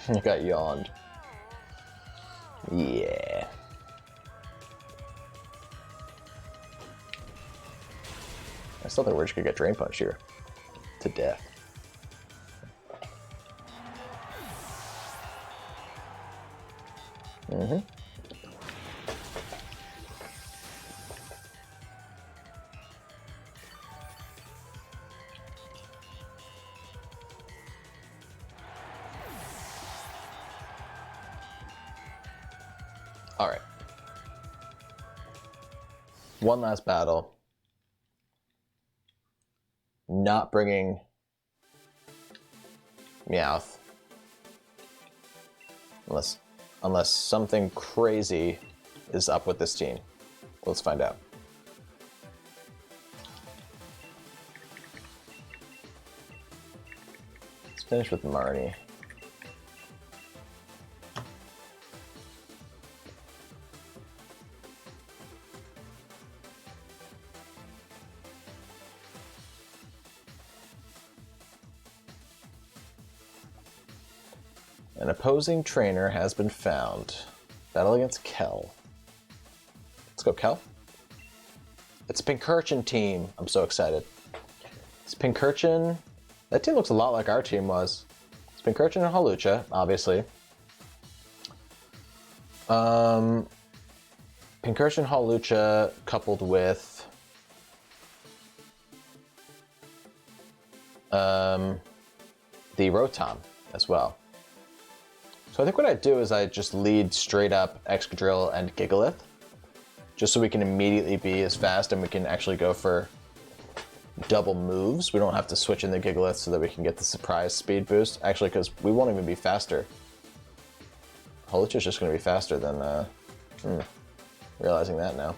Speaker 1: You got yawned. Yeah. I still think we're just gonna get Drain Punch here. To death. Mm-hmm. All right. One last battle. Not bringing MEOWTH. Unless something crazy is up with this team. Let's find out. Let's finish with Marnie. An opposing trainer has been found. Battle against Kel. Let's go, Kel. It's a Pincurchin team. I'm so excited. It's Pincurchin. That team looks a lot like our team was. It's Pincurchin and Hawlucha, obviously. Pincurchin Hawlucha coupled with the Rotom as well. So I think what I'd do is I'd just lead straight up Excadrill and Gigalith, just so we can immediately be as fast and we can actually go for double moves. We don't have to switch in the Gigalith so that we can get the surprise speed boost. Actually, because we won't even be faster. Hawlucha's just going to be faster than... realizing that now.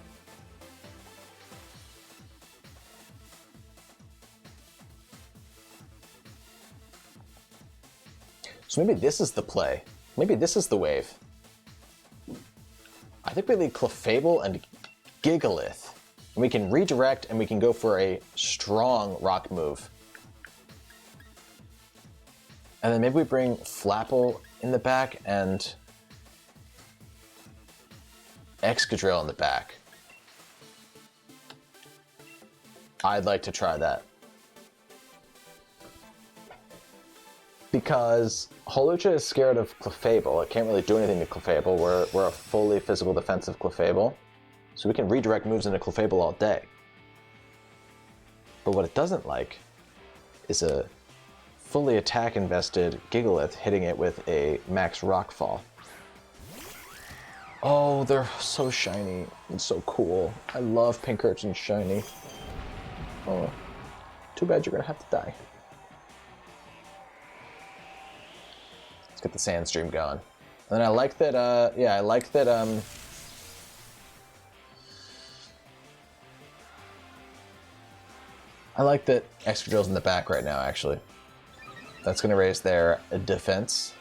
Speaker 1: So maybe this is the play. Maybe this is the wave. I think we lead Clefable and Gigalith. And we can redirect and we can go for a strong rock move. And then maybe we bring Flapple in the back and Excadrill in the back. I'd like to try that. Because Hawlucha is scared of Clefable. It can't really do anything to Clefable. We're a fully physical defensive Clefable. So we can redirect moves into Clefable all day. But what it doesn't like is a fully attack invested Gigalith hitting it with a max Rockfall. Oh, they're so shiny. It's so cool. I love Pincurchin shiny. Oh, too bad you're gonna have to die. Get the Sandstream going. And then I like that, yeah, I like that, Excadrill's in the back right now, actually. That's going to raise their defense,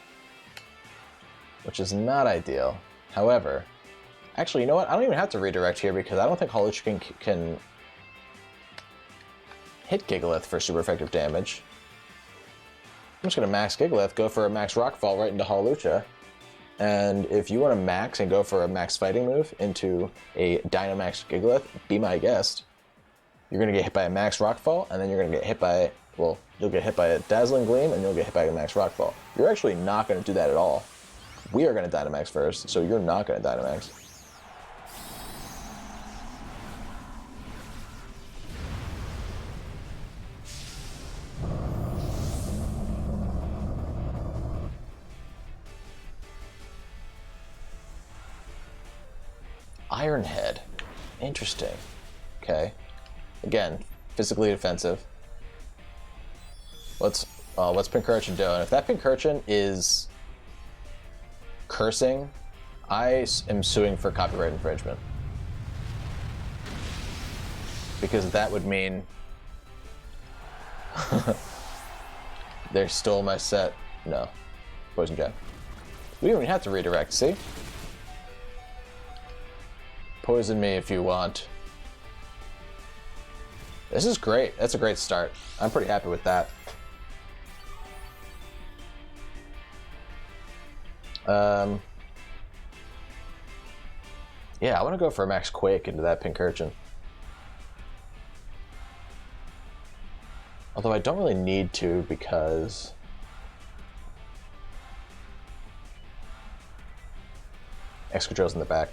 Speaker 1: which is not ideal. However, actually, you know what? I don't even have to redirect here because I don't think Hawlucha can hit Gigalith for super effective damage. I'm just going to max Gigalith, go for a max Rockfall right into Hawlucha. And if you want to max and go for a max fighting move into a Dynamax Gigalith, be my guest. You're going to get hit by a max Rockfall, and then you're going to get hit by, well, you'll get hit by a Dazzling Gleam, and you'll get hit by a max Rockfall. You're actually not going to do that at all. We are going to Dynamax first, so you're not going to Dynamax. Iron Head. Interesting. Okay. Again, physically defensive. What's Pincurchin doing? If that Pincurchin is cursing, I am suing for copyright infringement. Because that would mean they stole my set. No. Poison Jab. We don't even have to redirect, see? Poison me if you want. This is great. That's a great start. I'm pretty happy with that. Yeah, I want to go for a Max Quake into that Pincurchin. Although I don't really need to because... Excadrill's in the back.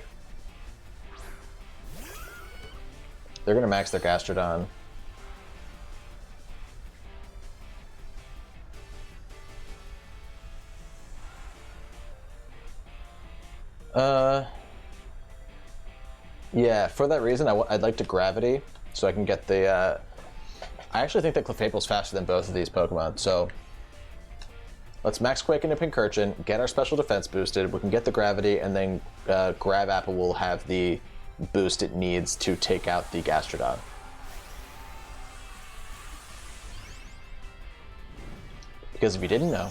Speaker 1: They're going to max their Gastrodon. Yeah, for that reason, I'd like to Gravity, so I can get the, I actually think that Clefable's faster than both of these Pokemon, so let's Max Quake into Pincurchin, get our special defense boosted, we can get the Gravity, and then Grab Apple will have the boost it needs to take out the Gastrodon. Because if you didn't know,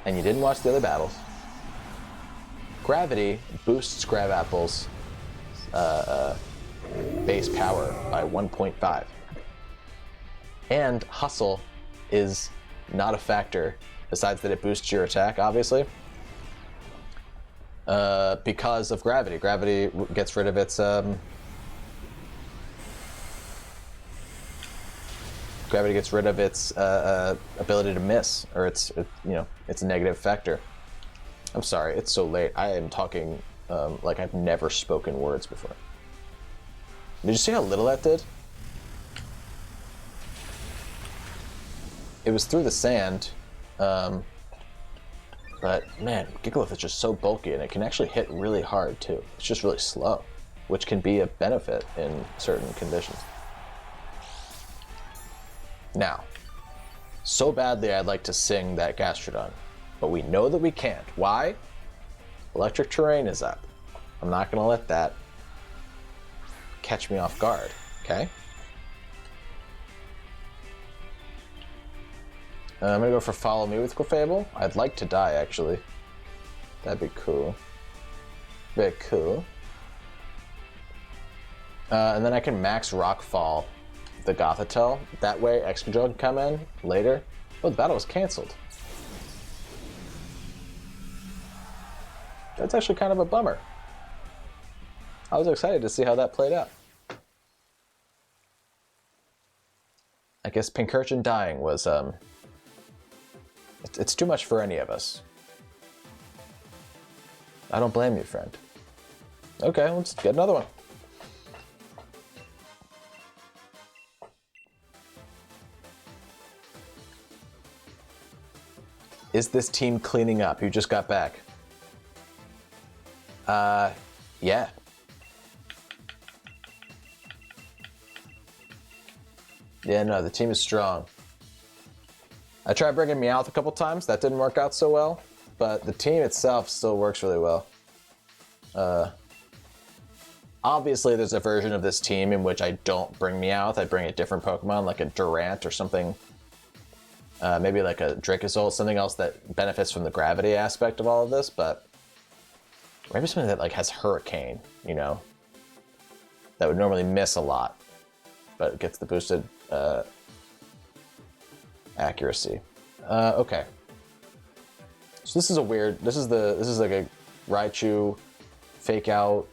Speaker 1: and you didn't watch the other battles, Gravity boosts Grab Apple's base power by 1.5. And Hustle is not a factor, besides that it boosts your attack, obviously, because of Gravity. Gravity gets rid of its... Gravity gets rid of its ability to miss, or its its negative factor. I'm sorry, it's so late. I am talking like I've never spoken words before. Did you see how little that did? It was through the sand, but man, Gigalith is just so bulky and it can actually hit really hard too. It's just really slow, which can be a benefit in certain conditions. Now, so badly I'd like to sing that Gastrodon, but we know that we can't. Why? Electric Terrain is up. I'm not going to let that catch me off guard, okay? I'm going to go for Follow Me with Clefable. I'd like to die, actually. That'd be cool. Very cool. And then I can max Rockfall the Gothitelle. That way Excadrill can come in later. Oh, the battle was canceled. That's actually kind of a bummer. I was excited to see how that played out. I guess Pincurchin dying was, it's too much for any of us. I don't blame you, friend. Okay, let's get another one. Is this team cleaning up? You just got back. Yeah. Yeah, no, the team is strong. I tried bringing MEOWTH a couple times. That didn't work out so well, but the team itself still works really well. Obviously, there's a version of this team in which I don't bring MEOWTH. I bring a different Pokemon, like a Durant or something. Maybe like a Dracozolt, something else that benefits from the gravity aspect of all of this, but maybe something that like has Hurricane, you know, that would normally miss a lot, but it gets the boosted accuracy. Okay. So this is a weird. This is like a Raichu fake out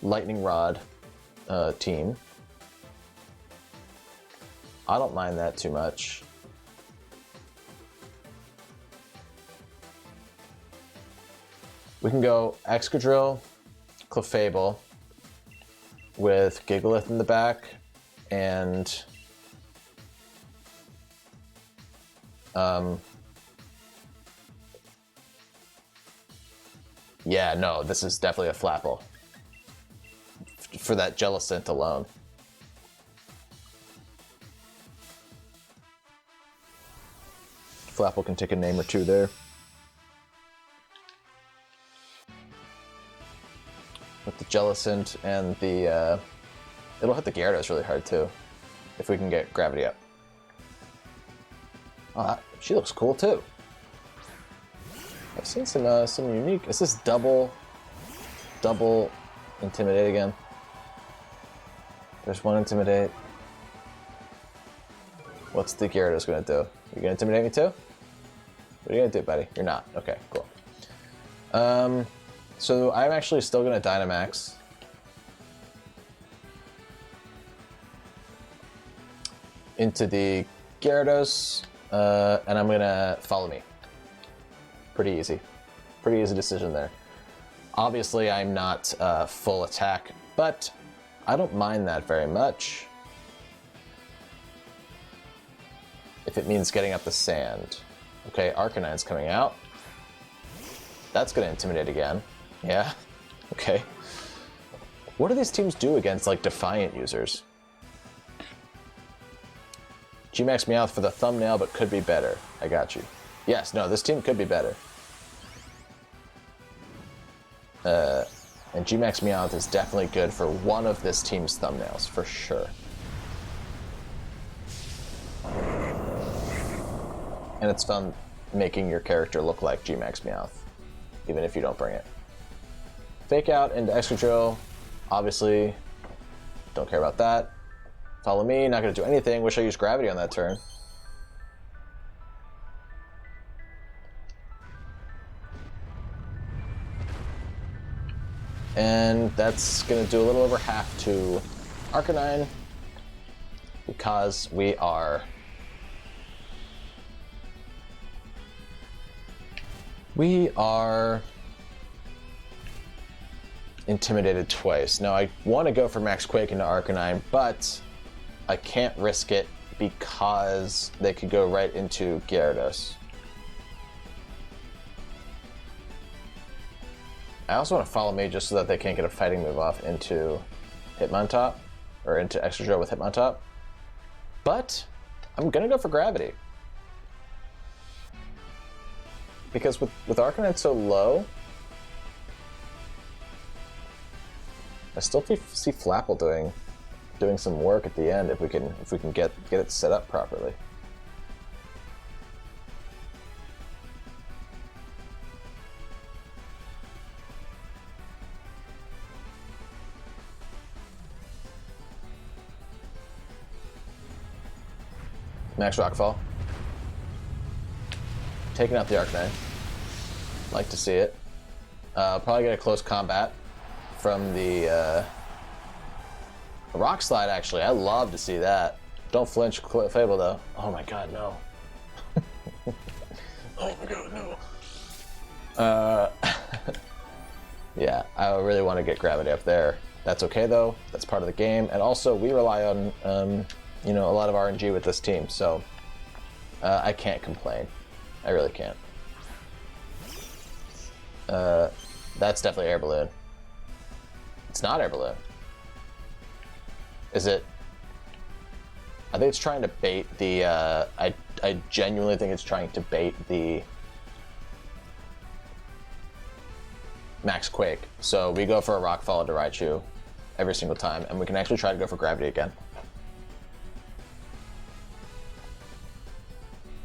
Speaker 1: Lightning Rod team. I don't mind that too much. We can go Excadrill, Clefable, with Gigalith in the back, and yeah, no, this is definitely a Flapple for that Jellicent alone. Flapple can take a name or two there. With the Jellicent and the, it'll hit the Gyarados really hard too, if we can get Gravity up. Oh, she looks cool too. I've seen some unique. Is this double Intimidate again? There's one Intimidate. What's the Gyarados gonna do? You gonna Intimidate me too? What are you gonna do, buddy? You're not. Okay, cool. So I'm actually still gonna Dynamax. Into the Gyarados, and I'm gonna Follow Me. Pretty easy. Pretty easy decision there. Obviously, I'm not full attack, but I don't mind that very much. If it means getting up the sand. Okay, Arcanine's coming out. That's gonna Intimidate again. Yeah, okay. What do these teams do against, like, Defiant users? GMAX MEOWTH for the thumbnail, but could be better. I got you. Yes, no, this team could be better. And GMAX MEOWTH is definitely good for one of this team's thumbnails, for sure. And it's fun making your character look like GMAX MEOWTH, even if you don't bring it. Fake Out into Excadrill, obviously, don't care about that. Follow Me, not gonna do anything. Wish I used Gravity on that turn. And that's gonna do a little over half to Arcanine, because we are intimidated twice. Now I want to go for Max Quake into Arcanine, but I can't risk it because they could go right into Gyarados. I also want to Follow Me just so that they can't get a fighting move off into Hitmontop, or into Excadrill with Hitmontop. But I'm gonna go for Gravity. Because with Arcanine so low, I still see Flapple doing some work at the end if we can get it set up properly. Max Rockfall. Taking out the Arcanine. Like to see it. Probably get a close combat from the Rock Slide, actually. I love to see that. Don't flinch, Clefable, though. Oh my god, no. Oh my god, no. Yeah, I really want to get Gravity up there. That's okay, though. That's part of the game. And also, we rely on, you know, a lot of RNG with this team, so I can't complain. I really can't. That's definitely Air Balloon. It's not Air Balloon. Is it? I think it's trying to bait the, I genuinely think it's trying to bait the Max Quake. So we go for a Rock Fall to Raichu every single time, and we can actually try to go for Gravity again.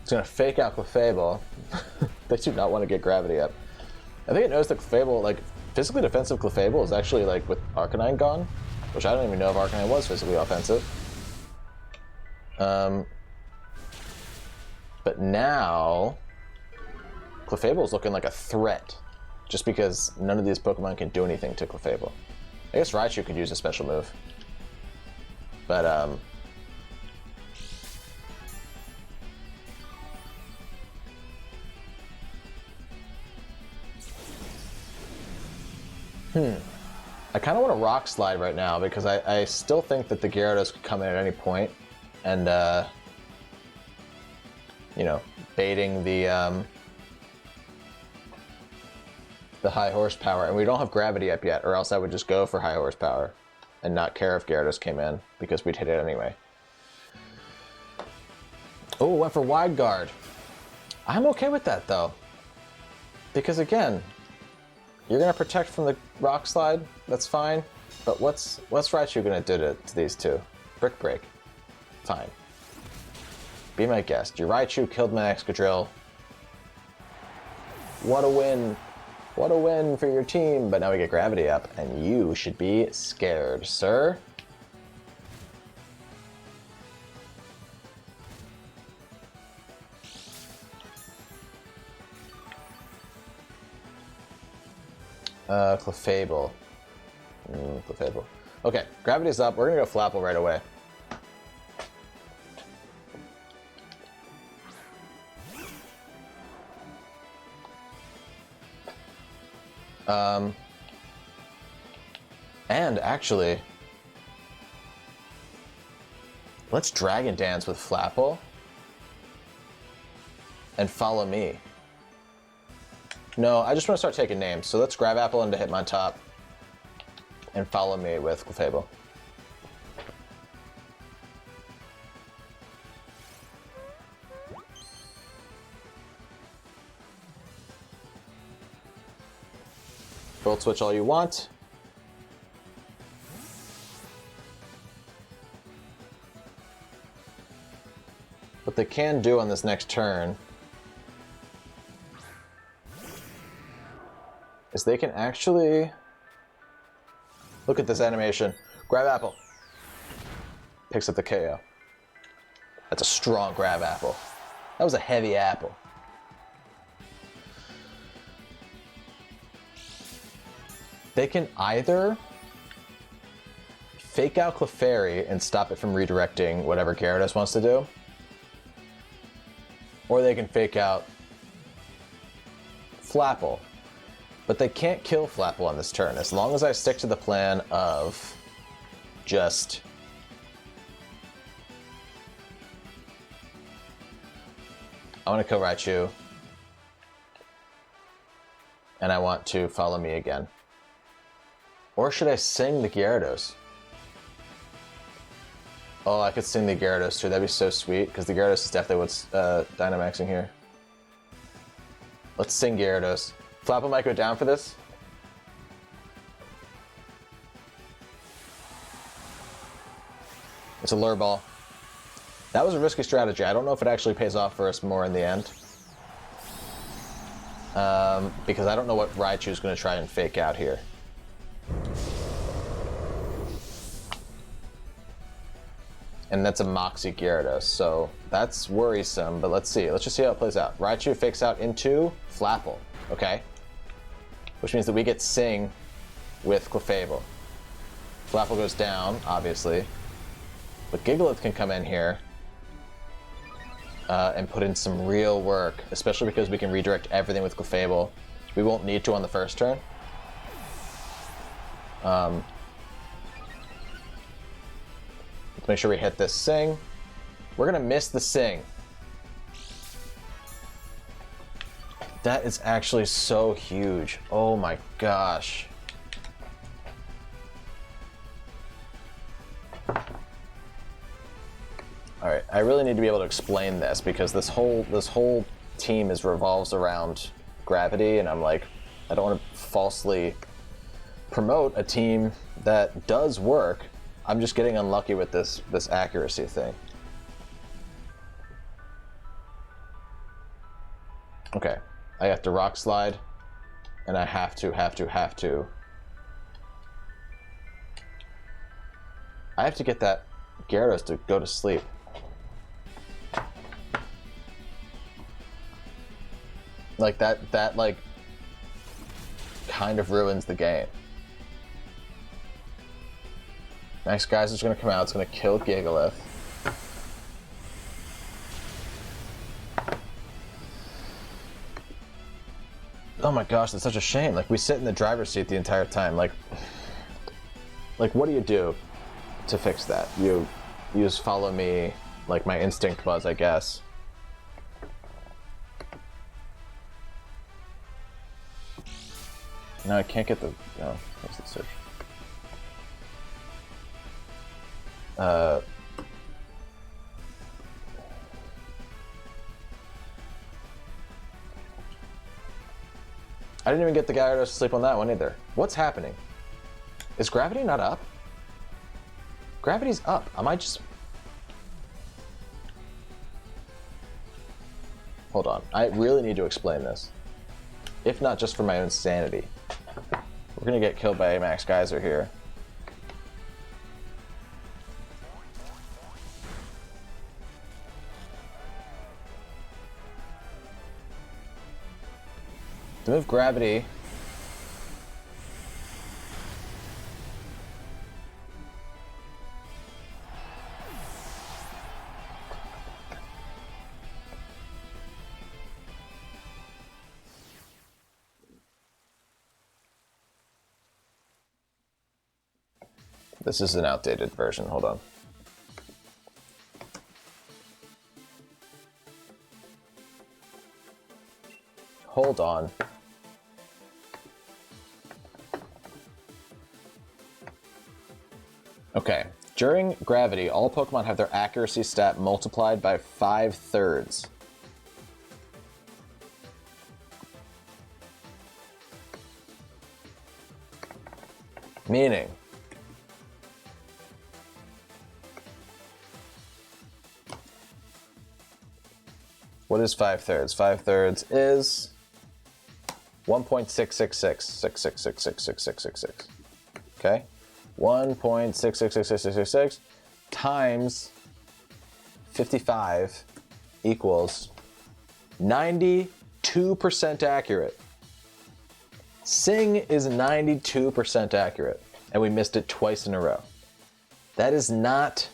Speaker 1: It's gonna Fake Out Clefable. They do not want to get Gravity up. I think it knows that Clefable, like, physically defensive Clefable is actually, like, with Arcanine gone, which I don't even know if Arcanine was physically offensive. But now, Clefable is looking like a threat, just because none of these Pokemon can do anything to Clefable. I guess Raichu could use a special move. But, I kind of want to Rock Slide right now because I still think that the Gyarados could come in at any point and, you know, baiting the high horsepower. And we don't have Gravity up yet, or else I would just go for high horsepower and not care if Gyarados came in because we'd hit it anyway. Oh, went for Wide Guard. I'm okay with that, though. Because, again, you're going to protect from the Rock Slide, that's fine, but what's Raichu going to do to these two? Brick Break. Fine. Be my guest. Your Raichu killed my Excadrill. What a win. What a win for your team. But now we get Gravity up, and you should be scared, sir. Clefable. Clefable. Okay, gravity's up. We're gonna go Flapple right away. And actually, let's Dragon Dance with Flapple and follow me. No, I just want to start taking names. So let's grab Apple into Hitmontop and follow me with Clefable. Volt Switch all you want. What they can do on this next turn is they can actually look at this animation. Grab Apple. Picks up the KO. That's a strong grab Apple. That was a heavy apple. They can either fake out Clefairy and stop it from redirecting whatever Gyarados wants to do, or they can fake out Flapple. But they can't kill Flapple on this turn. As long as I stick to the plan of just I want to kill Raichu, and I want to follow me again. Or should I sing the Gyarados? Oh, I could sing the Gyarados too. That'd be so sweet, because the Gyarados is definitely what's Dynamaxing here. Let's sing Gyarados. Flapple might go down for this. It's a lure ball. That was a risky strategy. I don't know if it actually pays off for us more in the end. Because I don't know what Raichu is going to try and fake out here. And that's a Moxie Gyarados, so that's worrisome, but let's see. Let's just see how it plays out. Raichu fakes out into Flapple, okay? Which means that we get Sing with Clefable. Flapple goes down, obviously. But Gigalith can come in here and put in some real work, especially because we can redirect everything with Clefable. We won't need to on the first turn. Let's make sure we hit this Sing. We're gonna miss the Sing. That is actually so huge. Oh my gosh. All right, I really need to be able to explain this because this whole team revolves around gravity, and I'm like, I don't want to falsely promote a team that does work. I'm just getting unlucky with this accuracy thing. Okay, I have to Rock Slide, and I have to. I have to get that Gyarados to go to sleep. Like that like kind of ruins the game. Next guy's just gonna come out, it's gonna kill Gigalith. Oh my gosh, that's such a shame. Like, we sit in the driver's seat the entire time. Like what do you do to fix that? You use Follow Me, like my Instinct Buzz, I guess. No, I can't get the... No, what's the search? I didn't even get the Gyarados to sleep on that one either. What's happening? Is gravity not up? Gravity's up. Am I just... Hold on. I really need to explain this. If not just for my own sanity. We're gonna get killed by Max Geyser here. To move gravity, This is an outdated version. Hold on. Hold on. Okay. During gravity, all Pokemon have their accuracy stat multiplied by 5/3. Meaning, what is 5/3? 5/3 is 1.66666666666. Okay? 1.6666666 times 55 equals 92% accurate. Sing is 92% accurate, and we missed it twice in a row. That is not...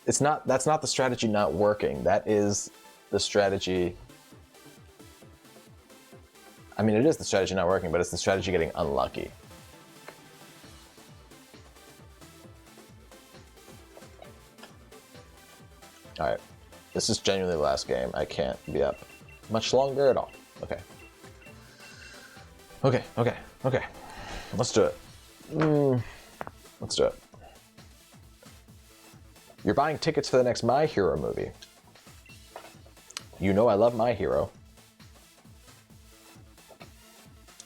Speaker 1: That's not the strategy not working. That is the strategy... I mean, it is the strategy not working, but it's the strategy getting unlucky. Alright. This is genuinely the last game. I can't be up much longer at all. Okay. Okay. Let's do it. Let's do it. You're buying tickets for the next My Hero movie. You know I love My Hero.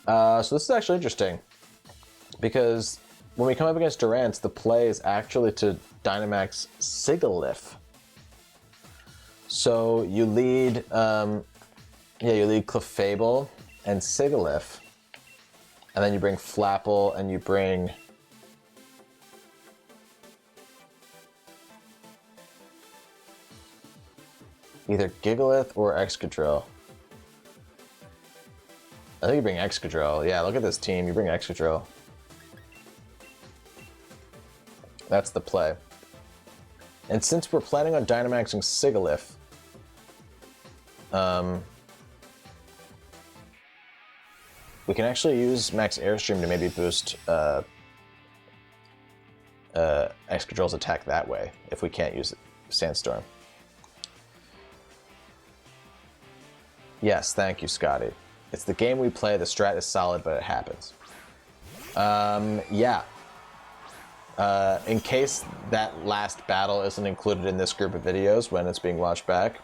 Speaker 1: So this is actually interesting, because when we come up against Durant, the play is actually to Dynamax Sigilyph. So you lead, you lead Clefable and Sigilyph, and then you bring Flapple and you bring either Gigalith or Excadrill. I think you bring Excadrill. Yeah, look at this team. You bring Excadrill. That's the play. And since we're planning on Dynamaxing Sigilyph, we can actually use Max Airstream to maybe boost Excadrill's attack that way, if we can't use Sandstorm. Yes, thank you, Scotty. It's the game we play, the strat is solid, but it happens. Yeah. In case that last battle isn't included in this group of videos when it's being watched back,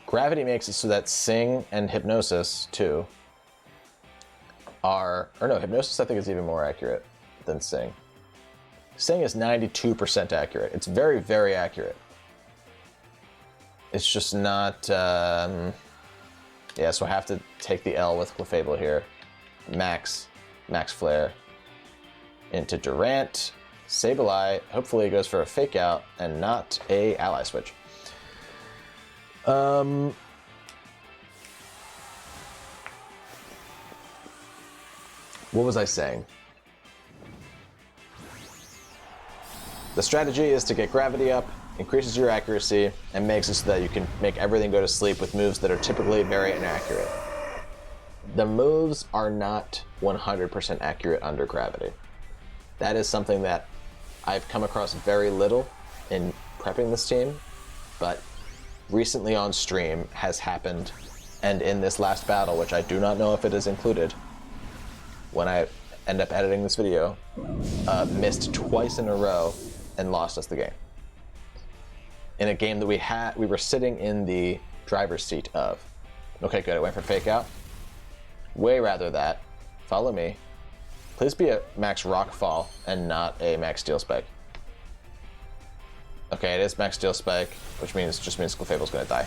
Speaker 1: Gravity makes it so that Sing and Hypnosis, too, are... Or no, Hypnosis I think is even more accurate than Sing. Sing is 92% accurate. It's very, very accurate. It's just not... Yeah, so I have to take the L with Clefable here. Max Flare into Durant. Sableye, hopefully it goes for a Fake Out and not a Ally Switch. What was I saying? The strategy is to get Gravity up, increases your accuracy, and makes it so that you can make everything go to sleep with moves that are typically very inaccurate. The moves are not 100% accurate under Gravity. That is something that I've come across very little in prepping this team, but recently on stream has happened, and in this last battle, which I do not know if it is included, when I end up editing this video, missed twice in a row and lost us the game. In a game that we were sitting in the driver's seat of. Okay, good, it went for Fake Out. Way rather that. Follow me. Please be a Max Rockfall and not a Max Steel Spike. Okay, it is Max Steel Spike, which just means Clefable's gonna die.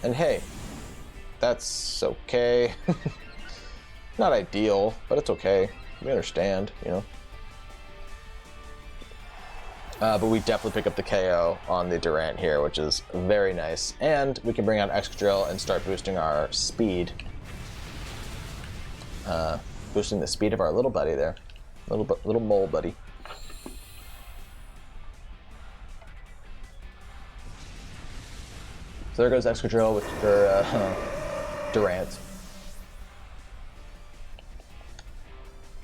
Speaker 1: And hey, that's okay. Not ideal, but it's okay. We understand, you know. But we definitely pick up the KO on the Durant here, which is very nice. And we can bring out Excadrill and start boosting our speed. Boosting the speed of our little buddy there. Little mole buddy. So there goes Excadrill with her Durant.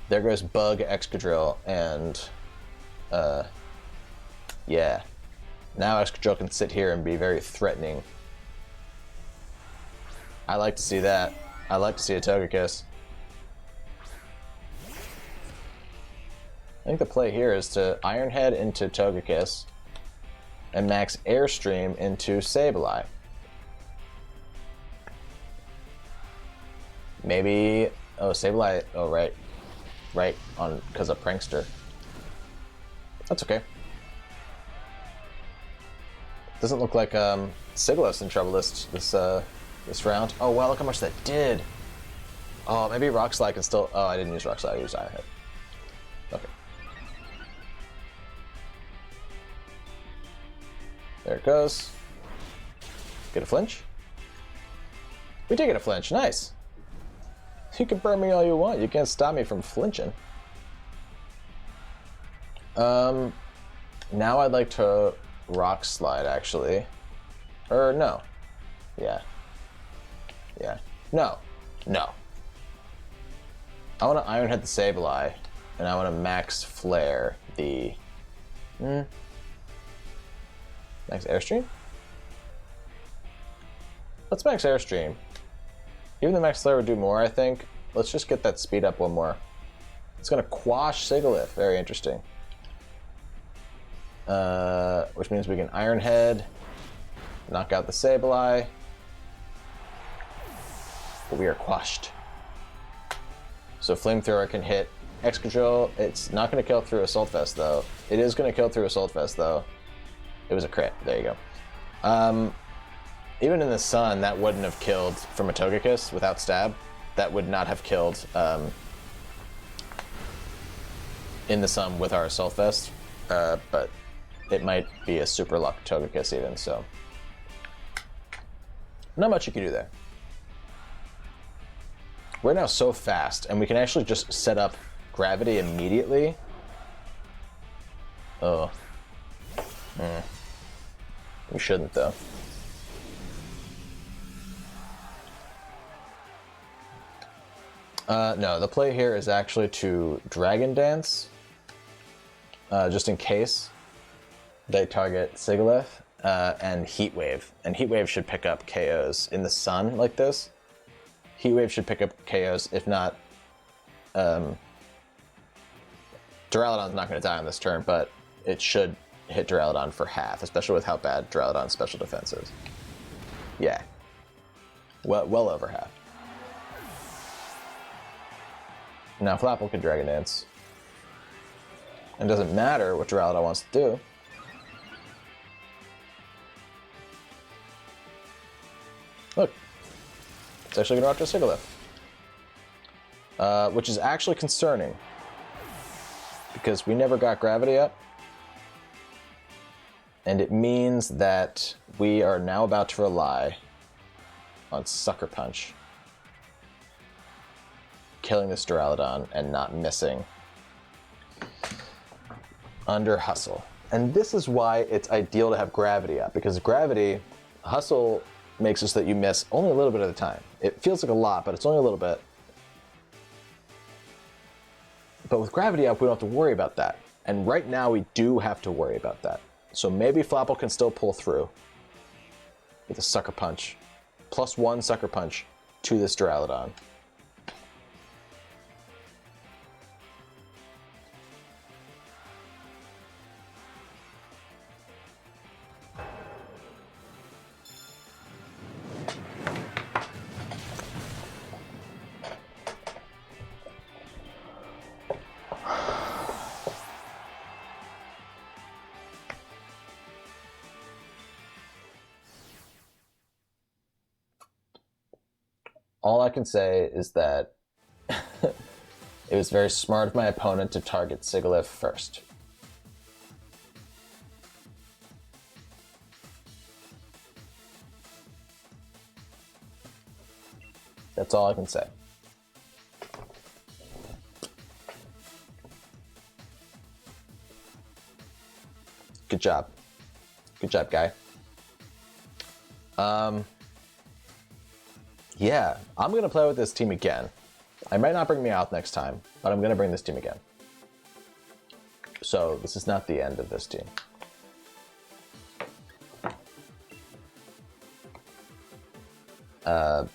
Speaker 1: There goes Bug, Excadrill, and yeah. Now Excadrill can sit here and be very threatening. I like to see that. I like to see a Togekiss. I think the play here is to Iron Head into Togekiss and max Airstream into Sableye. Maybe, oh, Sableye, oh, right, on, because of Prankster. That's okay. Doesn't look like Sigilyph's in trouble this round. Oh, wow, look how much that did. Oh, maybe Rock Slide can still, oh, I didn't use Rock Slide, I used Iron Head. Okay. There it goes. Get a flinch. We did get a flinch, nice. You can burn me all you want, you can't stop me from flinching. Now I'd like to Rock Slide, actually. Or no. Yeah. Yeah. No. No. I want to Iron Head the Sableye, and I want to Max Flare the... Max Airstream? Let's Max Airstream. Even the Max Flare would do more, I think. Let's just get that speed up one more. It's going to quash Sigilyph. Very interesting. Which means we can Iron Head, knock out the Sableye. But we are quashed. So Flamethrower can hit Excadrill. It's not going to kill through Assault Vest, though. It is going to kill through Assault Vest, though. It was a crit. There you go. Even in the sun, that wouldn't have killed from a Togekiss without Stab. That would not have killed in the sun with our Assault Vest. But it might be a super luck Togekiss even, so. Not much you can do there. We're now so fast, and we can actually just set up Gravity immediately. Oh. We shouldn't, though. No, the play here is actually to Dragon Dance, just in case they target Sigilyph, and Heat Wave. And Heat Wave should pick up KOs in the sun like this. Heat Wave should pick up KOs, if not... Duraludon's not going to die on this turn, but it should hit Duraludon for half, especially with how bad Duraludon's special defense is. Yeah. Well over half. Now Flapple can Dragon Dance. It doesn't matter what Duraludon wants to do. Look. It's actually going to rock to Sigilyph. Which is actually concerning. Because we never got Gravity up. And it means that we are now about to rely on Sucker Punch. Killing this Duraludon and not missing under Hustle. And this is why it's ideal to have Gravity up, because Gravity, Hustle makes it so that you miss only a little bit at a time. It feels like a lot, but it's only a little bit. But with Gravity up, we don't have to worry about that. And right now we do have to worry about that. So maybe Flapple can still pull through with a Sucker Punch. +1 Sucker Punch to this Duraludon. All I can say is that it was very smart of my opponent to target Sigilyph first. That's all I can say. Good job. Good job, guy. Yeah, I'm going to play with this team again. I might not bring MEOWTH next time, but I'm gonna bring this team again. So this is not the end of this team.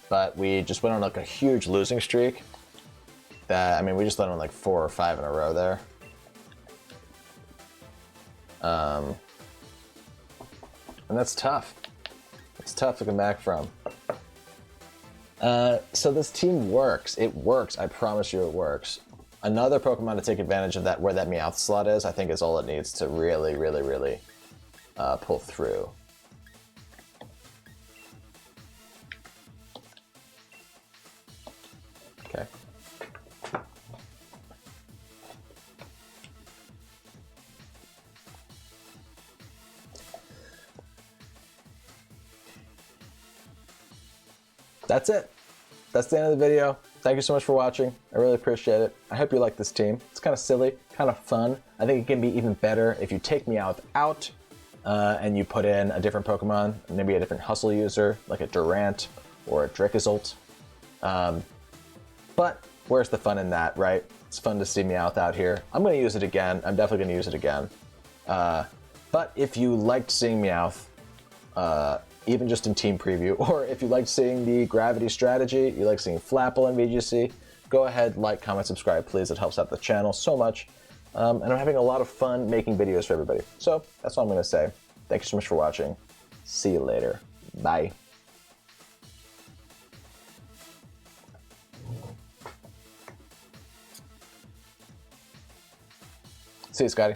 Speaker 1: But we just went on like a huge losing streak. I mean, we just went on like 4 or 5 in a row there. And that's tough. It's tough to come back from. So this team works. It works. I promise you it works. Another Pokemon to take advantage of that, where that MEOWTH slot is, I think is all it needs to really, really, really pull through. Okay. That's it. That's the end of the video. Thank you so much for watching. I really appreciate it. I hope you like this team. It's kind of silly, kind of fun. I think it can be even better if you take MEOWTH out and you put in a different Pokemon, maybe a different Hustle user, like a Durant or a Dracozolt. But where's the fun in that, right? It's fun to see MEOWTH out here. I'm going to use it again. I'm definitely going to use it again. But if you liked seeing MEOWTH, even just in team preview, or if you like seeing the gravity strategy, you like seeing Flapple and VGC, go ahead, like, comment, subscribe, please. It helps out the channel so much. And I'm having a lot of fun making videos for everybody. So that's all I'm going to say. Thank you so much for watching. See you later. Bye. See you, Scotty.